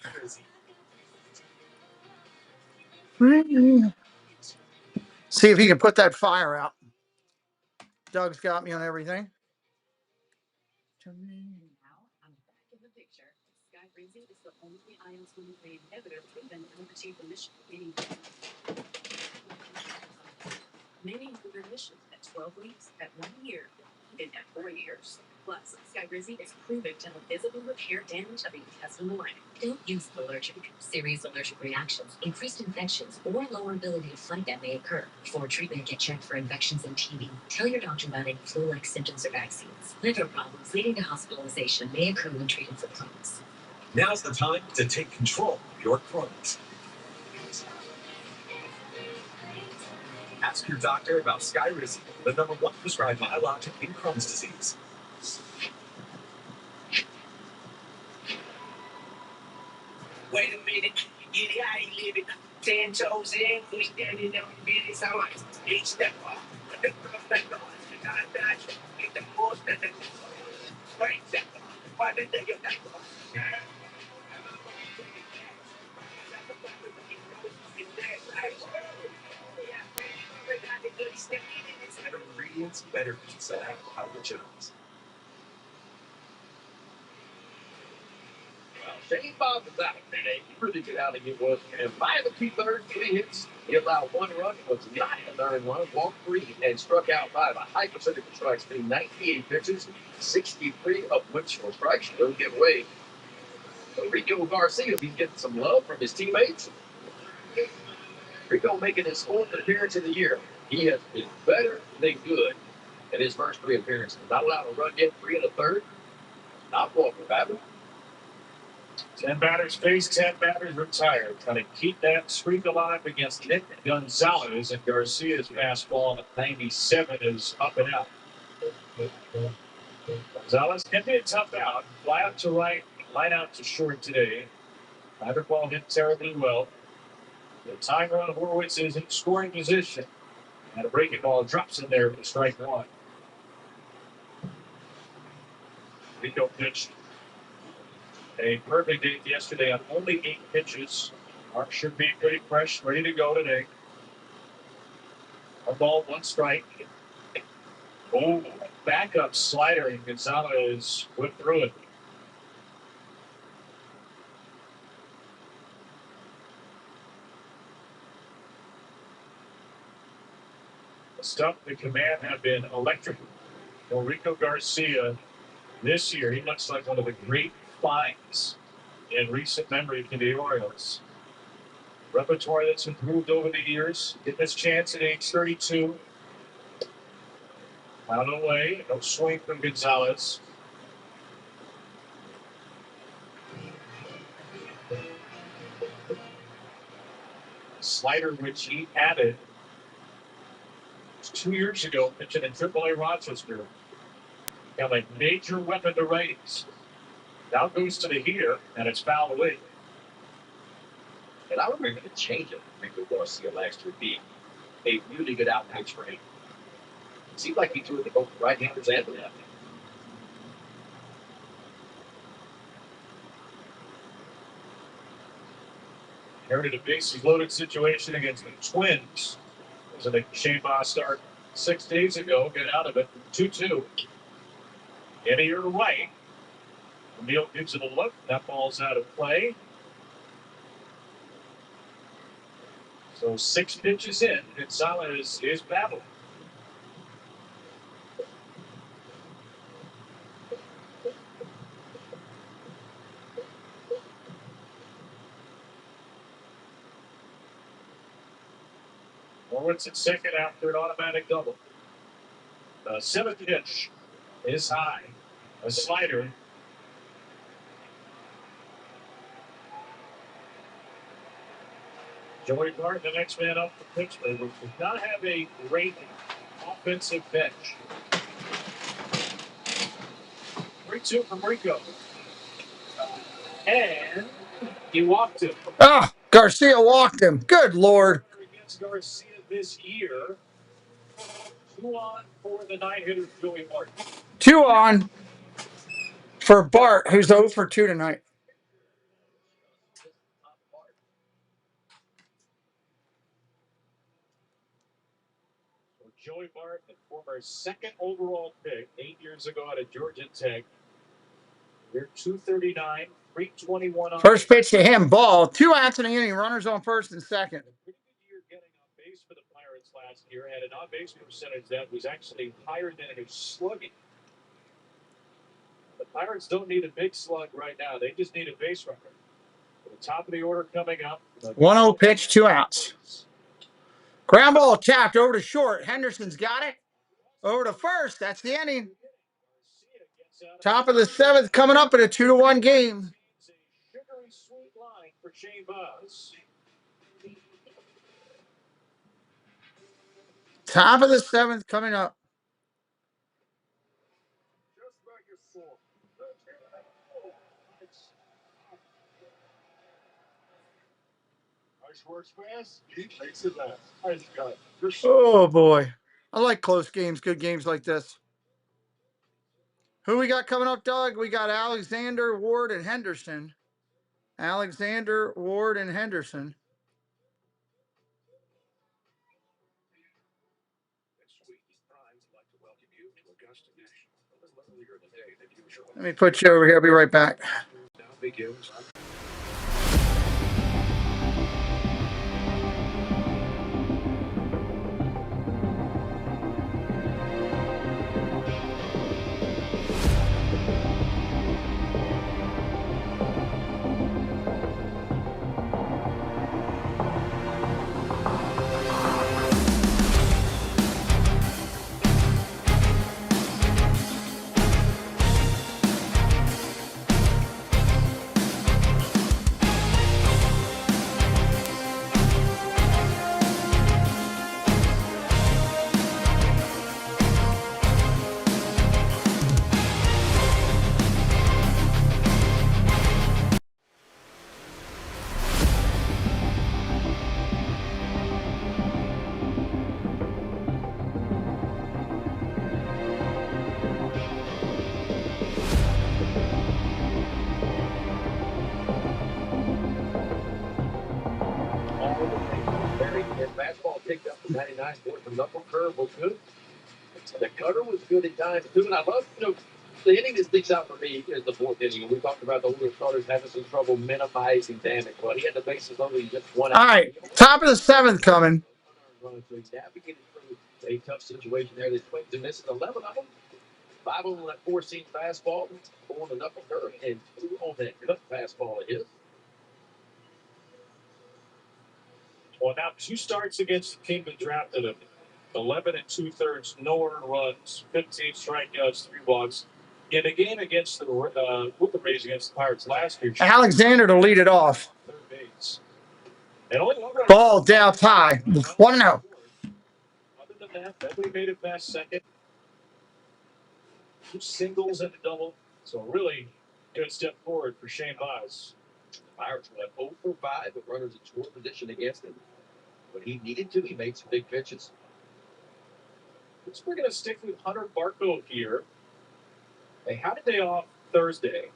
Speaker 2: See if he can put that fire out. Doug's got me on everything.
Speaker 5: Now, on the back of the picture, Skyrizi is the only IL-23 inhibitor proven to achieve remission, meaning remission at 12 weeks, at 1 year, even at 4 years. Plus, Skyrizi is proven to help visibly repair damage of the intestinal lining. Don't use allergic. Serious allergic reactions, increased infections, or lower ability to fight that may occur. Before treatment, get checked for infections and TB. Tell your doctor about any flu-like symptoms or vaccines. Liver problems leading to hospitalization may occur when treated for Crohn's.
Speaker 12: Now's the time to take control of your Crohn's. Ask your doctor about Skyrizi, the #1 prescribed biologic in Crohn's disease. Wait a minute, I ain't living 10 toes in, we standing on the business hours. Each step up, the most of the great step up. Why did they get that? Better ingredients, better pizza. How the Jones.
Speaker 4: Well, Shane Bob was out today. He really get out and get one. And 5 2/3, 3 hits. He allowed 1 run, was not an earned run, walked 3, and struck out 5. A high percentage of strikes, being 98 pitches, 63 of which were strikes. Don't give away. So Rico Garcia, he's getting some love from his teammates. Rico making his 4th appearance of the year. He has been better than good in his first 3 appearances. Not allowed to run yet, 3 1/3. Not walking batter.
Speaker 13: 10 batters faced, 10 batters retired. Trying to keep that streak alive against Nick Gonzalez, and Garcia's fastball at 97 is up and out. Gonzalez can be a tough out. Fly out to right, line out to short today. Neither ball hit terribly well. The time run Horwitz is in scoring position. And a breaking ball drops in there for strike 1. Rico pitched a perfect 8th yesterday on only 8 pitches. Mark should be pretty fresh, ready to go today. 1 ball, 1 strike. Oh, backup slider, and Gonzalez went through it. The stuff, the command have been electric. For Rico Garcia this year, he looks like one of the great finds in recent memory for the Orioles. Repertoire that's improved over the years. Getting this chance at age 32. Out of the way, no swing from Gonzalez. slider which he added 2 years ago, pitching in AAA Rochester. Got a major weapon to righties. Now goes to the heater, and it's fouled away.
Speaker 4: And I remember the change of Rico Garcia last year being a really good outpitch for him. It seemed like he threw it to both right-handers and the left.
Speaker 13: Inherited a bases loaded situation against the Twins. Was a Shane Boss start 6 days ago. Get out of it. 2-2. In here to right. O'Neill gives it a look. That ball's out of play. So 6 pitches in. Gonzalez is battling. Horwitz at second after an automatic double. The 7th pitch is high. A slider. Joey Bart, the next man up for Pittsburgh, which does not have a great offensive bench. 3-2 from Rico. And he walked him.
Speaker 2: Ah, Garcia walked him. Good Lord.
Speaker 13: Against Garcia this year. 2 on for the 9-hitter, Joey Bart.
Speaker 2: 2 on for Bart, who's 0 for 2 tonight.
Speaker 13: Joey Bart, the former 2nd overall pick 8 years ago out of Georgia Tech. We're 239, 321 on.
Speaker 2: First pitch to him, ball. 2 outs in the inning, runners on first and second.
Speaker 13: Pretty good year getting on base for the Pirates last year. Had an on-base percentage that was actually higher than his slugging. The Pirates don't need a big slug right now. They just need a base runner. The top of the order coming up.
Speaker 2: 1-0 pitch, 2 outs. Ground ball tapped over to short. Henderson's got it. Over to first. That's the inning. Top of the 7th coming up in a 2-1 game.
Speaker 13: Sugary sweet line for Shane Buzz.
Speaker 2: Top of the 7th coming up.
Speaker 10: Works fast, he takes it last.
Speaker 2: Oh boy. I like close games, good games like this. Who we got coming up, Doug? We got Alexander, Ward, and Henderson. Alexander, Ward, and Henderson. Let me put you over here. I'll be right back.
Speaker 4: Fastball picked up the 99 board. The knuckle curve was good. The cutter was good at times too. And I love, the inning that sticks out for me is the 4th inning. We talked about the older starters having some trouble minimizing damage. Well, he had the bases loaded. He just 1 out.
Speaker 2: All right, top of the 7th coming.
Speaker 4: So he navigated through a tough situation there. The Twins and misses 11 of them. 5 on that 4-seam fastball, 4 on the knuckle curve, and 2 on that cut fastball of his.
Speaker 13: Well, now 2 starts against the team that drafted him. 11 2/3, no earned runs, 15 strikeouts, 3 walks. In a game against the with the Rays against the Pirates last year.
Speaker 2: Alexander to lead it off.
Speaker 13: 3rd base. And only one run.
Speaker 2: Ball down high. 1-0.
Speaker 13: Other than that, nobody made it past second. 2 singles and a double. So a really good step forward for Shane Mize.
Speaker 4: The Pirates went 0 for 5 with runners in scoring position against him. When he needed to, he made some big pitches.
Speaker 13: We're going to stick with Hunter Barco here. They had a day off Thursday.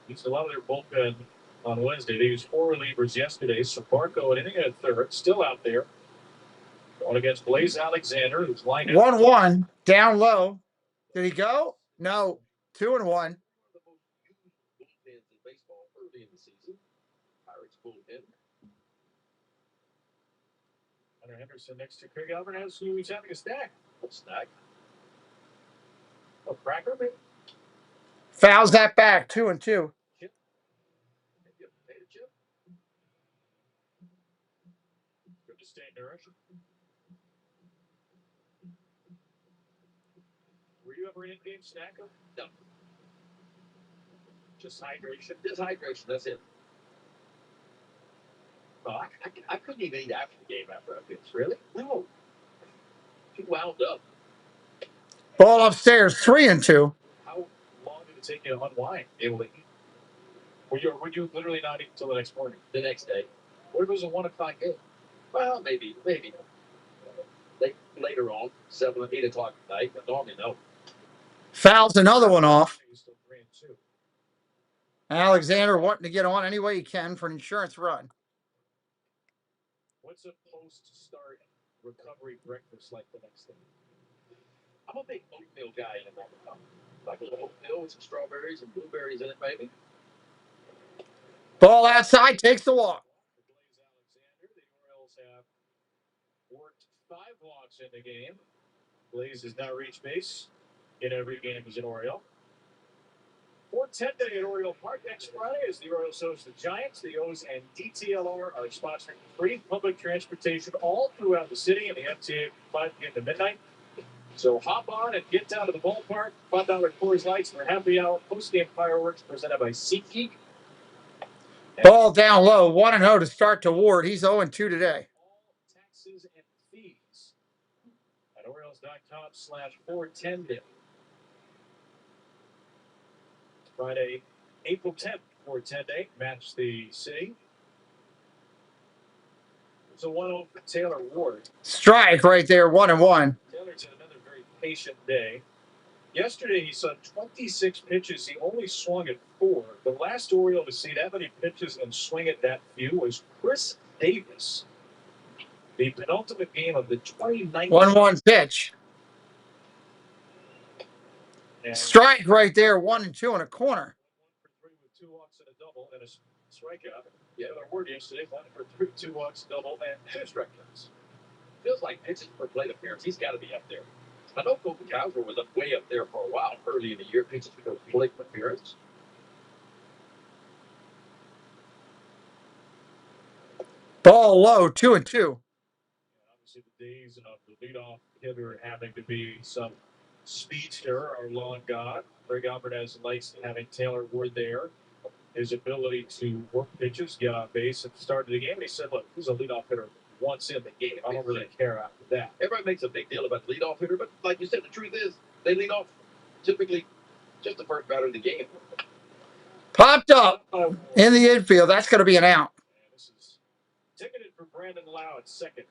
Speaker 13: Used a lot of their bullpen on Wednesday. They used 4 relievers yesterday. So Barco, an inning and a third, still out there. Going against Blaze Alexander, who's lined out.
Speaker 2: 1-1. Down low. Did he go? No. 2-1.
Speaker 4: Baseball early in the season. Pirates bullpen.
Speaker 13: Hunter Henderson next to Craig Alvarez, who he's having a stack.
Speaker 4: Snack.
Speaker 13: A cracker, maybe?
Speaker 2: Fouls that back. 2-2.
Speaker 4: Chip. Maybe a potato chip.
Speaker 13: Good to stay nourished. Were you ever an in-game snacker?
Speaker 4: No.
Speaker 13: Just hydration?
Speaker 4: Just hydration, that's it. Well, I couldn't even eat after the game after I pitched. Really? No. Too wound up.
Speaker 2: Ball upstairs. 3-2.
Speaker 13: How long did it take you to unwind? Able to eat? Would you literally not eat until the next morning?
Speaker 4: The next day.
Speaker 13: What if it was a 1 o'clock game?
Speaker 4: Well, maybe. Later on, 7 or 8 o'clock at night, but normally no.
Speaker 2: Fouls another one off.
Speaker 13: Still 3-2.
Speaker 2: Alexander wanting to get on any way he can for an insurance run.
Speaker 13: What's a post-start recovery breakfast like the next day?
Speaker 4: I'm a big oatmeal guy in the morning. Like a little oatmeal with some strawberries and blueberries in it, maybe.
Speaker 2: Ball outside, takes the walk.
Speaker 13: Blaze Alexander, the Orioles have worked 5 walks in the game. Blaze has now reached base in every game as an Oriole. 4:10 today at Oriole Park. Next Friday, as the Orioles host the Giants, the O's and DTLR are sponsoring free public transportation all throughout the city in the MTA 5 p.m. to midnight. So hop on and get down to the ballpark. $5 Coors Lights for happy hour. Post-game fireworks presented by SeatGeek.
Speaker 2: Ball down low. 1-0 to start to Ward. He's 0-2 today.
Speaker 13: All taxes and fees at Orioles.com/410 day. Friday, April 10th, 410 day. Match the city. It's a 1-0 for Taylor Ward.
Speaker 2: Strike right there. 1-1.
Speaker 13: Taylor's had another very patient day. Yesterday, he saw 26 pitches. He only swung at 4. The last Oriole to see that many pitches and swing at that few was Chris Davis. The penultimate game of the 2019.
Speaker 2: 1-1 pitch.
Speaker 13: And
Speaker 2: Strike right there. 1-2 in a corner.
Speaker 13: 1 for 3 with 2 walks and a double and a strikeout. Yeah, our Ward yesterday, 1 for 3, 2 walks, double, and 2 strikeouts.
Speaker 4: Feels like pitches per plate appearance. He's got to be up there. I know Kobe Kowser was up way up there for a while early in the year. Pitches per plate appearance.
Speaker 2: Ball low. 2-2.
Speaker 13: Obviously, the days of the leadoff hitter having to be some speedster are long gone. Craig Alvarez likes having Taylor Ward there. His ability to work pitches, get on base at the start of the game. And he said, look, he's a leadoff hitter once in the game. I don't really care after that.
Speaker 4: Everybody makes a big deal about the leadoff hitter, but like you said, the truth is they lead off typically just the first batter of the game.
Speaker 2: Popped up in the infield. That's going to be an out.
Speaker 13: This is ticketed for Brandon Lau at second.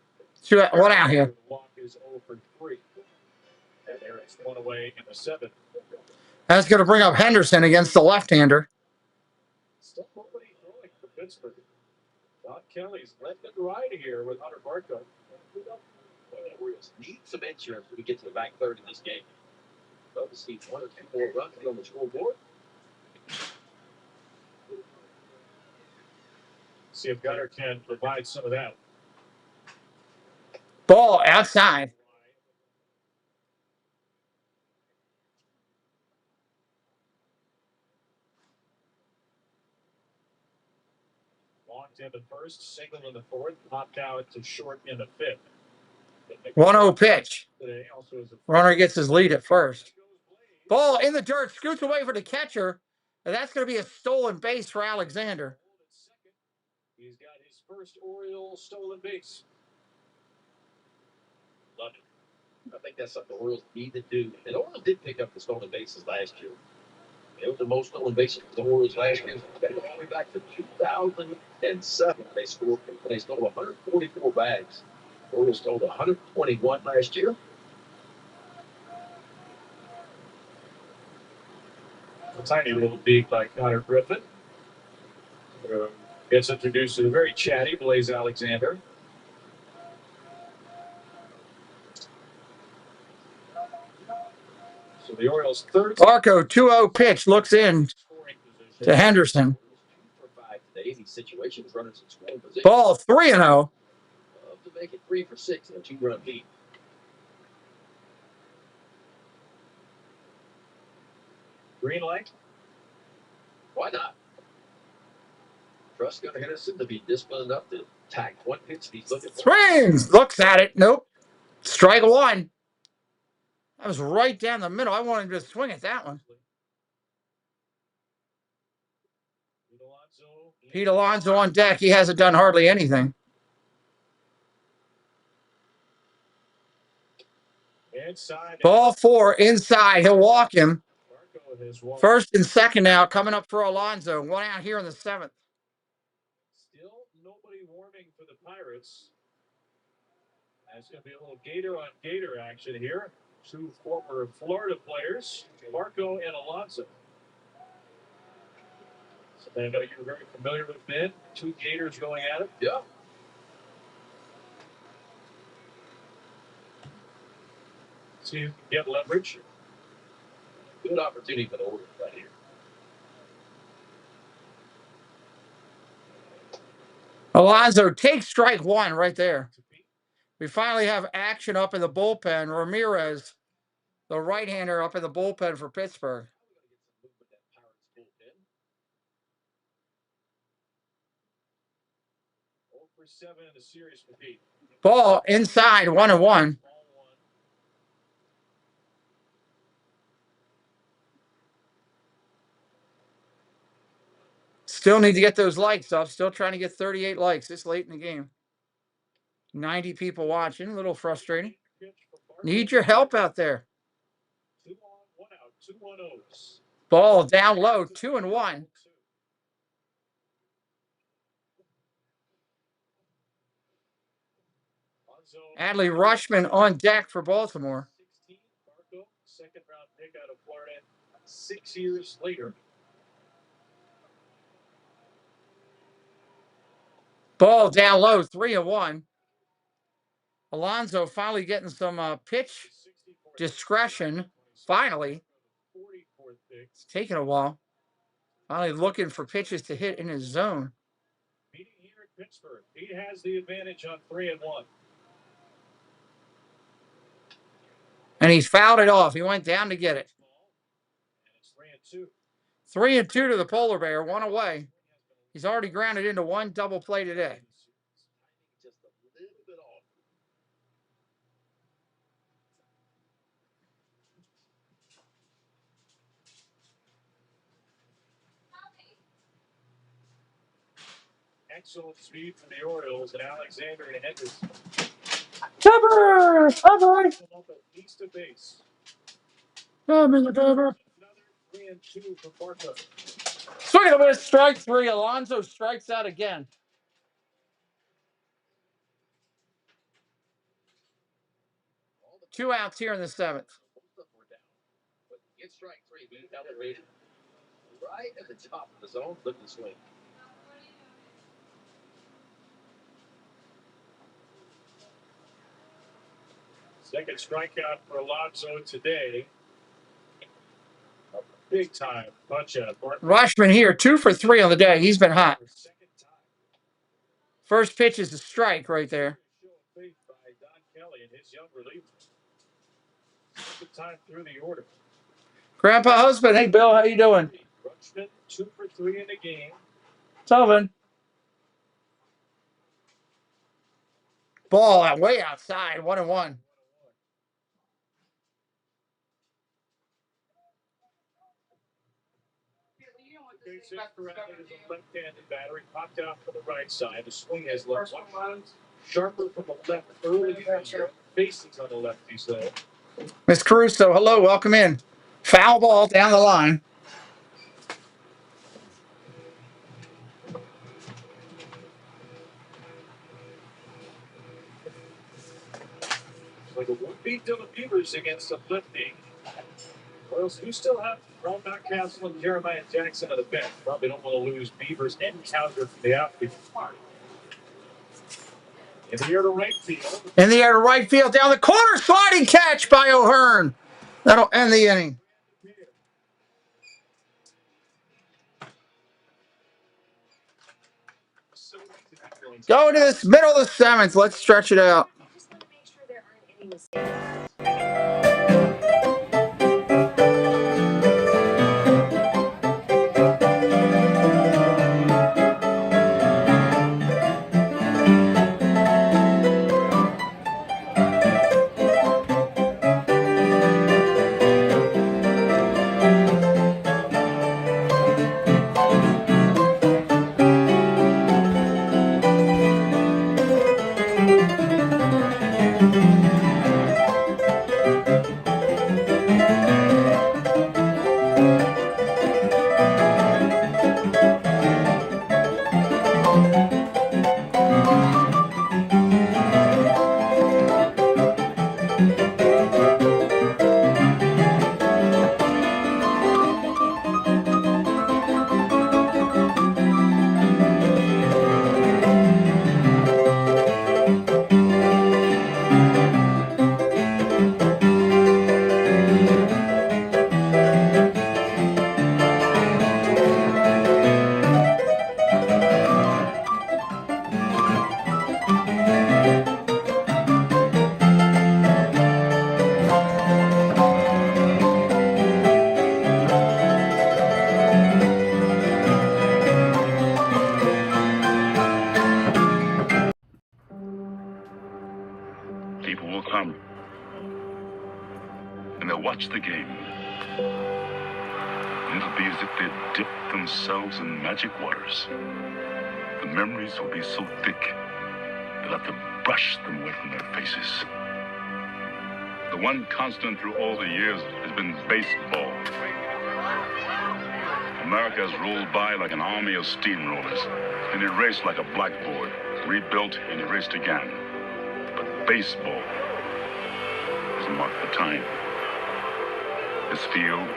Speaker 2: 1 out here.
Speaker 13: The walk is 0 for 3. And there it's 1 away in the 7th.
Speaker 2: That's going to bring up Henderson against the left-hander.
Speaker 13: Still nobody throwing for Pittsburgh. Don Kelly's letting it ride here with Hunter Barco.
Speaker 4: The Orioles need some insurance when we get to the back third in this game. Love to see 1 or 2 more runs on the scoreboard.
Speaker 13: See if Gunnar can provide some of that.
Speaker 2: Ball outside.
Speaker 13: Walked in the first, singled in the 4th, popped out to short in the 5th.
Speaker 2: 1-0 pitch.
Speaker 13: Today also is a
Speaker 2: Runner gets his lead at first. Ball in the dirt. Scoots away for the catcher. And that's going to be a stolen base for Alexander.
Speaker 13: He's got his first Orioles stolen base.
Speaker 4: Love it. I think that's something the Orioles need to do. And the Orioles did pick up the stolen bases last year. It was the most stolen bases for the Orioles last year. All the way back to 2007. They stole 144 bags. The Orioles stole 121 last year.
Speaker 13: A tiny little beak by Connor Griffin. Gets introduced to the very chatty Blaze Alexander. So the Orioles' third.
Speaker 2: Barco 2-0 pitch looks in to Henderson. Ball 3-0.
Speaker 4: To make it 3 for 6 in a 2-run lead.
Speaker 13: Green light.
Speaker 4: Why not? Trust going to Henderson to be disciplined enough to tag one pitch he's looking for.
Speaker 2: Swings. Looks at it. Nope. Strike one. That was right down the middle. I wanted to swing at that one. Pete Alonso on deck. He hasn't done hardly anything. Ball 4 inside. He'll walk him. First and second out coming up for Alonso. One out here in the 7th.
Speaker 13: Still nobody warming for the Pirates. That's going to be a little gator on gator action here. Two former Florida players, Marco and Alonso. So I know you're very familiar with Ben. Two gators going at it.
Speaker 4: Yeah.
Speaker 13: See if you can get leverage.
Speaker 4: Good opportunity for the Orioles right here.
Speaker 2: Alonso takes strike one right there. We finally have action up in the bullpen. Ramirez, the right-hander, up in the bullpen for Pittsburgh. Ball inside, 1-1. Still need to get those likes up. Still trying to get 38 likes this late in the game. 90 people watching. A little frustrating. Need your help out there.
Speaker 13: 2 on, 1 out, 2 1-0s.
Speaker 2: Ball down low, 2-1. Adley Rutschman on deck for Baltimore.
Speaker 13: Second round pick out of Florida 6 years later.
Speaker 2: Ball down low, 3-1. Alonso finally getting some pitch discretion. Finally. It's taken a while. Finally looking for pitches to hit in his zone.
Speaker 13: Meeting here at Pittsburgh. He has the advantage on 3-1.
Speaker 2: And he's fouled it off. He went down to get it. 3-2 to the polar bear, 1 away. He's already grounded into 1 double play today.
Speaker 4: Just a little bit off.
Speaker 13: Excellent speed from the Orioles and Alexander and Henderson.
Speaker 2: Cover! Cover!
Speaker 13: East of base.
Speaker 2: I'm in the cover.
Speaker 13: Another 3-2 for Barco.
Speaker 2: Swing and a miss, strike 3. Alonso strikes out again. Two outs here in the 7th.
Speaker 4: But get strike 3, being elevated right at the top of the zone, looking to swing.
Speaker 13: Second strikeout for Alonso today. A big time punch out.
Speaker 2: Rutschman here, 2 for 3 on the day. He's been hot. First pitch is a strike right there.
Speaker 13: By Don Kelly and his young reliever. Second time through the order.
Speaker 2: Grandpa husband, hey Bill, how you doing?
Speaker 13: Rutschman 2 for 3 in the game.
Speaker 2: Sullivan. Ball out way outside, 1-1.
Speaker 13: Corrected is a left-handed batter. He popped out for the right side. The swing has looked sharper from the left early in the year. Faces on the lefties, though.
Speaker 2: Miss Caruso, hello, welcome in. Foul ball down the line.
Speaker 13: Like a would-beat to the Beavers against the lefty. Orioles do still have Ron Mountcastle and Jeremiah Jackson on the bench. Probably don't want to lose Beavers and Counter from the outfield. In the air to right field.
Speaker 2: In the air to right field, down the corner, sliding catch by O'Hearn. That'll end the inning. Going to this middle of the seventh. Let's stretch it out.
Speaker 17: People will come, and they'll watch the game. And it'll be as if they'd dipped themselves in magic waters. The memories will be so thick, they'll have to brush them away from their faces. The one constant through all the years has been baseball. America has rolled by like an army of steamrollers, and erased like a blackboard, rebuilt and erased again. But baseball has marked the time. This field,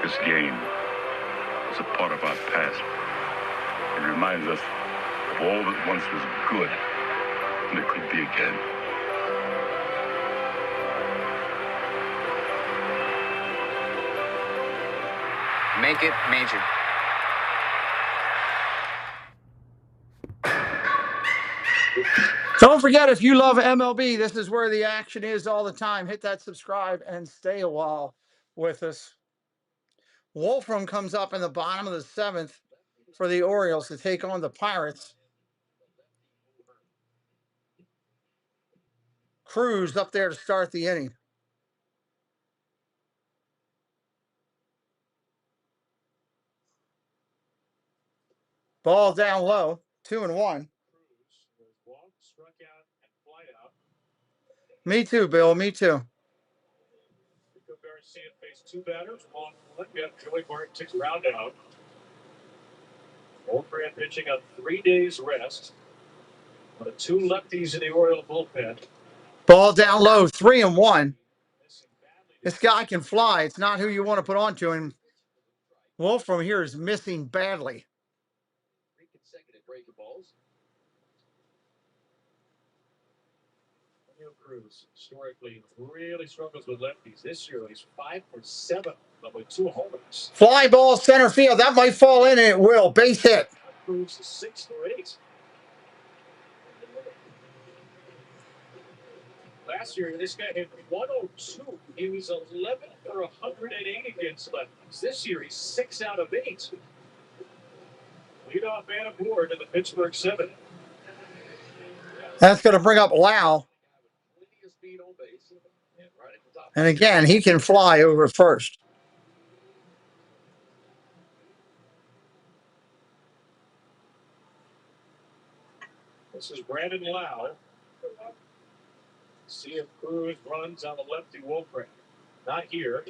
Speaker 17: this game, is a part of our past. It reminds us of all that once was good, and it could be again.
Speaker 18: Make it major.
Speaker 2: Don't forget, if you love MLB, this is where the action is all the time. Hit that subscribe and stay a while with us. Wolfram comes up in the bottom of the seventh for the Orioles to take on the Pirates. Cruz up there to start the inning. Ball down low, 2-1. Me too, Bill. Me too.
Speaker 13: Face two batters. One, Joey Bart takes ground out. Old Brand pitching on 3 days rest. One of two lefties in the Oriole bullpen.
Speaker 2: Ball down low, 3-1. This guy can fly. It's not who you want to put onto him. Wolfram here is missing badly.
Speaker 4: 3 consecutive breaking balls.
Speaker 13: Cruz historically really struggles with lefties. This year he's 5 for 7 with 2 homers.
Speaker 2: Fly ball center field. That might fall in, and it will. Base hit.
Speaker 13: Cruz is 6 for 8. Last year, this guy hit 102. He was 11 for 108 against lefties. This year, he's 6 out of 8. Leadoff man aboard in the Pittsburgh 7.
Speaker 2: That's going to bring up Lau. And again, he can fly over first.
Speaker 13: This is Brandon Lau. See if Cruz runs on the lefty Wolfram. Not here.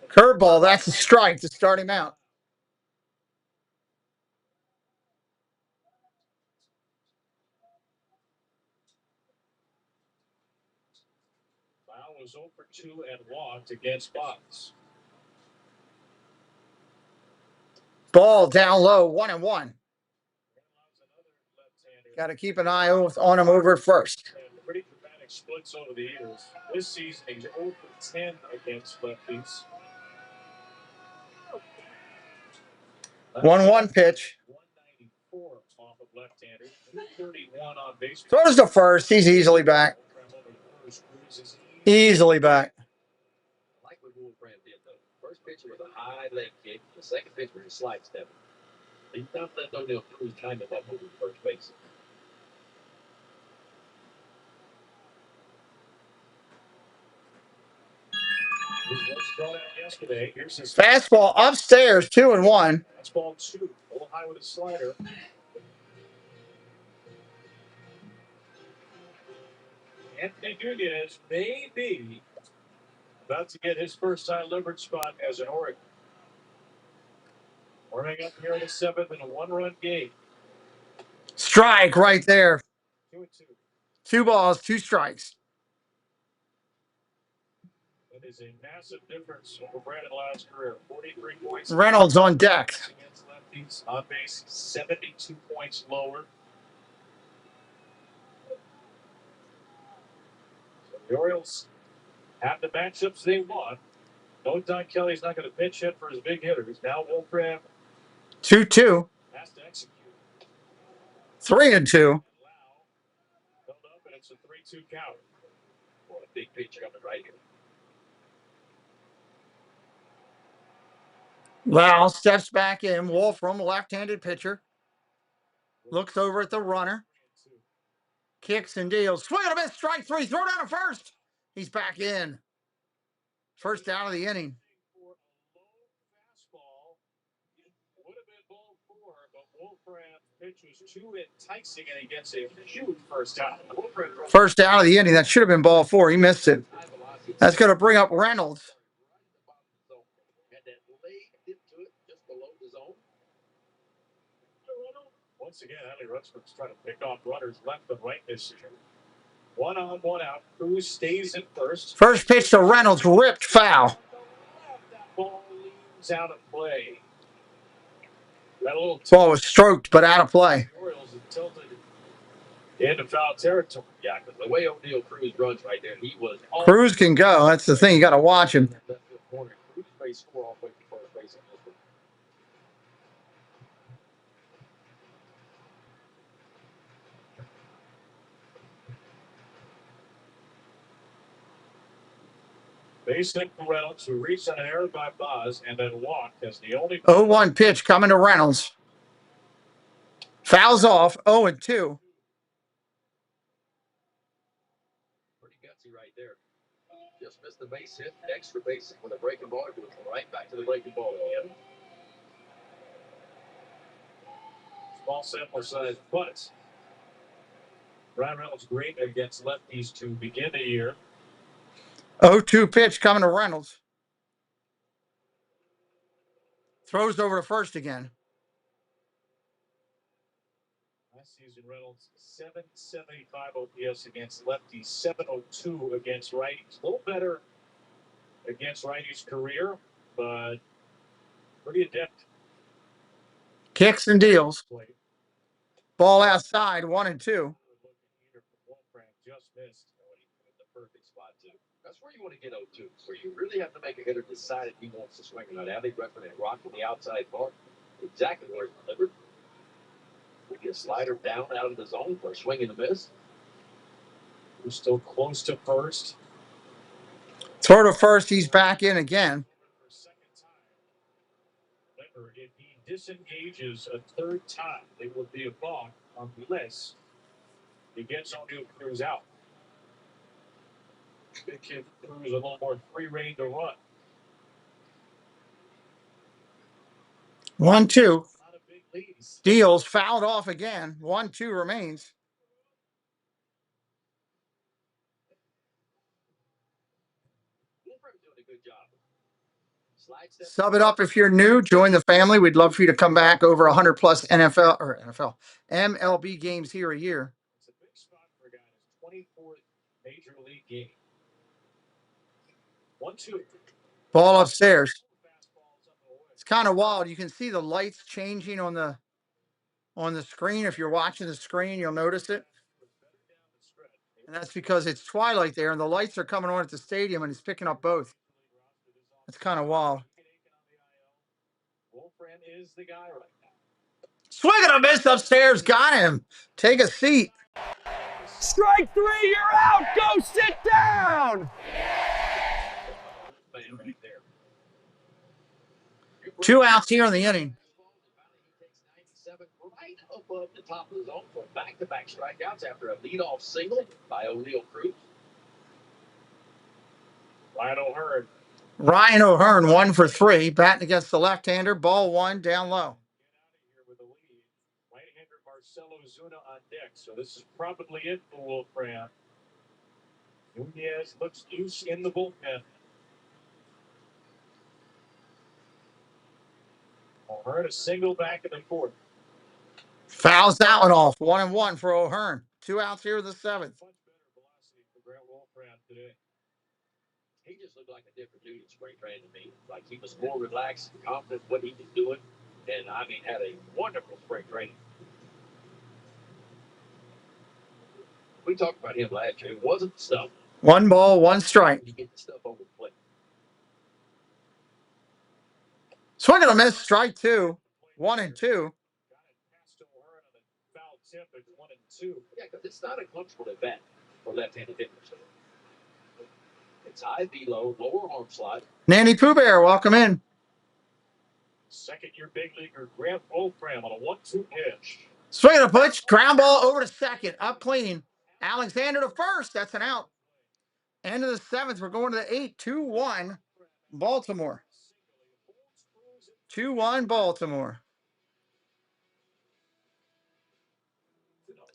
Speaker 2: Curveball, that's a strike to start him out.
Speaker 13: Lau was 0 for 2 and walked against Bonds.
Speaker 2: Ball down low, 1-1. Got to keep an eye on him over at first.
Speaker 13: Pretty dramatic splits over the years. This season, he's 0 for 10 against lefties.
Speaker 2: 1-1 pitch.
Speaker 13: 194 off of left-handers. 31 on base.
Speaker 2: Throws to first. He's easily back. Easily back.
Speaker 4: I like what Wolfram did, though. First pitch was a high leg kick. The second pitch was a slide step. He's not letting O'Neill Cruz time him up over the first base.
Speaker 13: Yesterday. Here's his
Speaker 2: Fastball upstairs, 2-1.
Speaker 13: That's ball 2. A little high with a slider. Anthony Nunez may be about to get his first time leverage spot as an Oriole. Warming up here in the 7th in a 1-run game.
Speaker 2: Strike right there.
Speaker 13: 2-2.
Speaker 2: 2 balls, 2 strikes.
Speaker 13: That is a massive difference over Brandon Lau's career. 43 points.
Speaker 2: Reynolds on deck.
Speaker 13: Against lefties. On base, 72 points lower. So the Orioles have the matchups they want. No, Don Kelly's not going to pitch hit for his big hitters. Now Wolfram
Speaker 2: 2-2.
Speaker 13: has to execute.
Speaker 2: 3-2.
Speaker 13: Held up, and it's a 3-2 count.
Speaker 4: Boy, a big pitch coming right here.
Speaker 2: Lau steps back in. Wolfram, left-handed pitcher. Looks over at the runner. Kicks and deals. Swing and a miss. Strike 3. Throw down to first. He's back in. First out of the inning.
Speaker 13: Would have been ball 4, but Wolfram's pitch was too enticing, and he gets a huge first out.
Speaker 2: First out of the inning. That should have been ball 4. He missed it. That's going to bring up Reynolds.
Speaker 4: Had that leg dip to it just below the zone.
Speaker 13: Once again, Adley Rutschman's trying to pick off runners left and right this year. 1 on, 1 out. Cruz stays in first.
Speaker 2: First pitch to Reynolds, ripped foul.
Speaker 13: That ball leaves out of play. Got a little
Speaker 2: Ball was stroked, but out of play.
Speaker 13: Orioles have tilted into foul territory.
Speaker 4: Yeah, because the way O'Neill Cruz runs right there, he was.
Speaker 2: Cruz can go. That's the thing. You got to watch him.
Speaker 4: Cruz may score all the way to first base.
Speaker 13: Base hit for Reynolds, who reached on an error by Boz and then walked as the only
Speaker 2: 0-1 pitch coming to Reynolds. Fouls off, 0-2.
Speaker 4: Pretty gutsy right there. Just missed the base hit, extra base hit with a breaking ball. It goes right back to the breaking ball again.
Speaker 13: Small sample size, but Ryan Reynolds great against lefties to begin the year.
Speaker 2: 0-2 pitch coming to Reynolds. Throws over to first again.
Speaker 13: Last season, Reynolds 775 OPS against lefties, 702 against righties. A little better against righties career, but pretty adept.
Speaker 2: Kicks and deals. Ball outside, 1-2.
Speaker 13: Just missed.
Speaker 4: The perfect spot, too. That's where you want to get 0-2, where you really have to make a hitter decide if he wants to swing or not. Adley Rutschman had rocked on the outside part, exactly where he delivered. We get a slider down out of the zone for a swing and a miss.
Speaker 13: Who's still close to first.
Speaker 2: Throw to first, he's back in again.
Speaker 13: Remember, if he disengages a third time, it will be a balk unless he gets O'Neill Cruz out. Big kid Cruz a little more free rein to run.
Speaker 2: 1-2. Deals, fouled off again. 1-2 remains. Sub it up if you're new. Join the family. We'd love for you to come back. Over 100 plus MLB games here a year.
Speaker 13: It's a big spot for a guy in his 24th major league game. 1-2.
Speaker 2: Ball upstairs. It's kind of wild. You can see the lights changing on the screen. If you're watching the screen, you'll notice it. And that's because it's twilight there and the lights are coming on at the stadium and it's picking up both. It's kind of wild.
Speaker 13: Wolfram is the guy right now.
Speaker 2: Swing and a miss upstairs. Got him. Take a seat.
Speaker 1: Strike 3, you're out. Go sit down.
Speaker 2: 2 outs here in the inning.
Speaker 4: Right above the top of the zone for back-to-back strikeouts after a leadoff single by O'Neill Cruz.
Speaker 2: Ryan O'Hearn 1 for 3, batting against the left-hander. Ball 1, down low.
Speaker 13: Right-hander Marcelo Zuna on deck, so this is probably it for Wolfram. Nunez looks loose in the bullpen. O'Hearn a single back in the 4th.
Speaker 2: Fouls that one off. 1-1 for O'Hearn. 2 outs here in the 7th.
Speaker 4: He just looked like a different dude in spring training to me. Like he was more relaxed and confident what he was doing. And I mean, had a wonderful spring training. We talked about him last year. It wasn't the stuff.
Speaker 2: 1 ball, 1 strike.
Speaker 4: You get the stuff over the plate.
Speaker 2: Swing and a miss. Strike 2. 1-2.
Speaker 13: Tip at 1-2.
Speaker 4: Yeah, because it's not a comfortable at bat for left-handed hitters. It's high velo, lower arm slot.
Speaker 2: Nanny Pooh Bear, welcome in.
Speaker 13: Second-year big leaguer Grant Wolfram on a 1-2 pitch.
Speaker 2: Swing and a pitch. Ground ball over to second. Up clean. Alexander to first. That's an out. End of the 7th. We're going to the 8th. 2-1 Baltimore. 2-1 Baltimore.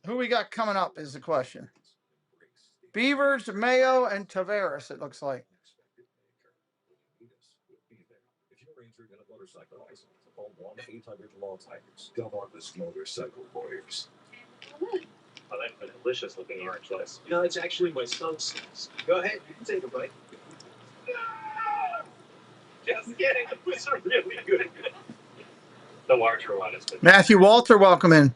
Speaker 2: Who we got coming up is the question. Beavers, Mayo, and Tavares, it looks like.
Speaker 12: If you're injured in a motorcycle accident, call 1-800-LAW-TIGERS. Delmarva's Motorcycle Lawyers.
Speaker 13: Oh, that's a delicious looking orange slice.
Speaker 4: You know, it's actually my son's slice. Go ahead, you can take a bite. Just kidding. It was really good.
Speaker 13: The larger one is good.
Speaker 2: Matthew Walter, welcome in.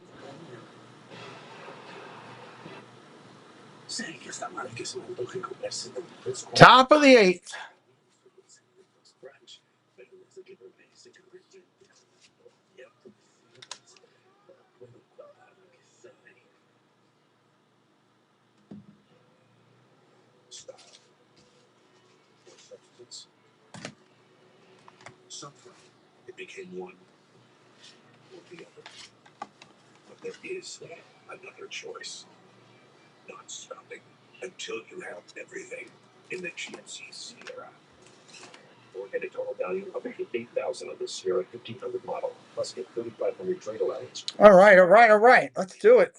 Speaker 2: Top of the 8th.
Speaker 12: Something. It became one or the other. But there is another choice. Not stopping until you have everything in the GMC Sierra.
Speaker 14: Or get a total value of $8,000 of this Sierra 1500 model, plus get 3,500 trade allowance.
Speaker 2: All right. Let's do it.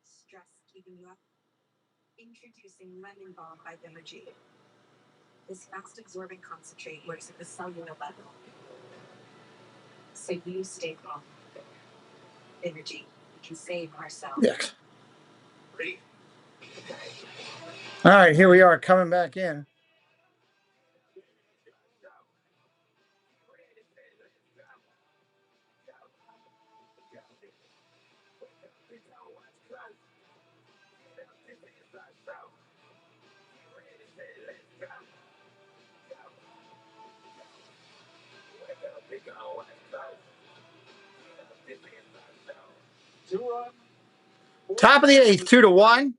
Speaker 16: Stress keeping you up? Introducing Lemon Balm by Energy. This fast-absorbing concentrate works at the cellular level, so you stay calm. Energy can save ourselves.
Speaker 2: Yes. All right, here we are coming back in. Top of the 8th, 2-1.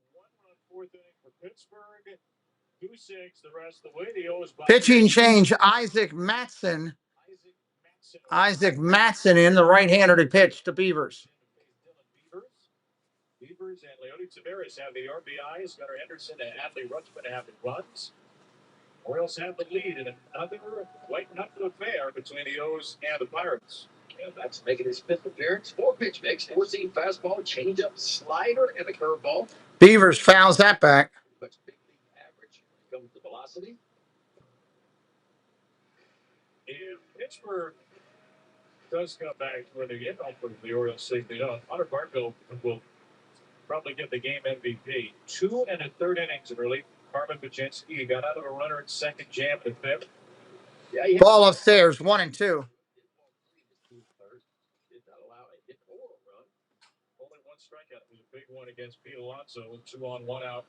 Speaker 2: Pitching change, Isaac Matson. Isaac Matson in, the right-hander to pitch to Beavers.
Speaker 13: Beavers and Leody Tavares have the RBIs. Gunnar Henderson and Adley Rutschman have the runs. Orioles have the lead in another white-knuckle affair between the O's and the Pirates.
Speaker 4: And that's making his 5th appearance. 4-pitch mix, 4-seam fastball, changeup, slider, and a curveball.
Speaker 2: Beavers fouls that back.
Speaker 4: But big league average when it comes to velocity.
Speaker 13: If Pittsburgh does come back to where they get off the Orioles safely up, Hunter Barco will probably get the game MVP. 2 1/3 innings early. Carmen Baczynski got out of a runner at second, jam in the fifth.
Speaker 2: Ball upstairs, 1-2.
Speaker 13: Did not allow a hit or a run. Only one strikeout. It was a big one against Pete Alonso with 2 on, 1 out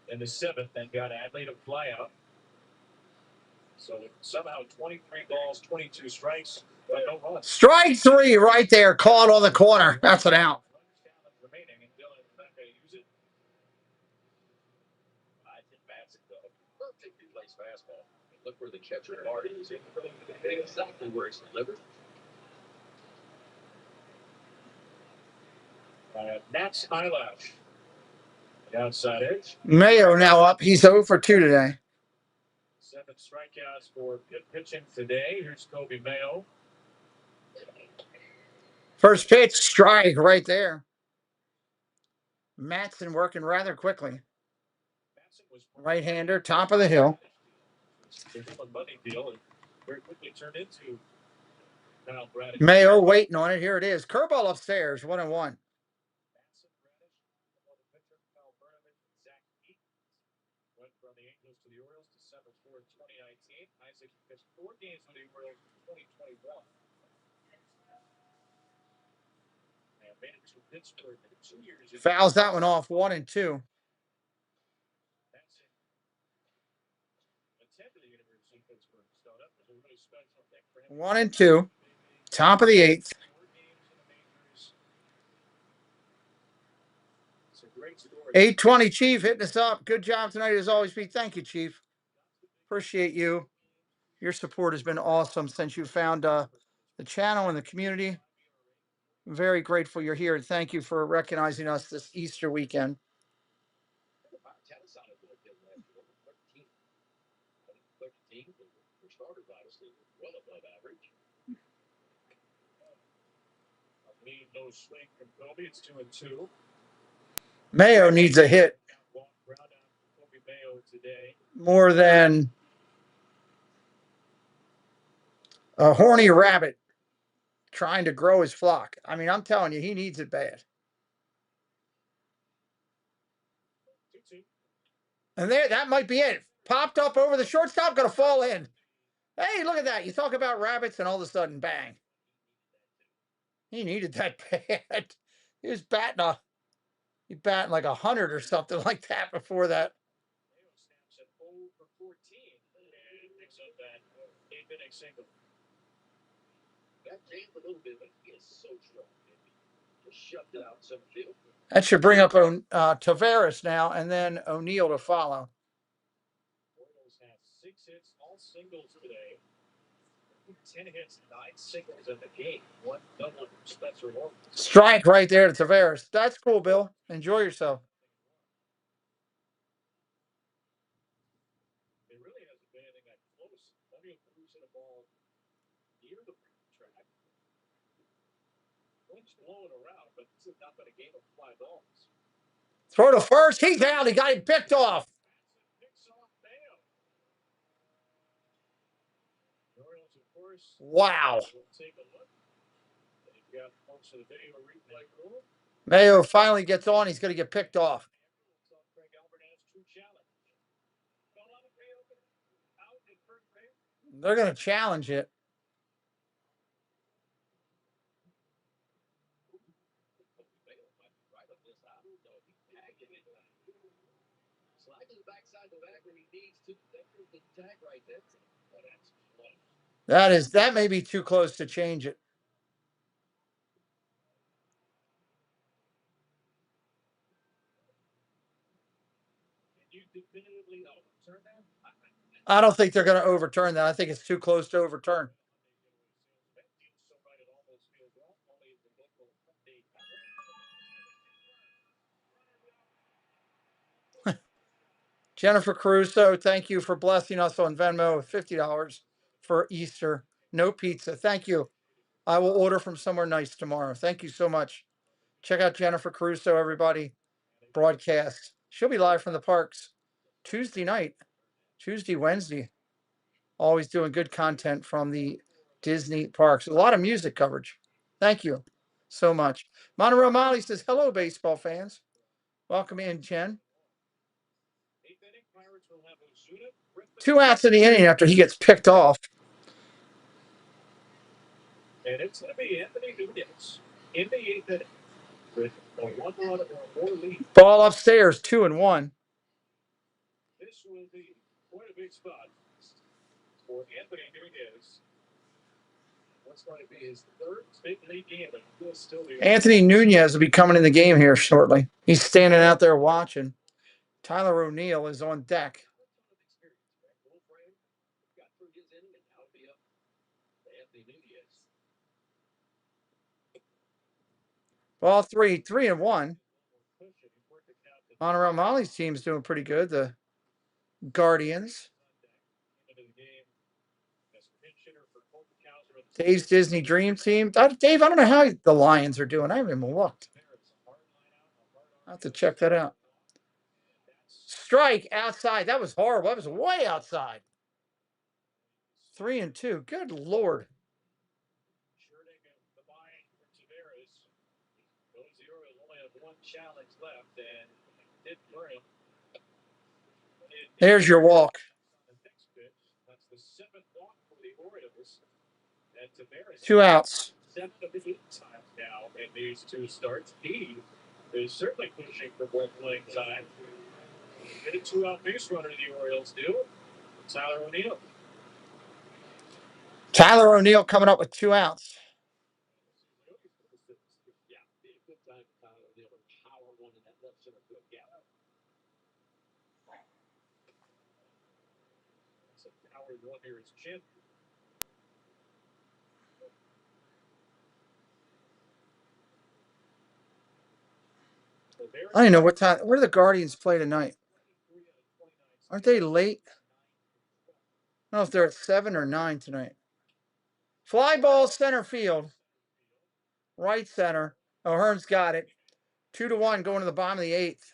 Speaker 13: in the seventh, and got Adley to fly out. So somehow 23 balls, 22 strikes, but no runs.
Speaker 2: Strike 3 right there, caught on the corner. That's an out.
Speaker 13: Remaining, and Dylan's not going to use it. I think Matson perfectly plays fastball. Look where the catcher already is. Exactly where it's delivered. Nats eyelash. The outside edge.
Speaker 2: Mayo now up. He's 0 for 2 today.
Speaker 13: 7 strikeouts for pitching today. Here's Kobe Mayo.
Speaker 2: First pitch, strike right there. Matson working rather quickly. Right-hander, top of the hill.
Speaker 13: Money deal, and very quickly turned into
Speaker 2: Mayo waiting on it. Here it is. Curveball upstairs, 1-1.
Speaker 13: Went from the Angels to the Orioles December 4th, 2019. Isaac pitched 4 games for the Orioles in 2021. And made it to Pittsburgh in 2 years.
Speaker 2: Fouls that one off, 1-2.
Speaker 13: That's it. Attended the University of Pittsburgh. Started up as a really special thing for him.
Speaker 2: 1-2. Top of the 8th.
Speaker 13: 4 games in the majors. It's a great story.
Speaker 2: 820 Chief hitting us up. Good job tonight as always, Pete. Thank you, Chief. Appreciate you. Your support has been awesome since you found the channel and the community. Very grateful you're here, and thank you for recognizing us this Easter weekend.
Speaker 13: No swing from Kobe. It's 2-2.
Speaker 2: Mayo needs a hit more than a horny rabbit trying to grow his flock. I mean, I'm telling you, he needs it bad. And there, that might be it. Popped up over the shortstop, going to fall in. Hey, look at that. You talk about rabbits, and all of a sudden, bang. He needed that bad. He was batting like 100 or something like that before that. That should bring up Tavares now, and then O'Neill to follow.
Speaker 13: Orioles have 6 hits, all singles today. 10 hits, 9 singles in the game. 1 double from Spencer Horton.
Speaker 2: Strike right there to Tavares. That's cool, Bill. Enjoy yourself.
Speaker 13: It really hasn't been anything that close. Plenty of Cruz hit a ball near the track. Wind's blowing around, but this has not been a game of fly balls.
Speaker 2: Throw to first. He's out. He got him picked off. Wow. Mayo finally gets on. He's going to get picked off. They're going to challenge it. That may be too close to change it. I don't think they're going to overturn that. I think it's too close to overturn. Jennifer Caruso, thank you for blessing us on Venmo with $50 for Easter. No pizza. Thank you. I will order from somewhere nice tomorrow. Thank you so much. Check out Jennifer Caruso, everybody. Broadcast. She'll be live from the parks Tuesday night, Tuesday, Wednesday. Always doing good content from the Disney parks. A lot of music coverage. Thank you so much. Monroe Molly says, hello, baseball fans. Welcome in, Jen. 2 outs in the inning after he gets picked off.
Speaker 13: And it's going to be Anthony Nunez in the 8th inning with a 1-run or more lead.
Speaker 2: Ball upstairs, 2-1.
Speaker 13: This will be quite a big spot for Anthony Nunez. What's going to be his 3rd big league game, and he'll still be.
Speaker 2: Anthony Nunez will be coming in the game here shortly. He's standing out there watching. Tyler O'Neill is on deck. Ball 3-1. Monroe Molly's team's doing pretty good. The Guardians. Dave's Disney Dream Team. Dave, I don't know how the Lions are doing. I haven't even looked. I'll have to check that out. Strike outside. That was horrible. That was way outside. 3-2. Good Lord. There's your walk.
Speaker 13: That's the 7th walk for the Orioles.
Speaker 2: 2 outs.
Speaker 13: 7 of 8 times now in these 2 starts. He is certainly pushing for more playing time. Get a 2-out base runner, the Orioles do. Tyler O'Neill.
Speaker 2: Tyler O'Neill coming up with 2 outs.
Speaker 13: Yeah, be a good time for Tyler O'Neill to power one in that left center field gap. So power one here is Chin.
Speaker 2: I don't know what time. Where do the Guardians play tonight? Aren't they late? I don't know if they're at 7 or 9 tonight. Fly ball center field. Right center. O'Hearn's got it. 2-1 going to the bottom of the 8th.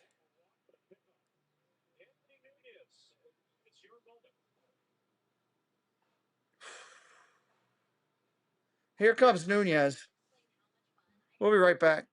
Speaker 2: Here comes Nunez. We'll be right back.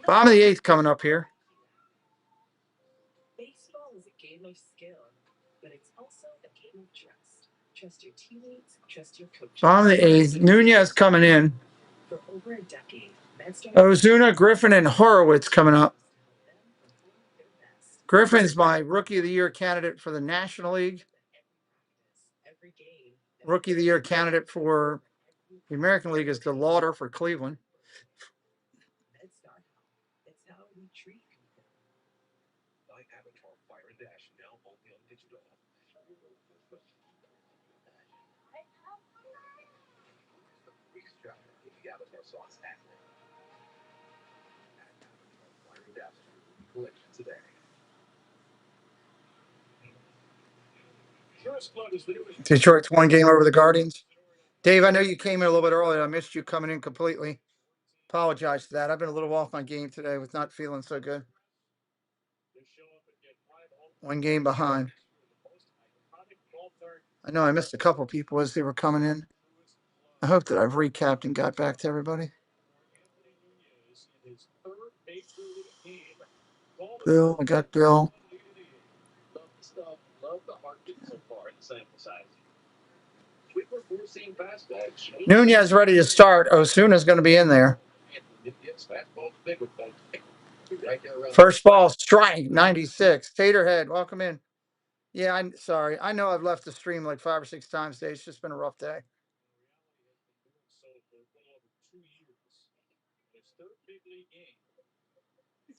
Speaker 2: Bottom of the 8th coming up here.
Speaker 16: Baseball is a game of skill, but it's also a game of trust. Trust your teammates, trust your coaches.
Speaker 2: Bottom of the 8th. Nunez coming in.
Speaker 16: For over a decade,
Speaker 2: Ozuna, Griffin, and Horowitz coming up. Griffin's my Rookie of the Year candidate for the National League. Rookie of the Year candidate for the American League is DeLauder for Cleveland.
Speaker 16: That's how we treat people.
Speaker 4: My Avatar Fire and Dash now only on digital. Week's chapter in the Avatar sauce app. Fire and Dash collection today.
Speaker 2: Detroit's 1 game over the Guardians. Dave, I know you came in a little bit early. I missed you coming in completely. Apologize for that. I've been a little off my game today with not feeling so good. 1 game behind. I know I missed a couple people as they were coming in. I hope that I've recapped and got back to everybody. Bill, I got Bill.
Speaker 4: Love the heartbeat so far in the sample size. Sweeper 4-seam fastball.
Speaker 2: Nunez ready to start. Osuna's going to be in there. First ball, strike, 96. Taterhead, welcome in. Yeah, I'm sorry. I know I've left the stream like 5 or 6 times today. It's just been a rough day.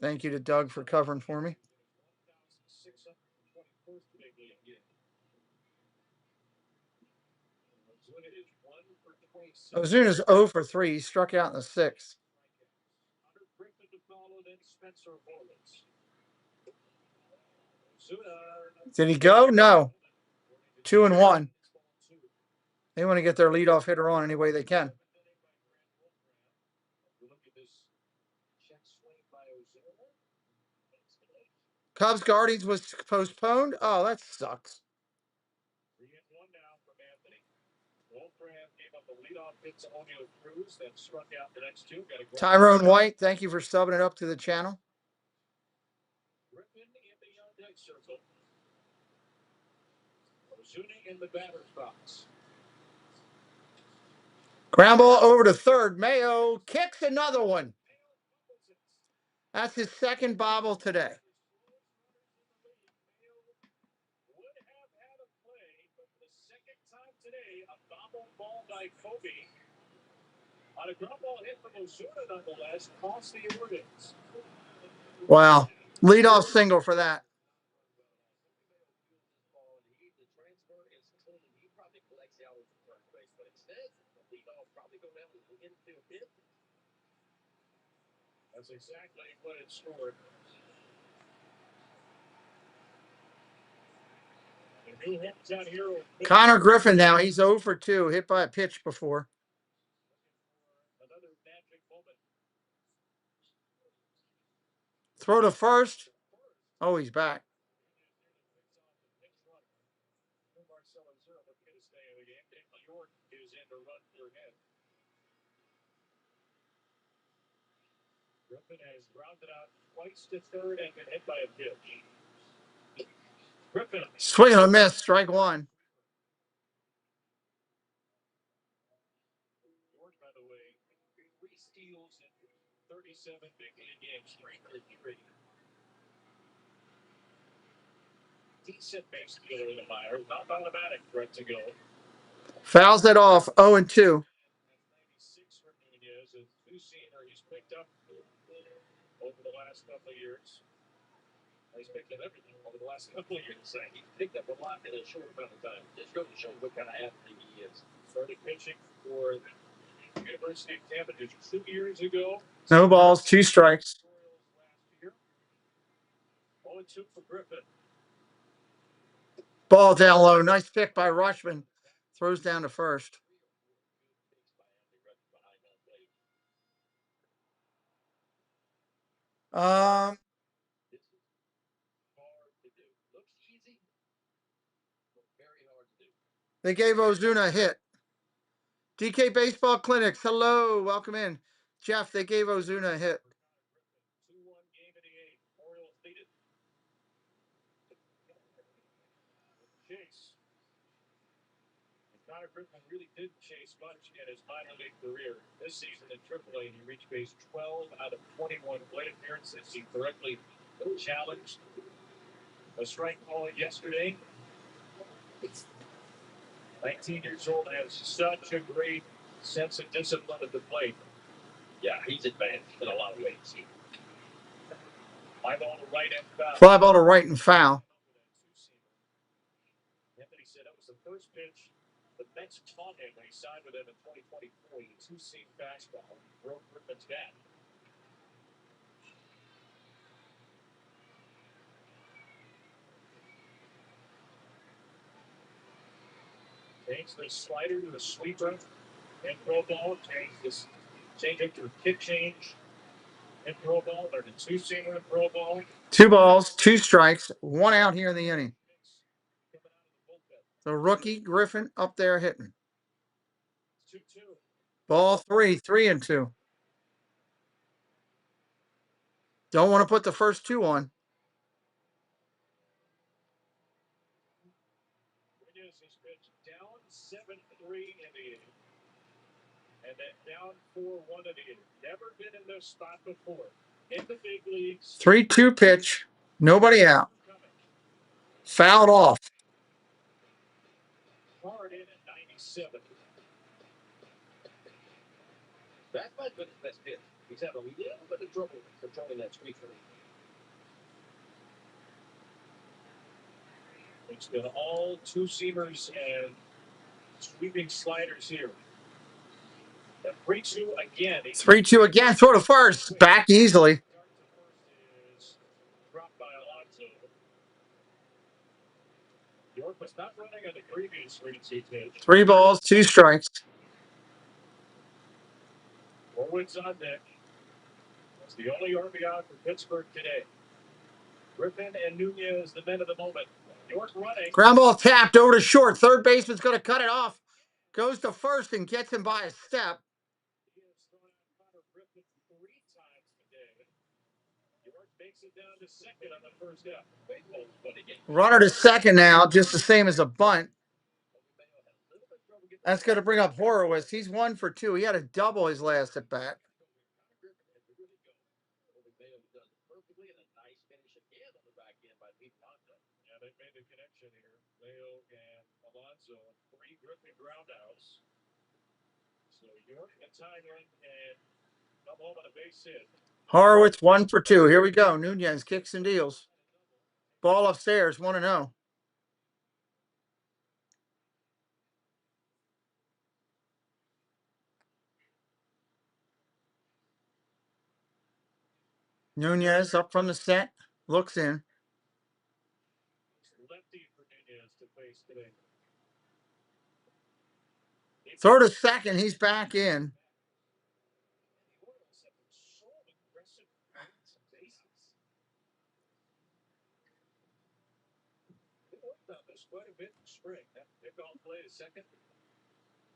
Speaker 2: Thank you to Doug for covering for me. Ozuna's 0 for 3. He struck out in the 6th. Did he go? No. 2-1. They want to get their leadoff hitter on any way they can. Cubs Guardians was postponed. Oh, that sucks. Tyrone White, thank you for subbing it up to the channel. Ground ball over to third. Mayo kicks another one. That's his second bobble today. Wow. Leadoff single for that.
Speaker 13: That's exactly what it scored.
Speaker 2: Connor Griffin now. He's 0 for 2. Hit by a pitch before. Throw to first. Oh, he's back.
Speaker 13: Griffin has grounded out twice to third and been hit by a pitch. Griffin.
Speaker 2: Swing and a miss. Strike one.
Speaker 13: By the way, 3 steals in 37 big league games. 333. Decent base stealer in the minor. Not automatic threat to go.
Speaker 2: Fouls it off. 0 and 2.
Speaker 13: 96 for Nunez, a two-seamer he's picked up over the last couple of years. He's picked up everything over the last couple of years. He picked up a lot in a short amount of time. Just goes to show what kind of athlete he is. Started pitching for the University of Tampa 2 years ago.
Speaker 2: No balls, 2 strikes.
Speaker 13: 0-2 for Griffin.
Speaker 2: Ball down low. Nice pick by Rushman. Throws down to first. They gave Ozuna a hit. DK Baseball Clinics. Hello. Welcome in. Jeff, they gave Ozuna a hit.
Speaker 13: 2-1 game in the 8th. Orioles lead it. Chase. Connor Griffin really didn't chase much in his minor league career. This season in AAA, he reached base 12 out of 21 plate appearances. He directly challenged a strike ball yesterday. 19 years old and has such a great sense of discipline at the plate. Yeah, he's advanced in a lot of ways. Fly ball to right and foul.
Speaker 2: Fly ball to right and foul.
Speaker 13: Anthony said that was the first pitch the Mets taught him when he signed with them in 2024. He two-seam fastball. Broke Griffin's bat. Change the slider to a sweeper and throw ball. Change it to a kick change and throw ball, or the two-seamer and throw ball.
Speaker 2: 2 balls, 2 strikes, 1 out here in the inning. The rookie Griffin up there hitting.
Speaker 13: 2-2.
Speaker 2: Ball 3, 3 and 2. Don't want to put the first 2 on.
Speaker 13: Nunez has pitched down 7-3 in the inning. And then down 4-1 in the inning. Never been in this spot before. In the big leagues.
Speaker 2: 3-2 pitch. Nobody out. Fouled off.
Speaker 13: Hard in at 97. That might be his best pitch. He's had a little bit of trouble with
Speaker 4: joining that streak for me.
Speaker 13: It's been all two-seamers and sweeping sliders here. 3-2 again.
Speaker 2: 3-2 again. Throw to first. Back easily.
Speaker 13: Dropped by Alonso. York was not running on the previous 3-2 pitch.
Speaker 2: 3 balls, 2 strikes.
Speaker 13: Forwards on deck. That's the only RBI for Pittsburgh today. Griffin and Nunez, the men of the moment. York running.
Speaker 2: Ground ball tapped over to short. Third baseman's going to cut it off. Goes to first and gets him by a step.
Speaker 13: He has thrown out Connor Griffin 3 times today. York makes it down to second on the first out.
Speaker 2: Runner to second now, just the same as a bunt. That's going to bring up Horowitz. He's 1 for 2. He had a double his last at bat.
Speaker 13: Yeah, they made the connection here. Leo and Alonso, 3 Griffin groundouts. So York and Tyler and come home on a base hit.
Speaker 2: Horowitz 1 for 2. Here we go. Nunez kicks and deals. Ball upstairs, 1-0. Nunez up from the set, looks in.
Speaker 13: Lefty for Nunez to face today.
Speaker 2: Throw to second, he's back in.
Speaker 13: The Orioles have been so aggressive on bases. They worked on this quite a bit in spring. That pickoff play to second.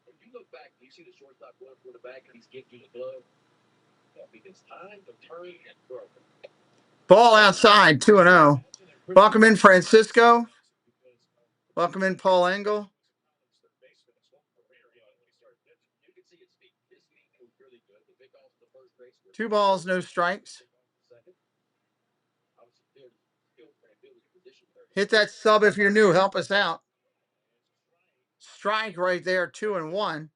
Speaker 4: If you look back, you see the shortstop going for the back and he's getting you the glove. That means time to turn and throw.
Speaker 2: Ball outside, 2-0. Welcome in Francisco. Welcome in Paul Engel.
Speaker 4: You can see his feet. His feet move really good. The big off the first base.
Speaker 2: 2 balls, no strikes. Hit that sub if you're new. Help us out. Strike right there, 2-1.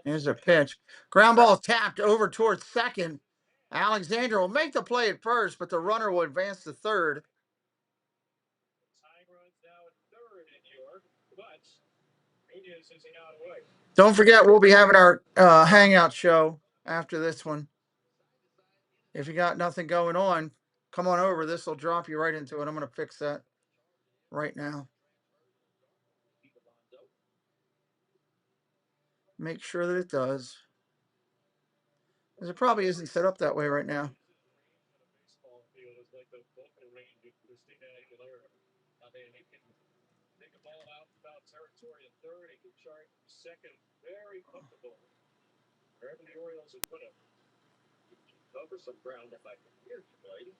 Speaker 2: Here's a pitch. Ground ball tapped over towards second. Alexander will make the play at first, but the runner will advance to third. Don't forget, we'll be having our hangout show after this one. If you got nothing going on, come on over. This will drop you right into it. I'm going to fix that right now. Make sure that it does. Because it probably isn't set up that way right now.
Speaker 13: Take a ball out without territory at third. He can chart second very comfortable. Wherever the Orioles have put him.
Speaker 4: Cover some ground if I can hear you, buddy.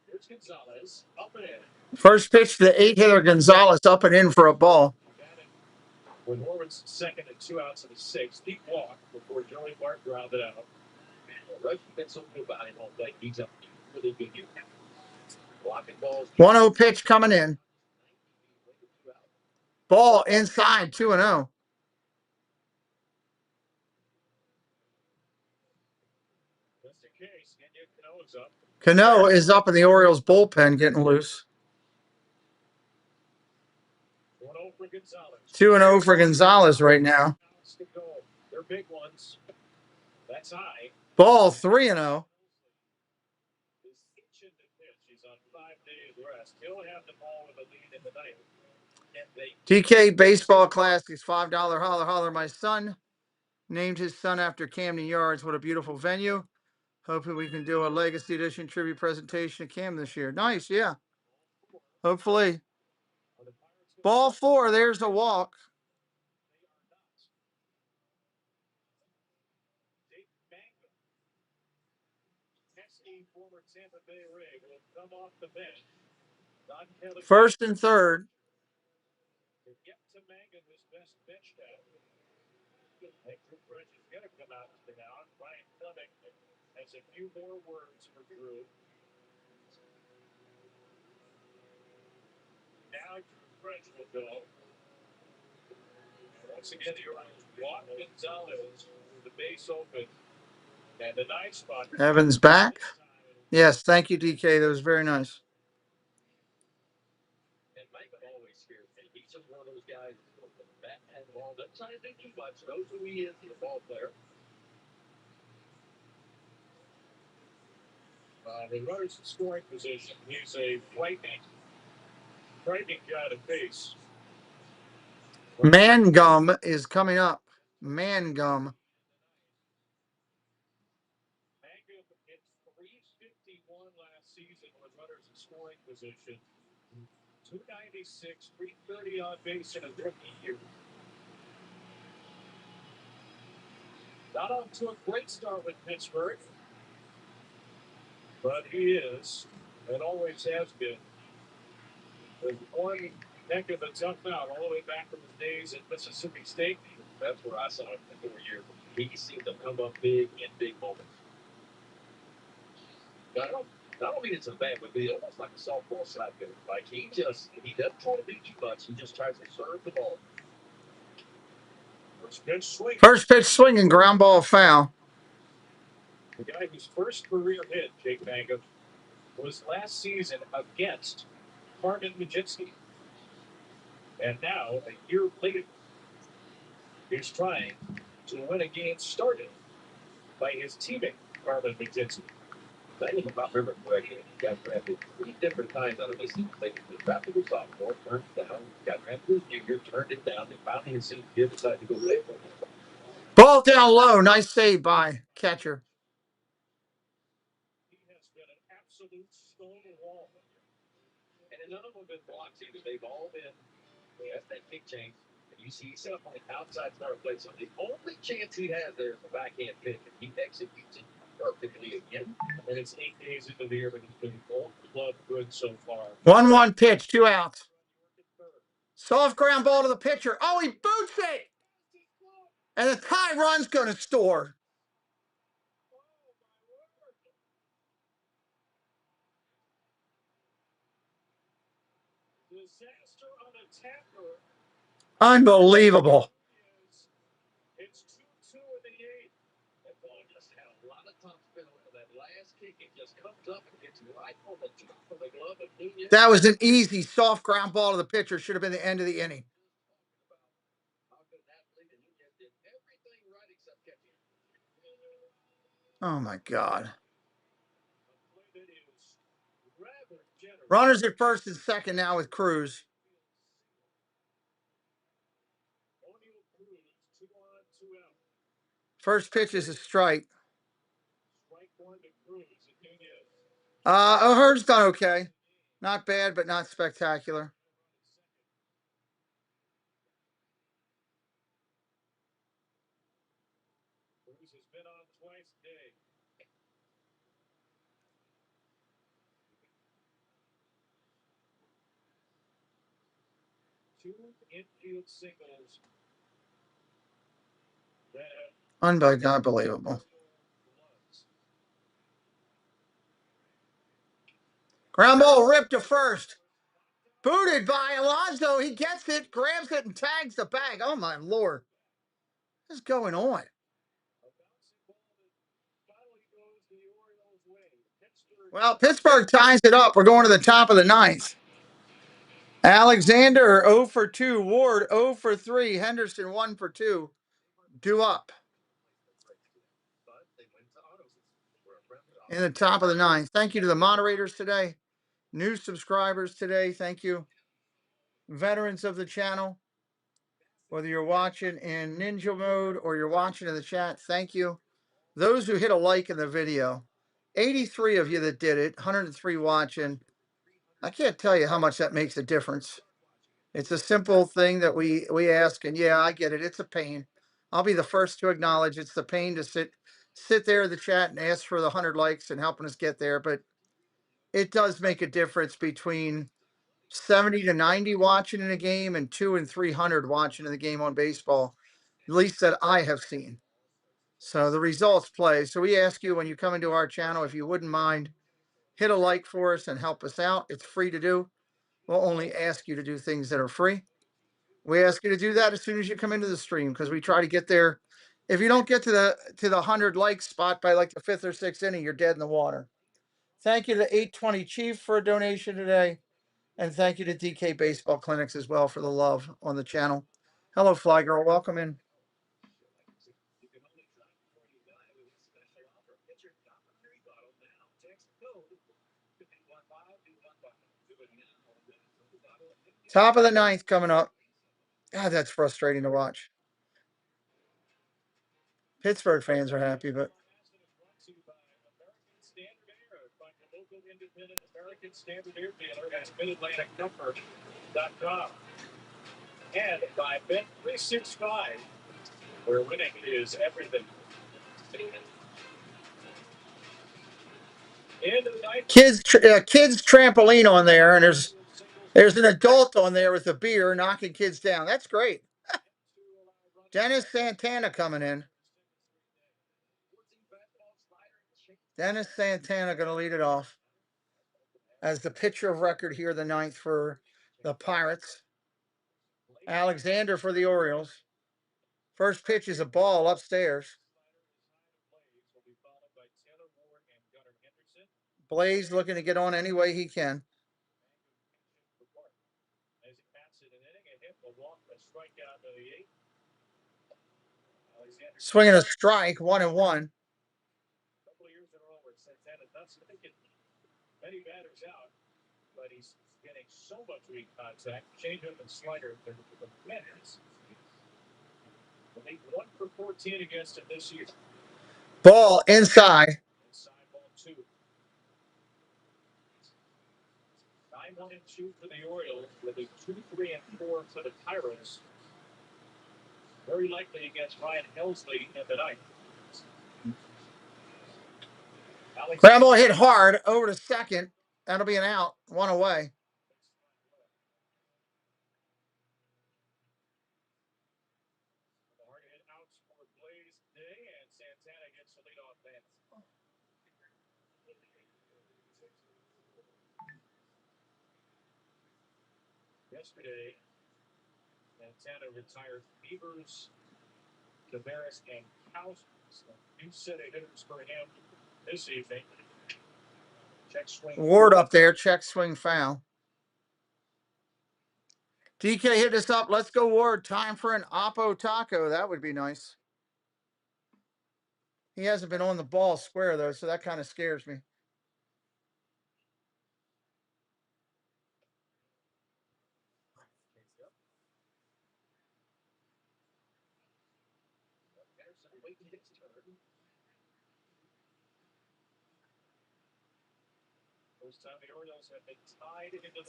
Speaker 13: Here's Gonzalez up and in.
Speaker 2: First pitch to the 8-hitter Gonzalez up and in for a ball.
Speaker 13: When Horowitz second and 2 outs in the 6th, deep walk before Joey Bart grounded out.
Speaker 4: Rush, you've been so good behind all day. He's up really good. Blocking balls.
Speaker 2: 1-0 pitch coming in. Ball inside, 2-0.
Speaker 13: Just in case, Cano's up.
Speaker 2: Cano is up in the Orioles bullpen getting loose.
Speaker 13: 1-0 for Gonzalez.
Speaker 2: 2-0 for Gonzalez right now.
Speaker 13: They're big ones. That's high.
Speaker 2: Ball 3-0.
Speaker 13: He's on 5 days rest. He'll have the ball with a lead in the ninth.
Speaker 2: DK Baseball Classics, $5 holler holler. My son named his son after Camden Yards. What a beautiful venue. Hopefully we can do a Legacy Edition tribute presentation at Cam this year. Nice, yeah. Hopefully. Ball 4, there's a walk.
Speaker 13: Former Tampa Bay Ray will come off the bench.
Speaker 2: First and third.
Speaker 13: To get to Mangan, his best bench down. Drew Bridge is going to come out now. Ryan Fleming has a few more words for Drew. Once again, the Orioles walk Gonzalez with the base open. And the ninth spot.
Speaker 2: Evans back. Yes, thank you, DK. That was very nice.
Speaker 4: And Mike always scares me. He's just one of those guys who goes to the bat and the ball. Doesn't try to do too much. Knows who he is. He's a ball player.
Speaker 13: The runner's in scoring position. He's a frightening guy to face.
Speaker 2: Mangum is coming up. Mangum.
Speaker 13: Mangum hit 351 last season with runners in scoring position. 296, 330 on base in a rookie year. Not off to a great start with Pittsburgh, but he is, and always has been, with one heck of a tough out all the way back from his days at Mississippi State.
Speaker 4: That's where I saw him for 4 years. He seemed to come up big in big moments. I don't mean it's a bad way, but he's almost like a softball slap hitter. Like he doesn't try to do too much. He just tries to serve the ball.
Speaker 2: First pitch swinging, ground ball foul.
Speaker 13: The guy whose first career hit, Jake Mangum, was last season against Carmen Majinski. And now, a year later, he's trying to win a game started by his teammate, Carmen Majinski.
Speaker 4: I think if I remember correctly, he got drafted 3 different times out of Mississippi State. He was drafted as a sophomore, turned it down, got drafted as a junior, turned it down, and finally his senior year decided to go play for him.
Speaker 2: Ball down low. Nice save by catcher.
Speaker 13: He has been an absolute stone wall.
Speaker 4: And none of them have been blocks either. They've all been, that's that kick change. And you see he's up on the outside start play. So the only chance he has there is a backhand pitch. And he executes it perfectly again.
Speaker 13: And it's 8 days into the year, but he's been gold glove good so far.
Speaker 2: 1-1 pitch, 2 outs. Soft ground ball to the pitcher. Oh, he boots it. And the tie run's going to score.
Speaker 13: Disaster on a tapper.
Speaker 2: Unbelievable.
Speaker 13: It's 2-2 in the 8th.
Speaker 4: That ball just had a lot of top spin on that last kick. It just comes up and gets right on the top of the glove of Nunez.
Speaker 2: That was an easy soft ground ball to the pitcher. Should have been the end of the inning. Oh, my God. Runners at first and second now with Cruz. First pitch is a strike. O'Hearn's done okay. Not bad, but not spectacular.
Speaker 13: Cruz has been on twice today. Two infield singles.
Speaker 2: Unbelievable. Ground ball ripped to first. Booted by Alonso. He gets it, grabs it, and tags the bag. Oh, my Lord. What is going on? Well, Pittsburgh ties it up. We're going to the top of the 9th. Alexander 0 for 2. Ward 0 for 3. Henderson 1 for 2. Due up. In the top of the 9th. Thank you to the moderators today. New subscribers today. Thank you. Veterans of the channel. Whether you're watching in ninja mode or you're watching in the chat, thank you. Those who hit a like in the video. 83 of you that did it. 103 watching. I can't tell you how much that makes a difference. It's a simple thing that we ask, and yeah, I get it. It's a pain. I'll be the first to acknowledge it's the pain to sit there in the chat and ask for the 100 likes and helping us get there, but it does make a difference between 70 to 90 watching in a game and 200 and 300 watching in the game on baseball, at least that I have seen. So the results play. So we ask you when you come into our channel, if you wouldn't mind, hit a like for us and help us out. It's free to do. we'll only ask you to do things that are free. We ask you to do that as soon as you come into the stream because we try to get there. If you don't get to the 100 like spot by like the 5th or 6th inning, you're dead in the water. Thank you to 820 Chief for a donation today. And thank you to DK Baseball Clinics as well for the love on the channel. Hello, Fly Girl. Welcome in. Top of the 9th coming up. God, that's frustrating to watch. Pittsburgh fans are happy, but
Speaker 13: American Standard Air Dealer at MidAtlanticNumber.com and by Bet365, where winning is everything.
Speaker 2: kids trampoline on there, and there's an adult on there with a beer knocking kids down. That's great. Dennis Santana coming in. Dennis Santana going to lead it off as the pitcher of record here, the 9th for the Pirates. Alexander for the Orioles. First pitch is a ball upstairs. Blaze looking to get on any way he can. Swinging a strike, 1-1.
Speaker 13: Many batters out, but he's getting so much weak contact. Changeup and slider for the winners. Only 1 for 14 against him this year.
Speaker 2: Ball inside.
Speaker 13: Inside ball 2. 9-1-2 for the Orioles with a 2-3-4 for the Pirates. Very likely against Ryan Helsley in the 9th.
Speaker 2: Bramble hit hard over to second. That'll be an out. 1 away.
Speaker 13: Hard hit outs for Blaze today, and Santana gets the leadoff man. Yesterday, Santana retired Beavers, Tavares, and Cousins. New set of hitters for him this evening. Check swing.
Speaker 2: Ward up there. Check swing foul. DK hit us up. Let's go, Ward. Time for an Oppo taco. That would be nice. He hasn't been on the ball square, though, so that kind of scares me.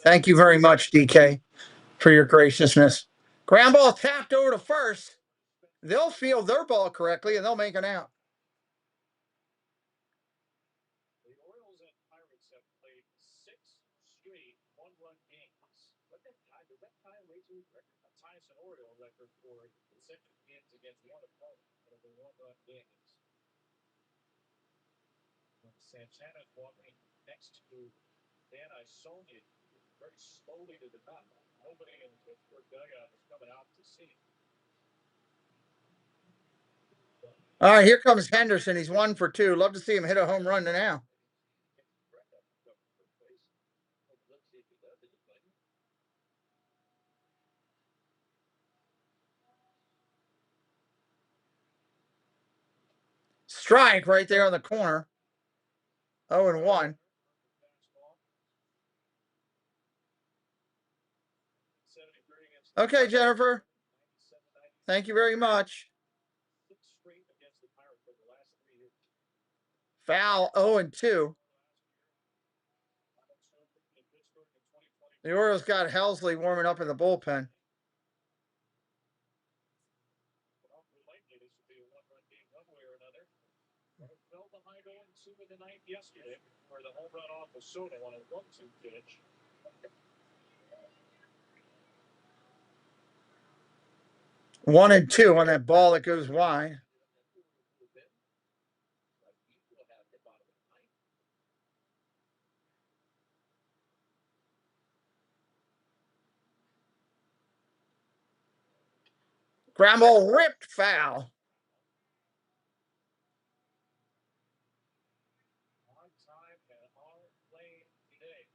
Speaker 2: Thank you very much, DK, for your graciousness. Ground ball tapped over to first. They'll field their ball correctly, and they'll make an out.
Speaker 13: The Orioles and Pirates have played 6 straight 1-run games. But does that tie a Tyson Oriole record for consecutive games against one opponent in the 1-run games? Santana walking next to Dan Isonia very slowly to the top. Nobody in the Pittsburgh dugout is coming out to see him.
Speaker 2: All right, here comes Henderson. He's 1 for 2. Love to see him hit a home run now. Strike right there on the corner. 0-1. Okay, Jennifer. Thank you very much. Foul 0-2. The Orioles got Helsley warming up in the bullpen.
Speaker 13: Fell behind 0-2 in the 9th yesterday for the home run off of Soto on a 1-2 pitch.
Speaker 2: One and two on that ball that goes wide. Ground ball ripped foul.
Speaker 13: On time and on lane today.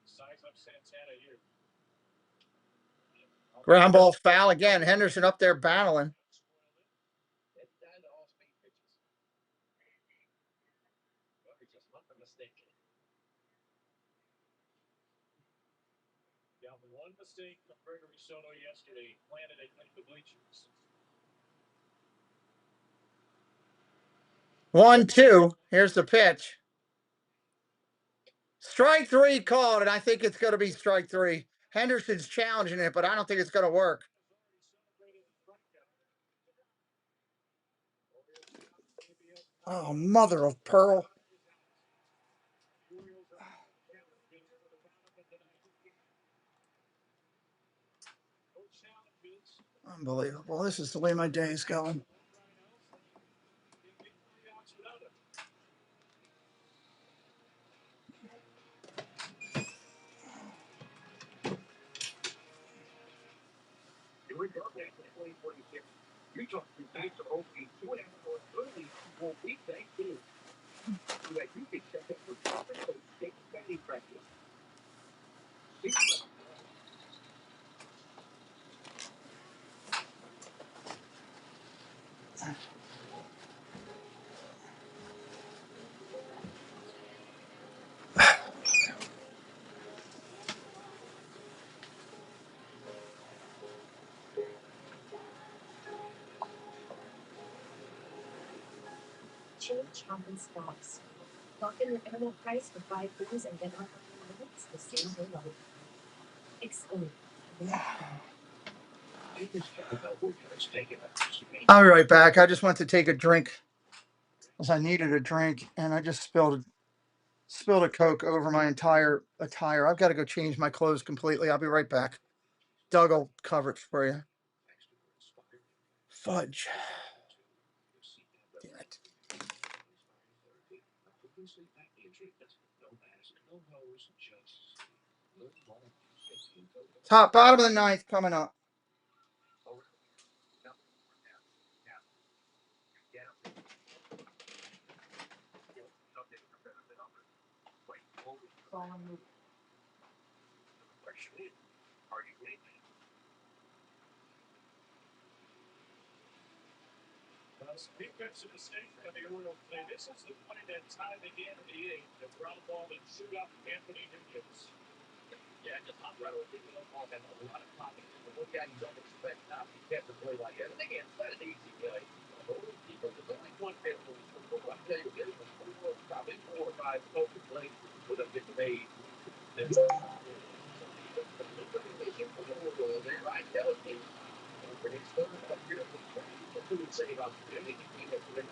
Speaker 13: Size up Santana here.
Speaker 2: Ground ball foul again. Henderson up there battling.
Speaker 13: Yeah, one mistake from Gregory Soto yesterday planted it into the bleachers.
Speaker 2: 1-2. Here's the pitch. Strike 3 called, and I think it's going to be strike 3. Henderson's challenging it, but I don't think it's going to work. Oh, mother of pearl. Unbelievable. This is the way my day is going.
Speaker 14: You talk to Dave to open 2.5 hours early for weekday too. So that you can check it for proper state batting practice.
Speaker 5: Change happens fast. Lock in your internet price for 5 years and get unlimited minutes the same day level. Exclude.
Speaker 2: I'll be right back. I just went to take a drink because I needed a drink, and I just spilled a Coke over my entire attire. I've got to go change my clothes completely. I'll be right back. Doug will cover it for you. Fudge. Damn it. Bottom of the ninth coming up.
Speaker 13: Defensive mistake by the Orioles today. This is the point that tied the game in the eighth. The ground ball and shoot up Anthony Nunez.
Speaker 4: Yeah, just hot right over the ball had a lot of popping. But one guy you don't expect not to catch a play like that. And again, it's not an easy play. There's only one field goal. I tell you, there's probably 4 or 5 open plays would have been made. There's right, that was me. Save opportunity.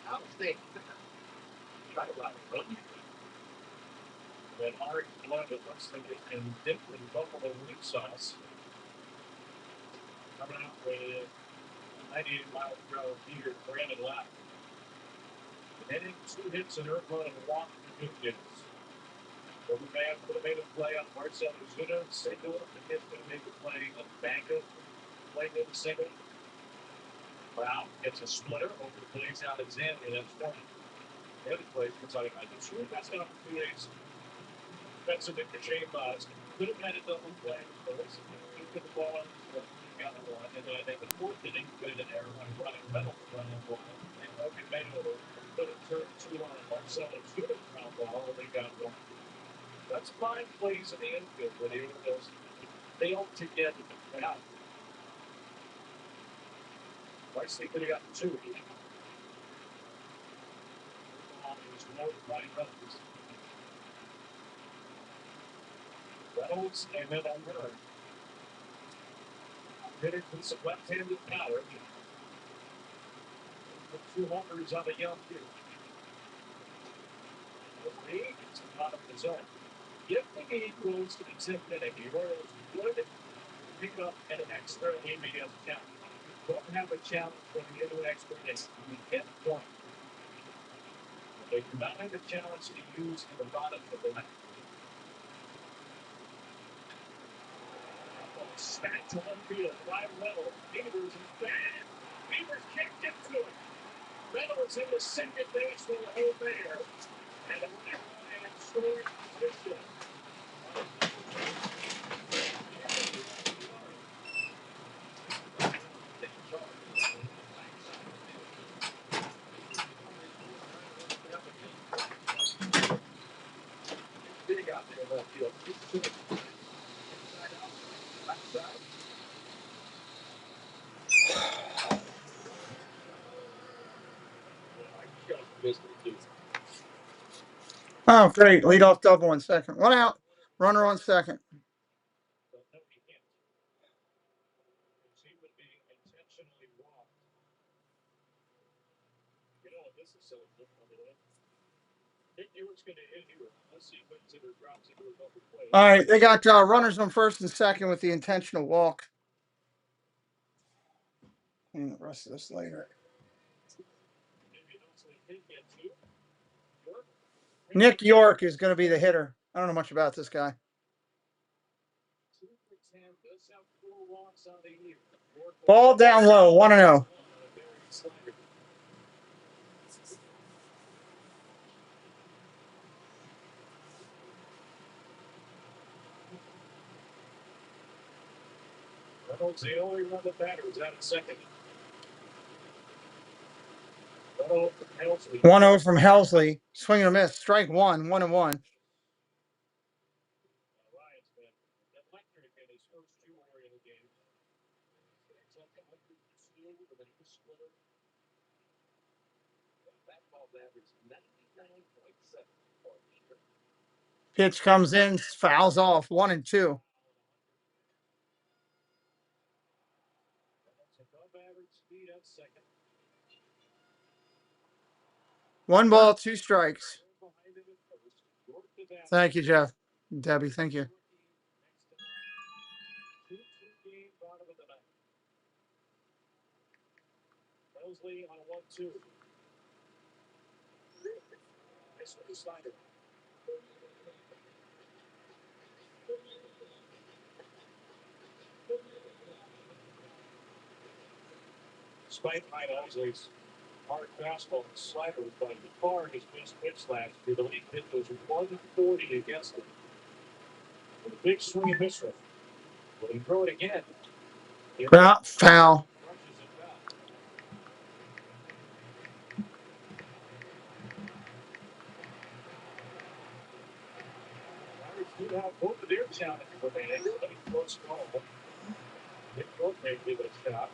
Speaker 4: Outstanding. Try to run.
Speaker 13: That hard blood that looks like it can dip in buffalo wing sauce. Coming out with 98 miles per hour here, Brandon Lapp. Hitting 2 hits in earth run and a walk to Nunez. Overman could have made a play on Marcell Ozuna. Single. The kid's going to make a play on Banca. Playing in the single. Wow, gets a splitter over the plays Alexander. That's one. The other plays we're talking about. The two best opportunities. Defensively for Shane Buzz. Could have had a double play. But listen, he took the ball. Got the one. And then I think the fourth inning, good in there. Running metal. Running ball. And Logan Mayo could have turned 2 on Marcell Ozuna ground ball. And they got one. That's 5 plays in the infield where the Orioles failed to get out. Twice they could have gotten 2. Reynolds and then on her. Hit it with some left-handed power. With 2 homers on the young kid. The lead is out of the zone. If the game goes to the 10th inning, the Orioles would pick up an extra inning against the count. Don't have a challenge for the end of the extra inning. You get the point. They denied the challenge to use in the bottom of the net. Stacked to one field, wide level. Beavers is bad. Beavers can't get to it. Reynolds in the second base will hold there. And a and scoring position. Big out there in left field.
Speaker 2: Oh, great. Leadoff double in second. One out. Runner on second. All right, they got runners on first and second with the intentional walk. And the rest of this later. Nick York is going to be the hitter. I don't know much about this guy. Ball down low, 1-0.
Speaker 13: Reynolds, the only run the batter is out of second.
Speaker 2: 1-0 from Helsley. Swing and a miss. Strike one, 1-1. Pitch comes in, fouls off, 1-2. One ball, two strikes. Thank you, Jeff. Debbie, thank you.
Speaker 13: Helsley on a 1-2. Despite Ryan Helsley's hard fastball and slider was by far his best pitch last year. The league hit was 140 against him. With a big swing and miss. Will he throw it again?
Speaker 2: Foul.
Speaker 13: Pirates do have both of their challenges remaining. Close call. Nick York may give it a shot.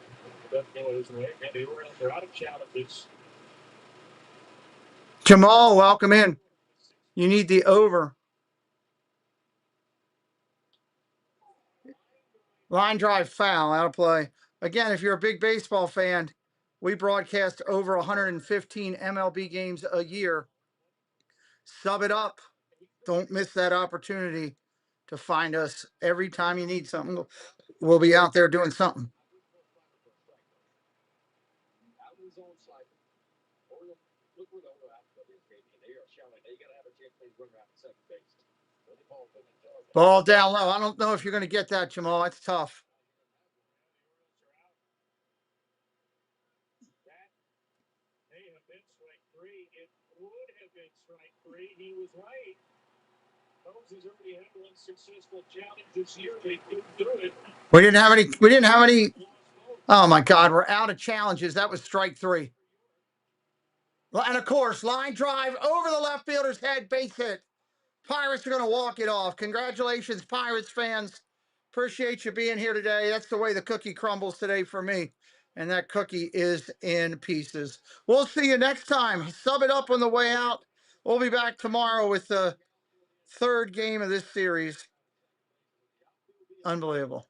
Speaker 13: Doesn't go his way. And the Orioles are out of challenges.
Speaker 2: Jamal, welcome in. You need the over. Line drive foul, out of play. Again, if you're a big baseball fan, we broadcast over 115 MLB games a year. Sub it up. Don't miss that opportunity to find us every time you need something. We'll be out there doing something. Ball down low. I don't know if you're going to get that, Jamal. It's tough.
Speaker 13: May have been strike three. It would have been strike three. He was right. Cubs has already had one successful challenge this year. They couldn't do it.
Speaker 2: We didn't have any. Oh my God, we're out of challenges. That was strike three. And of course, line drive over the left fielder's head, base hit. Pirates are going to walk it off. Congratulations, Pirates fans. Appreciate you being here today. That's the way the cookie crumbles today for me. And that cookie is in pieces. We'll see you next time. Sub it up on the way out. We'll be back tomorrow with the third game of this series. Unbelievable.